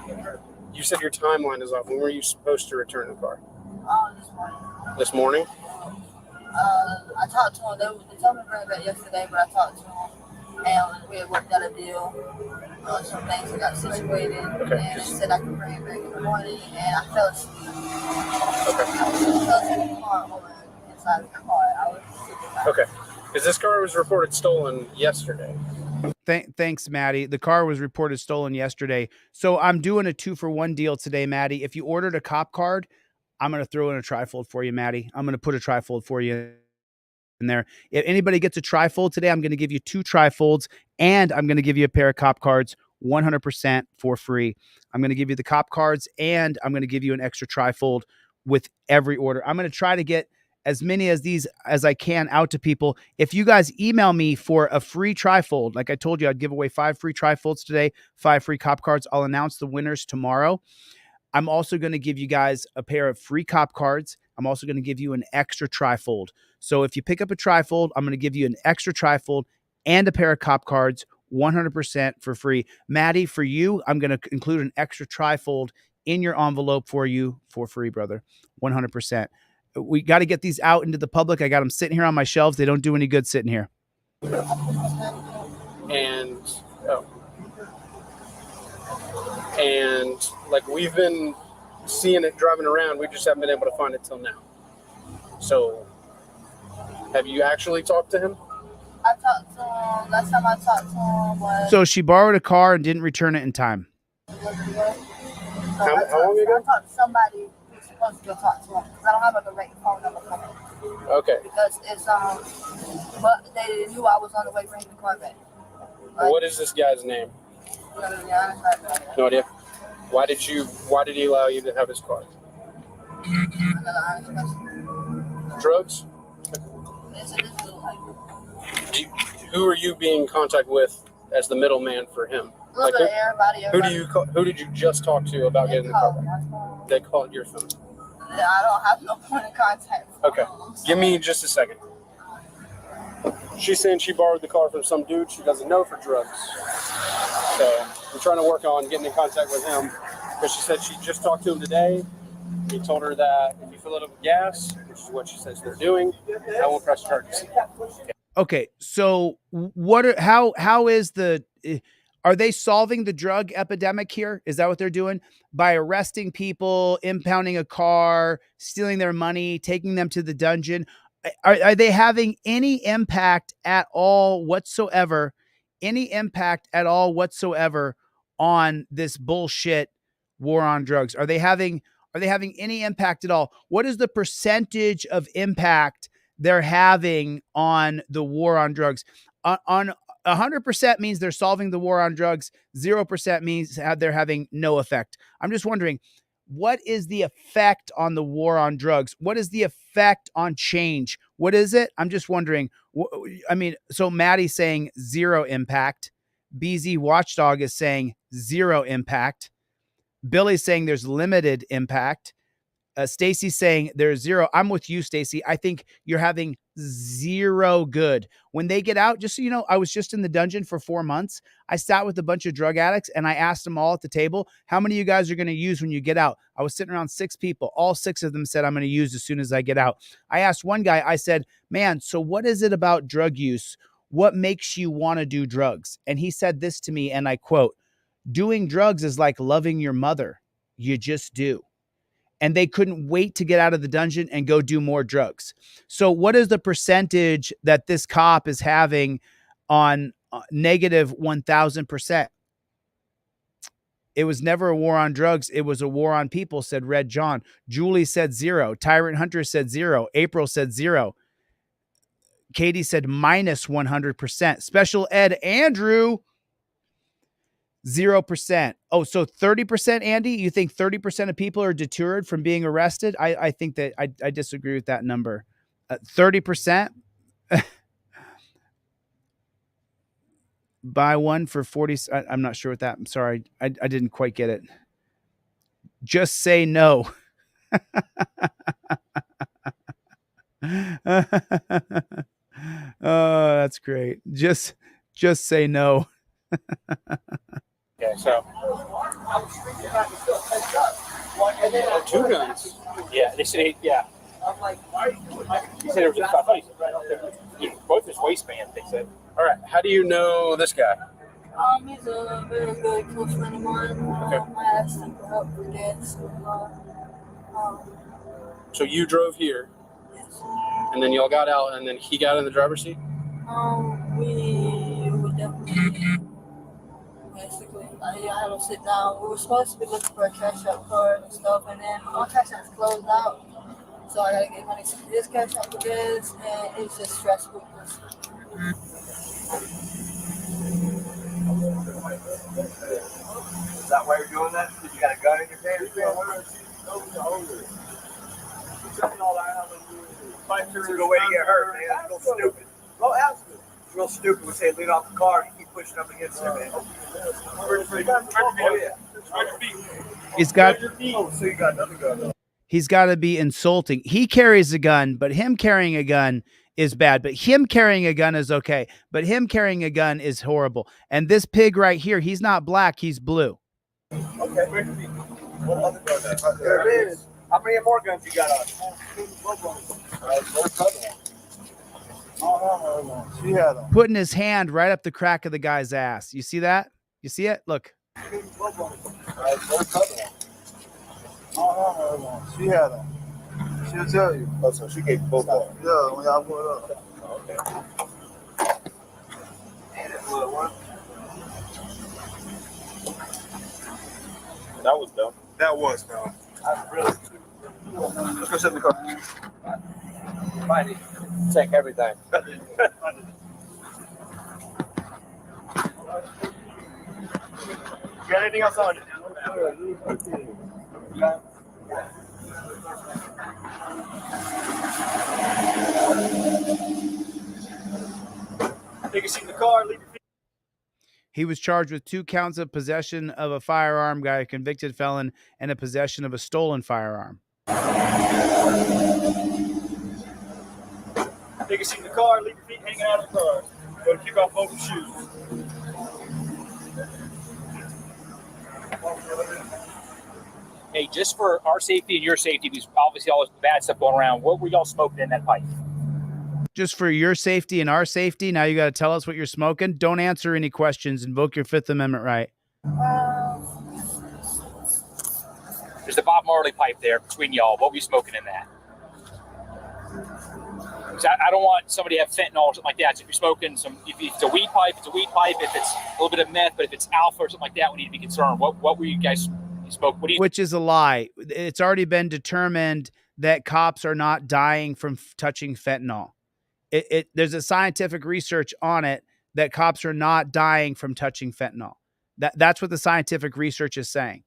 the man. You said your timeline is off. When were you supposed to return the car? This morning. This morning? I talked to him. They told me to bring it back yesterday, but I talked to him. And we had worked out a deal. Some things got situated. Okay. And they said I could bring it back in the morning. And I fell asleep. Okay. Because this car was reported stolen yesterday. Thanks, Maddie. The car was reported stolen yesterday. So I'm doing a 2-for-1 deal today, Maddie. If you ordered a cop card, I'm going to throw in a trifold for you, Maddie. I'm going to put a trifold for you in there. If anybody gets a trifold today, I'm going to give you 2 trifolds, and I'm going to give you a pair of cop cards 100% for free. I'm going to give you the cop cards, and I'm going to give you an extra trifold with every order. I'm going to try to get as many as these as I can out to people. If you guys email me for a free trifold, like I told you, I'd give away 5 free trifolds today, 5 free cop cards. I'll announce the winners tomorrow. I'm also going to give you guys a pair of free cop cards. I'm also going to give you an extra trifold. So if you pick up a trifold, I'm going to give you an extra trifold and a pair of cop cards 100% for free. Maddie, for you, I'm going to include an extra trifold in your envelope for you for free, brother. 100%. We got to get these out into the public. I got them sitting here on my shelves. They don't do any good sitting here. And like we've been seeing it driving around, we just haven't been able to find it till now. So have you actually talked to him? I talked to him. Last time I talked to him was... So she borrowed a car and didn't return it in time. How long ago? I talked to somebody who's supposed to go talk to him because I don't have a direct phone number for him. Okay. Because it's but they knew I was on the way bringing the car back. What is this guy's name? No idea. Why did he allow you to have his car? Drugs? Who are you being in contact with as the middleman for him? Like who did you just talk to about getting the car back? They called your phone. Yeah, I don't have no point of contact. Okay. Give me just a second. She's saying she borrowed the car from some dude she doesn't know for drugs. So I'm trying to work on getting in contact with him because she said she just talked to him today. He told her that if you fill it up with gas, which is what she says they're doing, I won't press charges. Okay, so how is are they solving the drug epidemic here? Is that what they're doing? By arresting people, impounding a car, stealing their money, taking them to the dungeon? Are they having any impact at all whatsoever? Any impact at all whatsoever on this bullshit war on drugs? Are they having any impact at all? What is the percentage of impact they're having on the war on drugs? On 100% means they're solving the war on drugs. 0% means they're having no effect. I'm just wondering, what is the effect on the war on drugs? What is the effect on change? What is it? I'm just wondering. I mean, so Maddie's saying 0 impact. BZ Watchdog is saying 0 impact. Billy's saying there's limited impact. Stacy's saying there's 0. I'm with you, Stacy. I think you're having 0 good. When they get out, just so you know, I was just in the dungeon for 4 months. I sat with a bunch of drug addicts and I asked them all at the table, how many of you guys are going to use when you get out? I was sitting around 6 people. All 6 of them said, I'm going to use as soon as I get out. I asked one guy, I said, man, so what is it about drug use? What makes you want to do drugs? And he said this to me, and I quote, doing drugs is like loving your mother. You just do. And they couldn't wait to get out of the dungeon and go do more drugs. So what is the percentage that this cop is having on negative 1,000%? It was never a war on drugs. It was a war on people, said Red John. Julie said 0. Tyrant Hunter said 0. April said 0. Katie said minus 100%. Special Ed Andrew, 0%. Oh, so 30%, Andy? You think 30% of people are deterred from being arrested? I think that I disagree with that number. 30%? Buy one for 40. I'm not sure what that. I'm sorry. I didn't quite get it. Just say no. Oh, that's great. Just say no. Okay, so 2 guns. Yeah, they said yeah. He said it was just funny. Yeah, both his waistband. They said. All right, how do you know this guy? He's a very good close friend of mine. Okay. I asked him for help for gas. So you drove here, and then y'all got out, and then he got in the driver's seat? We were definitely, basically, I had him sit down. We were supposed to be looking for a cash out card and stuff, and then my cash out's closed out. So I gotta get money to his cash out for this, and it's just stressful. Is that why you're doing that? Because you got a gun in your pants? It's a good way to get hurt, man. It's real stupid. Well, ask him. It's real stupid. We say lean off the car and you keep pushing up against him, man. He's got. Oh, so you got another gun. He's got to be insulting. He carries a gun, but him carrying a gun is bad. But him carrying a gun is okay. But him carrying a gun is horrible. And this pig right here, he's not black, he's blue. Okay. What other gun? There it is. How many more guns you got on? Putting his hand right up the crack of the guy's ass. You see that? You see it? Look. She had them. She'll tell you. Oh, so she gave both of them. Yeah, when y'all put it up. Okay. And it blew one. That was dumb. That was dumb. That's really stupid. Let's go sit in the car. Fine. Check everything. You got anything else on it? Take a seat in the car. Leave your feet. He was charged with 2 counts of possession of a firearm by a convicted felon and a possession of a stolen firearm. Take a seat in the car. Leave your feet hanging out of the car. Go to kick off both your shoes. Hey, just for our safety and your safety, because obviously all this bad stuff going around, what were y'all smoking in that pipe? Just for your safety and our safety, now you got to tell us what you're smoking. Don't answer any questions. Invoke your Fifth Amendment right. There's the Bob Marley pipe there between y'all. What were you smoking in that? I don't want somebody to have fentanyl or something like that. So if you're smoking if it's a weed pipe, it's a weed pipe. If it's a little bit of meth, but if it's alpha or something like that, we need to be concerned. What were you guys smoke? Which is a lie. It's already been determined that cops are not dying from touching fentanyl. There's a scientific research on it that cops are not dying from touching fentanyl. That's what the scientific research is saying.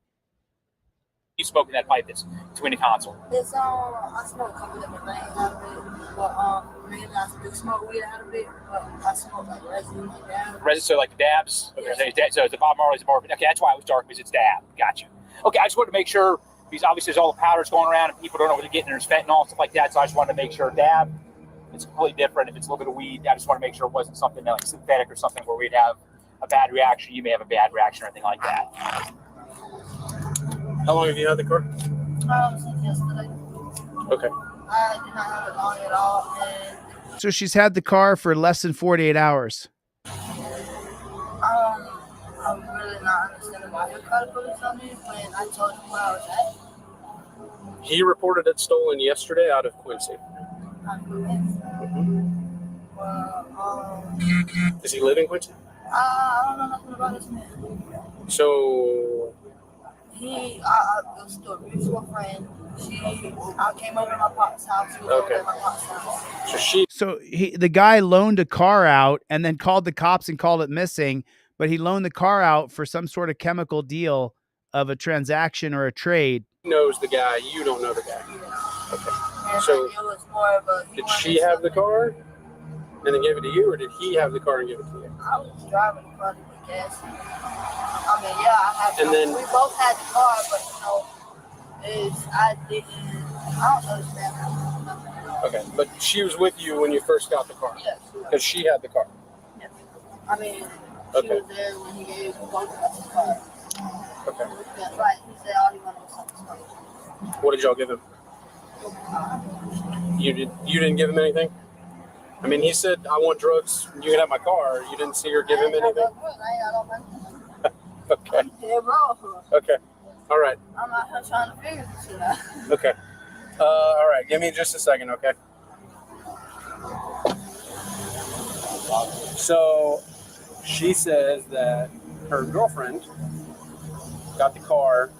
You smoking that pipe that's between the console? It's I smoke a couple different things out of it, but maybe I do smoke weed out of it, but I smoke like resin, like dabs. Resin, so like the dabs. Okay, Yeah. so the Bob Marley's more. Okay, that's why it was dark, because it's dab. Gotcha. Okay, I just wanted to make sure, because obviously there's all the powders going around and people don't know what they're getting. There's fentanyl and stuff like that, so I just wanted to make sure dab. It's completely different. If it's a little bit of weed, I just want to make sure it wasn't something like synthetic or something where we'd have a bad reaction. You may have a bad reaction or anything like that. How long have you had the car? Since yesterday. Okay. I did not have it long at all, and So she's had the car for less than 48 hours. I'm really not understanding why he called the police on me when I told him where I was at. He reported it stolen yesterday out of Quincy. Does he live in Quincy? I don't know nothing about this man. So was a mutual friend. I came over to my pop's house. He was over at my pop's house. So the guy loaned a car out and then called the cops and called it missing, but he loaned the car out for some sort of chemical deal of a transaction or a trade. he knows the guy, you don't know the guy. Okay. And So it was more of a. did she have the car and then gave it to you, or did he have the car and give it to you? I was driving the car to the gas. I mean, yeah, I had. And then- we both had the car, but I didn't. I don't know this man. Okay, but she was with you when you first got the car? Yes. Because she had the car? I mean, Okay. she was there when he gave both of us the car. Okay. That's right. He said all he wanted was something. What did y'all give him? You didn't give him anything? I mean, he said, I want drugs, you can have my car. You didn't see her give him anything? Okay. Yeah, bro. Okay. All right. I'm out here trying to figure this shit out. Okay. All right. Give me just a second, okay? So she says that her girlfriend got the car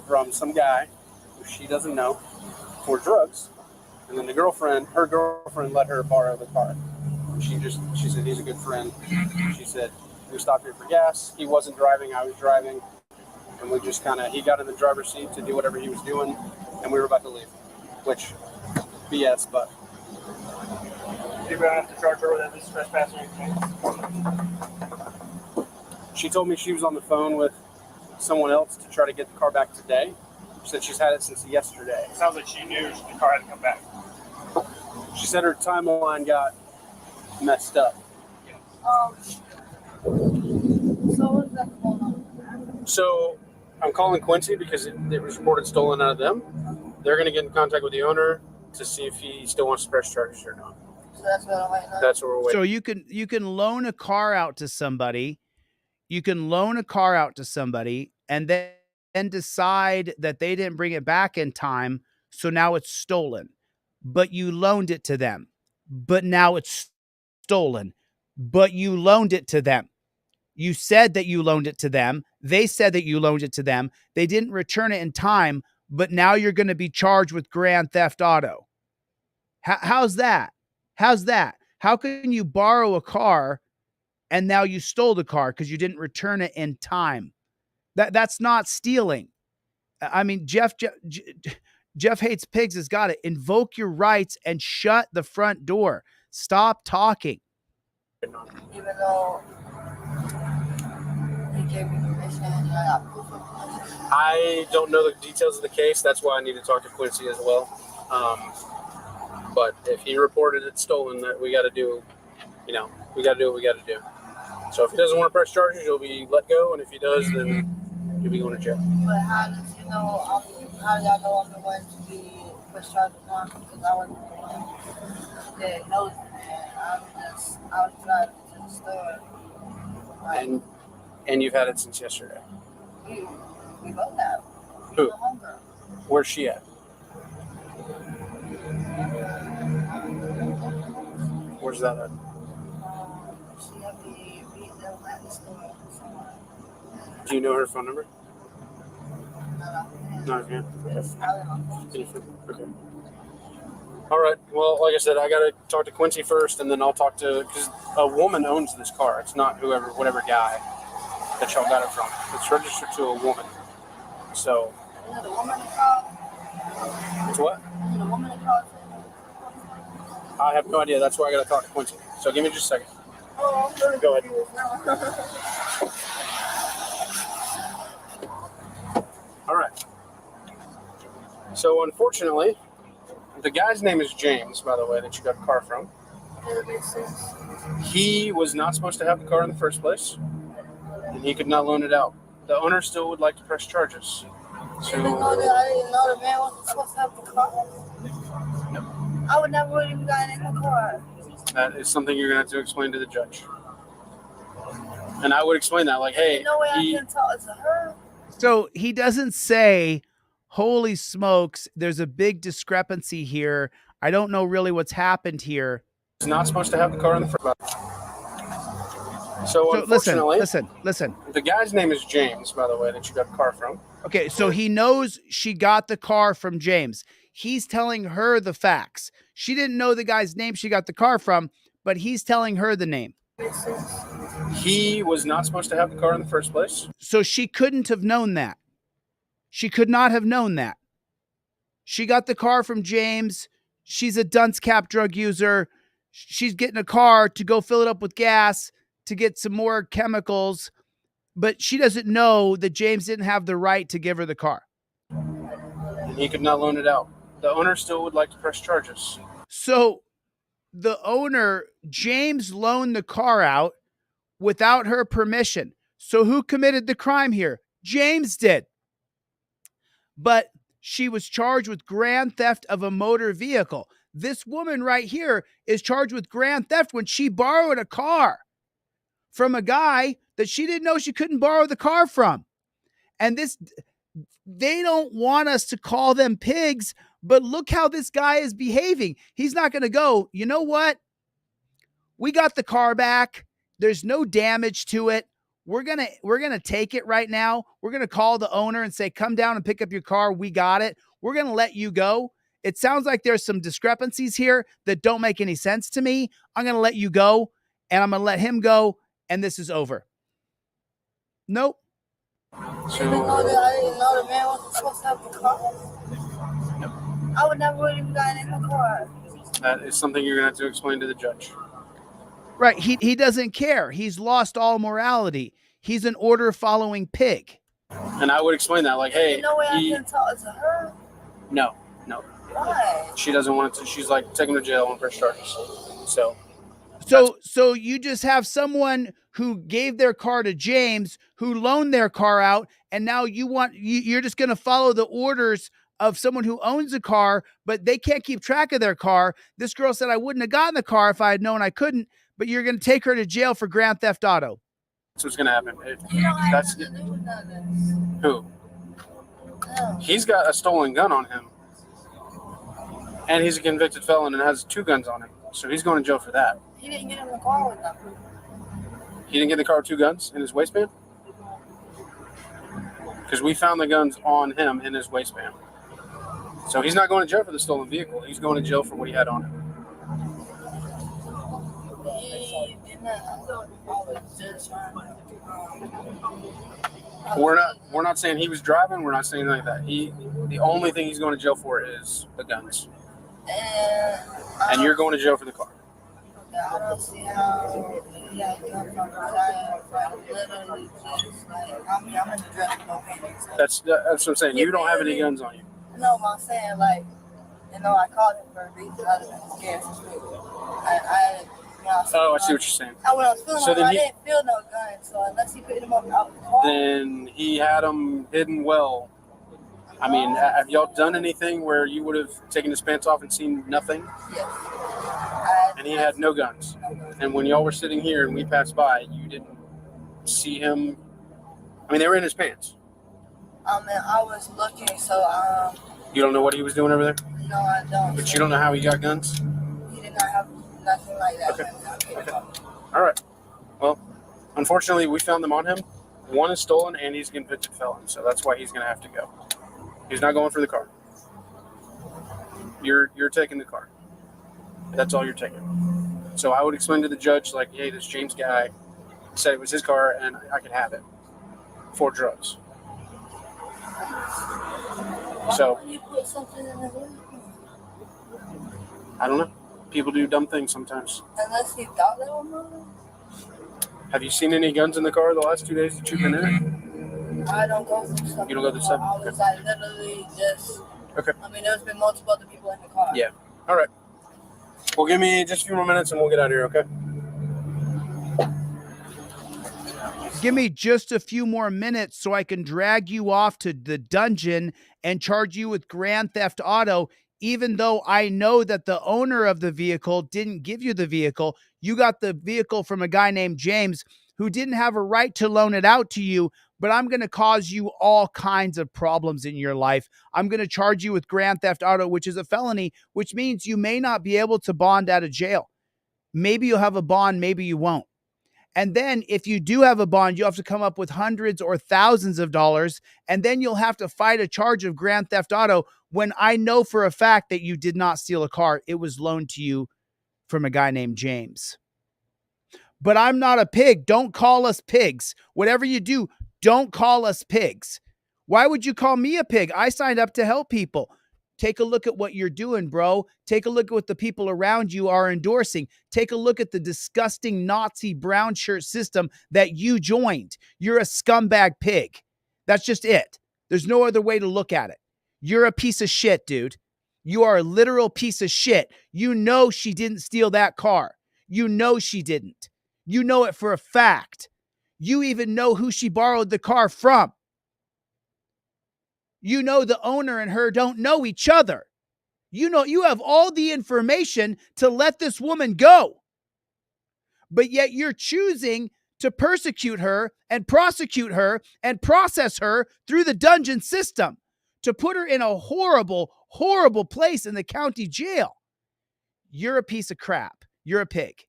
from some guy who she doesn't know for drugs, and then her girlfriend let her borrow the car. She said he's a good friend. She said we stopped here for gas. He wasn't driving, I was driving, and we just he got in the driver's seat to do whatever he was doing, and we were about to leave. Which, BS, but. You're going to have to charge her with this trespassing. She told me she was on the phone with someone else to try to get the car back today. She said she's had it since yesterday. It sounds like she knew the car had to come back. She said her timeline got messed up. So what's that going on? So I'm calling Quincy because it was reported stolen out of them. They're going to get in contact with the owner to see if he still wants to press charges or not. So that's what I'm waiting on. That's what we're waiting. So you can loan a car out to somebody. You can loan a car out to somebody and then decide that they didn't bring it back in time. So now it's stolen, but you loaned it to them, but now it's stolen, but you loaned it to them. You said that you loaned it to them. They said that you loaned it to them. They didn't return it in time, but now you're going to be charged with grand theft auto. How's that? How's that? How can you borrow a car and now you stole the car because you didn't return it in time? That's not stealing. I mean, Jeff Hates Pigs has got to invoke your rights and shut the front door. Stop talking. Even though he gave me permission and I got proof of permission. I don't know the details of the case. That's why I need to talk to Quincy as well. But if he reported it stolen, that we got to do, we got to do what we got to do. So if he doesn't want to press charges, he'll be let go. And if he does, then he'll be going to jail. But how did you know? How did y'all know I'm the one to be press charges on? Because I wasn't the one that knows it. I was driving to the store. And you've had it since yesterday. We both have. Who? The homegirl. Where's she at? Where's that at? She had me beat them at the store. Do you know her phone number? No, I can't. Yes, I don't know. Okay. All right. Well, like I said, I got to talk to Quincy first, and then I'll talk to, because a woman owns this car. It's not whatever guy that y'all got it from. It's registered to a woman. So. Is it a woman that called? It's what? Is it a woman that called? I have no idea. That's why I got to talk to Quincy. So give me just a second. Oh, I'm really Go ahead. All right. So unfortunately, the guy's name is James, by the way, that you got the car from. That makes sense. He was not supposed to have the car in the first place, and he could not loan it out. The owner still would like to press charges. So, I didn't know the man wasn't supposed to have the car. No. I would never would even got in the car. That is something you're going to have to explain to the judge. And I would explain that, like, hey. No way I can talk to her. So he doesn't say, holy smokes, there's a big discrepancy here. I don't know really what's happened here. He's not supposed to have the car in the front. So unfortunately, listen. The guy's name is James, by the way, that you got the car from. Okay, so he knows she got the car from James. He's telling her the facts. She didn't know the guy's name she got the car from, but he's telling her the name. He was not supposed to have the car in the first place. So she couldn't have known that. She could not have known that. She got the car from James. She's a dunce cap drug user. She's getting a car to go fill it up with gas to get some more chemicals, but she doesn't know that James didn't have the right to give her the car. And he could not loan it out. The owner still would like to press charges. So the owner, James, loaned the car out without her permission. So who committed the crime here? James did. But she was charged with grand theft of a motor vehicle. This woman right here is charged with grand theft when she borrowed a car from a guy that she didn't know she couldn't borrow the car from. And They don't want us to call them pigs, but look how this guy is behaving. He's not going to go, you know what? We got the car back. There's no damage to it. We're going to take it right now. We're going to call the owner and say, come down and pick up your car. We got it. We're going to let you go. It sounds like there's some discrepancies here that don't make any sense to me. I'm going to let you go, and I'm going to let him go, and this is over. Nope. Even though that I didn't know the man wasn't supposed to have the car. I would never even gotten in the car. That is something you're going to have to explain to the judge. Right. He doesn't care. He's lost all morality. He's an order-following pig. And I would explain that, like, hey, There's no way I can talk to her. No. Why? She doesn't want to. She's like, take him to jail on press charges. So you just have someone who gave their car to James, who loaned their car out, and now you're just going to follow the orders of someone who owns a car, but they can't keep track of their car. This girl said, I wouldn't have gotten the car if I had known I couldn't, but you're going to take her to jail for grand theft auto. That's what's going to happen. Who? He's got a stolen gun on him. And he's a convicted felon and has 2 guns on him. So he's going to jail for that. He didn't get in the car with them. He didn't get in the car with 2 guns in his waistband? Because we found the guns on him in his waistband. So he's not going to jail for the stolen vehicle. He's going to jail for what he had on him. We're not saying he was driving. We're not saying like that. The only thing he's going to jail for is the guns. And you're going to jail for the car. I don't see how he had come from literally just like, I'm in the dress with no panties. That's what I'm saying. You don't have any guns on you. No, but I'm saying, like, I called him for a reason other than scared for me. I see what you're saying. When I was feeling I didn't feel no gun, so unless he picked him up out the car. Then he had them hidden well. I mean, have y'all done anything where you would have taken his pants off and seen nothing? Yes. And he had no guns. And when y'all were sitting here and we passed by, you didn't see him. I mean, they were in his pants. I was looking, so You don't know what he was doing over there? No, I don't. But you don't know how he got guns? He did not have nothing like that. Okay. All right. Well, unfortunately, we found them on him. One is stolen, and he's a convicted felon, so that's why he's going to have to go. He's not going for the car. You're taking the car. That's all you're taking. So I would explain to the judge, like, hey, this James guy said it was his car, and I could have it for drugs. So I don't know. People do dumb things sometimes. Unless he thought they were moving. Have you seen any guns in the car the last 2 days that you've been in? I don't go through stuff. You don't go through stuff? I was like literally just. Okay. I mean, there's been multiple other people in the car. Yeah. All right. Well, give me just a few more minutes and we'll get out of here, okay? Give me just a few more minutes so I can drag you off to the dungeon and charge you with grand theft auto, even though I know that the owner of the vehicle didn't give you the vehicle. You got the vehicle from a guy named James who didn't have a right to loan it out to you, but I'm going to cause you all kinds of problems in your life. I'm going to charge you with grand theft auto, which is a felony, which means you may not be able to bond out of jail. Maybe you'll have a bond, maybe you won't. And then if you do have a bond, you have to come up with hundreds or thousands of dollars, and then you'll have to fight a charge of grand theft auto when I know for a fact that you did not steal a car. It was loaned to you from a guy named James. But I'm not a pig. Don't call us pigs. Whatever you do, don't call us pigs. Why would you call me a pig? I signed up to help people. Take a look at what you're doing, bro. Take a look at what the people around you are endorsing. Take a look at the disgusting Nazi brown shirt system that you joined. You're a scumbag pig. That's just it. There's no other way to look at it. You're a piece of shit, dude. You are a literal piece of shit. You know she didn't steal that car. You know she didn't. You know it for a fact. You even know who she borrowed the car from. You know the owner and her don't know each other. You know you have all the information to let this woman go. But yet you're choosing to persecute her and prosecute her and process her through the dungeon system, to put her in a horrible, horrible place in the county jail. You're a piece of crap. You're a pig.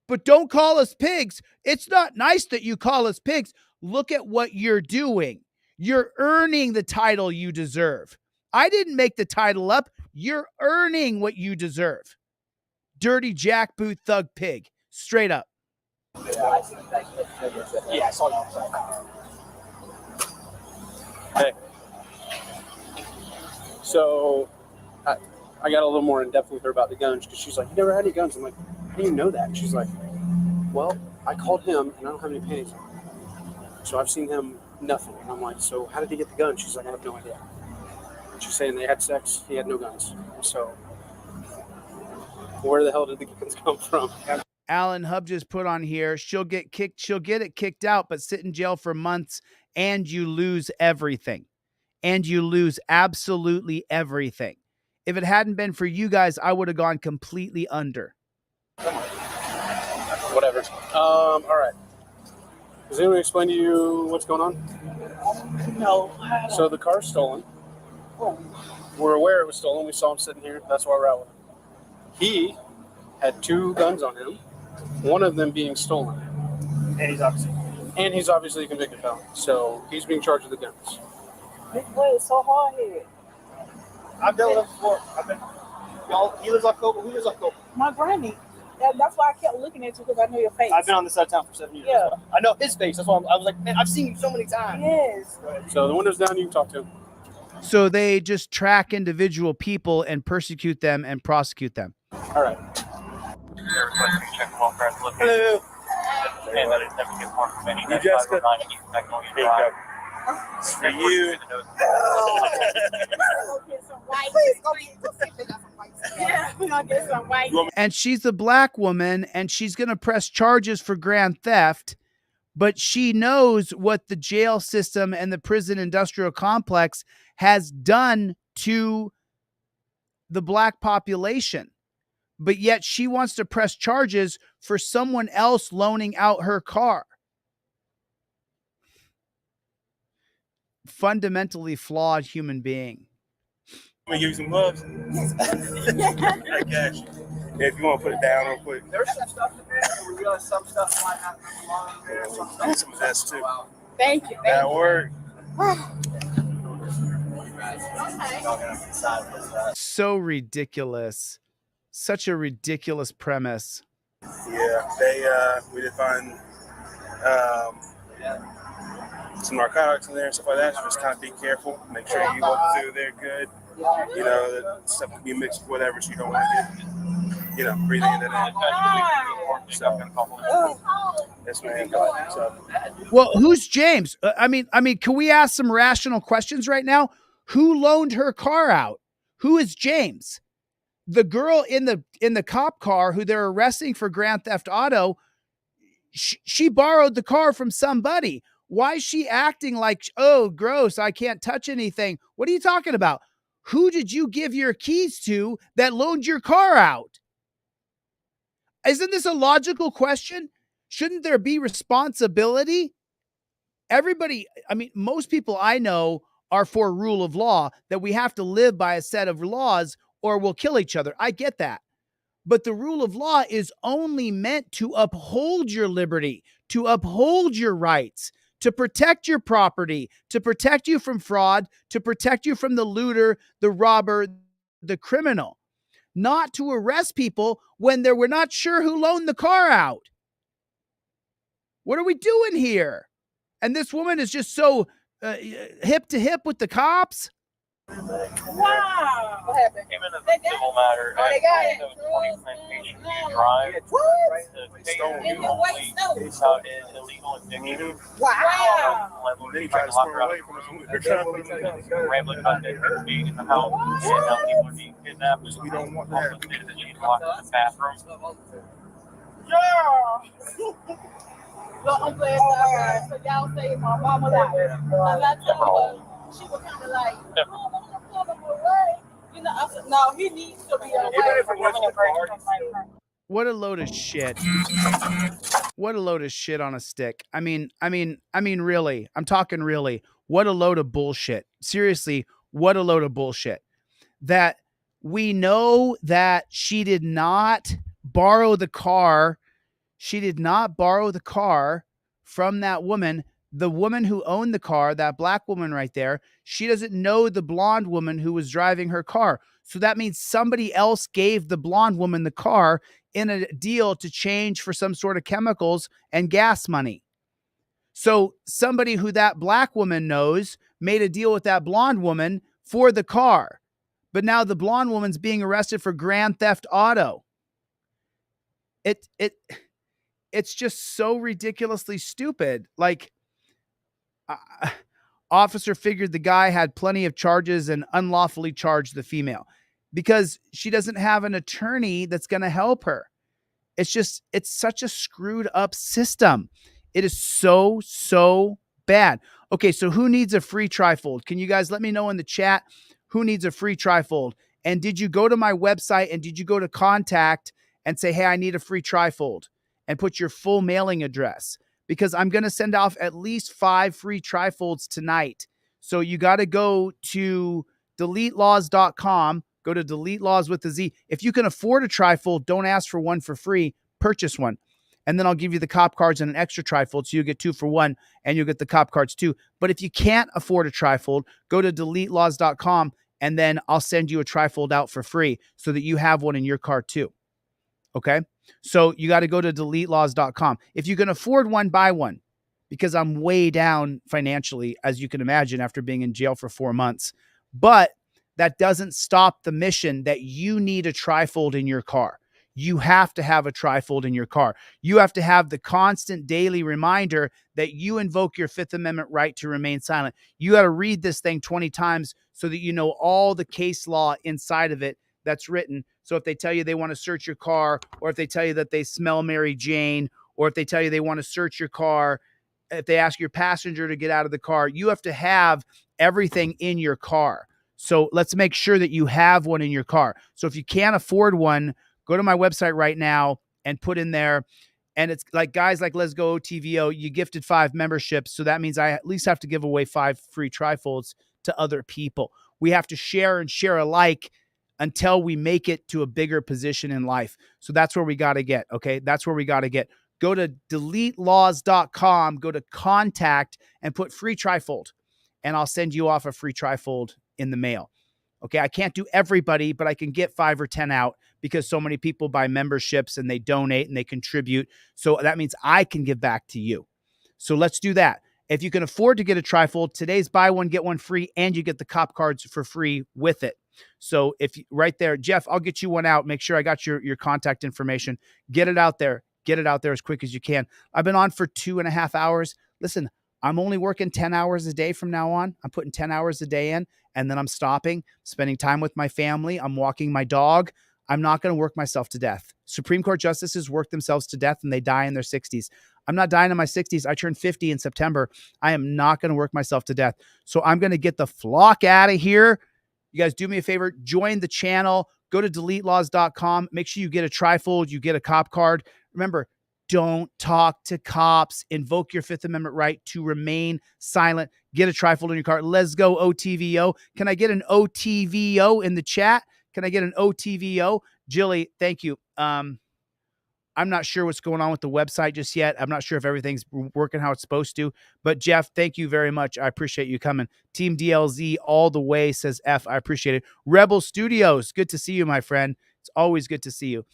But don't call us pigs. It's not nice that you call us pigs. Look at what you're doing. You're earning the title you deserve. I didn't make the title up. You're earning what you deserve. Dirty jackboot thug pig. Straight up. Yeah, I saw you. Hey. So, I got a little more in depth with her about the guns because she's like, "You never had any guns?" I'm like, "How do you know that?" She's like, "Well, I called him and I don't have any panties on. So I've seen him nothing." And I'm like, "So how did he get the gun?" She's like, "I have no idea." And she's saying they had sex. He had no guns. So where the hell did the guns come from? Alan Hub just put on here, she'll get it kicked out, but sit in jail for months and you lose everything. And you lose absolutely everything. If it hadn't been for you guys, I would have gone completely under. Whatever. All right. Does anyone explain to you what's going on? No. So the car's stolen. We're aware it was stolen. We saw him sitting here. That's why we're out with him. He had 2 guns on him, one of them being stolen. And he's obviously a convicted felon. So he's being charged with the guns. This boy is so hard here. I've dealt with him before. He lives off Copa. Who lives off Copa? My granny. That's why I kept looking at you because I know your face. I've been on this side of town for 7 years. Yeah. I know his face. That's why I was like, man, I've seen you so many times. Yes. So the window's down. You can talk to him. So they just track individual people and persecute them and prosecute them. All right. Hello. You, Jessica. It's for you. And she's a black woman and she's going to press charges for grand theft, but she knows what the jail system and the prison industrial complex has done to the black population. But yet she wants to press charges for someone else loaning out her car. Fundamentally flawed human being. I'm gonna give you some gloves. I got you. If you want to put it down real quick. There's some stuff in there. We realize some stuff might not belong in there. Some of this too. Thank you. That work. So ridiculous. Such a ridiculous premise. Yeah, we did find some narcotics in there and stuff like that. So just kind of be careful. Make sure you walk through there good. You know, that stuff can be mixed with whatever, so you don't want to get, breathing into that. Yes, man. So. Well, who's James? I mean, can we ask some rational questions right now? Who loaned her car out? Who is James? The girl in the cop car who they're arresting for grand theft auto, she borrowed the car from somebody. Why is she acting like, oh, gross, I can't touch anything? What are you talking about? Who did you give your keys to that loaned your car out? Isn't this a logical question? Shouldn't there be responsibility? Everybody, most people I know are for rule of law, that we have to live by a set of laws or we'll kill each other. I get that. But the rule of law is only meant to uphold your liberty, to uphold your rights, to protect your property, to protect you from fraud, to protect you from the looter, the robber, the criminal. Not to arrest people when we're not sure who loaned the car out. What are we doing here? And this woman is just so hip to hip with the cops. Wow. What happened? Came in a civil matter. Oh, they got it. 20 plantation drive. What? The state out in illegal eviction. Wow. Then he tried to squirm away from us. They're trying to put him Rambling about that being in the house and how people are being kidnapped. We don't want that. Also stated that she's locked in the bathroom. Yeah. Well, I'm glad so y'all saved my mama life. And I told her, she was kind of like, oh, I'm gonna pull him away. I said, no, he needs to be away. What a load of shit. What a load of shit on a stick. I mean, really, I'm talking really. What a load of bullshit. Seriously, what a load of bullshit. That we know that she did not borrow the car. She did not borrow the car from that woman. The woman who owned the car, that black woman right there, she doesn't know the blonde woman who was driving her car. So that means somebody else gave the blonde woman the car in a deal to change for some sort of chemicals and gas money. So somebody who that black woman knows made a deal with that blonde woman for the car. But now the blonde woman's being arrested for grand theft auto. It's just so ridiculously stupid. Like, officer figured the guy had plenty of charges and unlawfully charged the female because she doesn't have an attorney that's going to help her. It's such a screwed up system. It is so bad. Okay, so who needs a free trifold? Can you guys let me know in the chat who needs a free trifold? And did you go to my website and did you go to contact and say, hey, I need a free trifold, and put your full mailing address? Because I'm going to send off at least 5 free trifolds tonight. So you got to go to DeleteLawZ.com. Go to DeleteLawZ with a Z. If you can afford a trifold, don't ask for one for free. Purchase one. And then I'll give you the cop cards and an extra trifold. So you get 2 for 1 and you'll get the cop cards too. But if you can't afford a trifold, go to DeleteLawZ.com and then I'll send you a trifold out for free so that you have one in your car too. Okay? So you got to go to DeleteLawZ.com. If you can afford one, buy one, because I'm way down financially, as you can imagine, after being in jail for 4 months. But that doesn't stop the mission that you need a trifold in your car. You have to have a trifold in your car. You have to have the constant daily reminder that you invoke your Fifth Amendment right to remain silent. You got to read this thing 20 times so that you know all the case law inside of it that's written. So if they tell you they want to search your car, or if they tell you that they smell Mary Jane, or if they tell you they want to search your car, if they ask your passenger to get out of the car, you have to have everything in your car. So let's make sure that you have one in your car. So if you can't afford one, go to my website right now and put in there. And it's like guys like Let's Go OTVO, you gifted 5 memberships. So that means I at least have to give away 5 free trifolds to other people. We have to share and share alike until we make it to a bigger position in life. So that's where we got to get. Okay. That's where we got to get. Go to DeleteLawZ.com, go to contact and put free trifold, and I'll send you off a free trifold in the mail. Okay. I can't do everybody, but I can get 5 or 10 out because so many people buy memberships and they donate and they contribute. So that means I can give back to you. So let's do that. If you can afford to get a trifold, today's buy one, get one free, and you get the cop cards for free with it. So if you, right there, Jeff, I'll get you one out. Make sure I got your contact information. Get it out there. Get it out there as quick as you can. I've been on for 2.5 hours. Listen, I'm only working 10 hours a day from now on. I'm putting 10 hours a day in, and then I'm stopping, spending time with my family. I'm walking my dog. I'm not going to work myself to death. Supreme Court justices work themselves to death and they die in their 60s. I'm not dying in my 60s. I turned 50 in September. I am not going to work myself to death. So I'm going to get the flock out of here. You guys do me a favor, join the channel, go to DeleteLawZ.com. Make sure you get a trifold, you get a cop card. Remember, don't talk to cops. Invoke your Fifth Amendment right to remain silent. Get a trifold in your car. Let's go OTVO. Can I get an OTVO in the chat? Can I get an OTVO? Chille, thank you. I'm not sure what's going on with the website just yet. I'm not sure if everything's working how it's supposed to. But Jeff, thank you very much. I appreciate you coming. Team DLZ all the way, says F. I appreciate it. Rebel Studios, good to see you, my friend. It's always good to see you.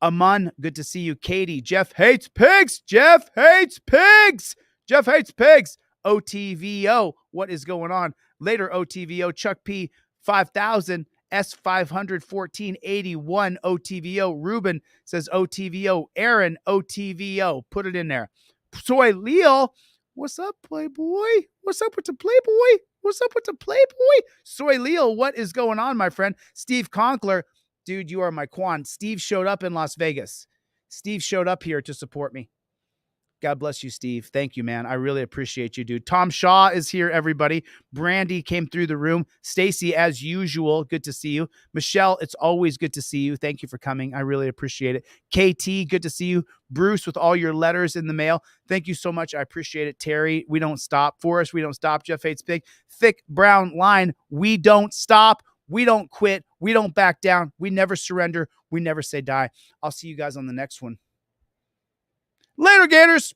Aman, good to see you. Katie, Jeff hates pigs. Jeff hates pigs. Jeff hates pigs. OTVO, what is going on? Later, OTVO, Chuck P, 5000. S51481 OTVO. Ruben says OTVO. Aaron OTVO. Put it in there. Soy Leo. What's up, Playboy? What's up with the Playboy? What's up with the Playboy? Soy Leo, what is going on, my friend? Steve Conkler. Dude, you are my Quan. Steve showed up in Las Vegas. Steve showed up here to support me. God bless you, Steve. Thank you, man. I really appreciate you, dude. Tom Shaw is here, everybody. Brandy came through the room. Stacy, as usual, good to see you. Michelle, it's always good to see you. Thank you for coming. I really appreciate it. KT, good to see you. Bruce, with all your letters in the mail. Thank you so much. I appreciate it. Terry, we don't stop. Forrest, we don't stop. Jeff Hates Big. Thick Brown Line, we don't stop. We don't quit. We don't back down. We never surrender. We never say die. I'll see you guys on the next one. Later, Gators.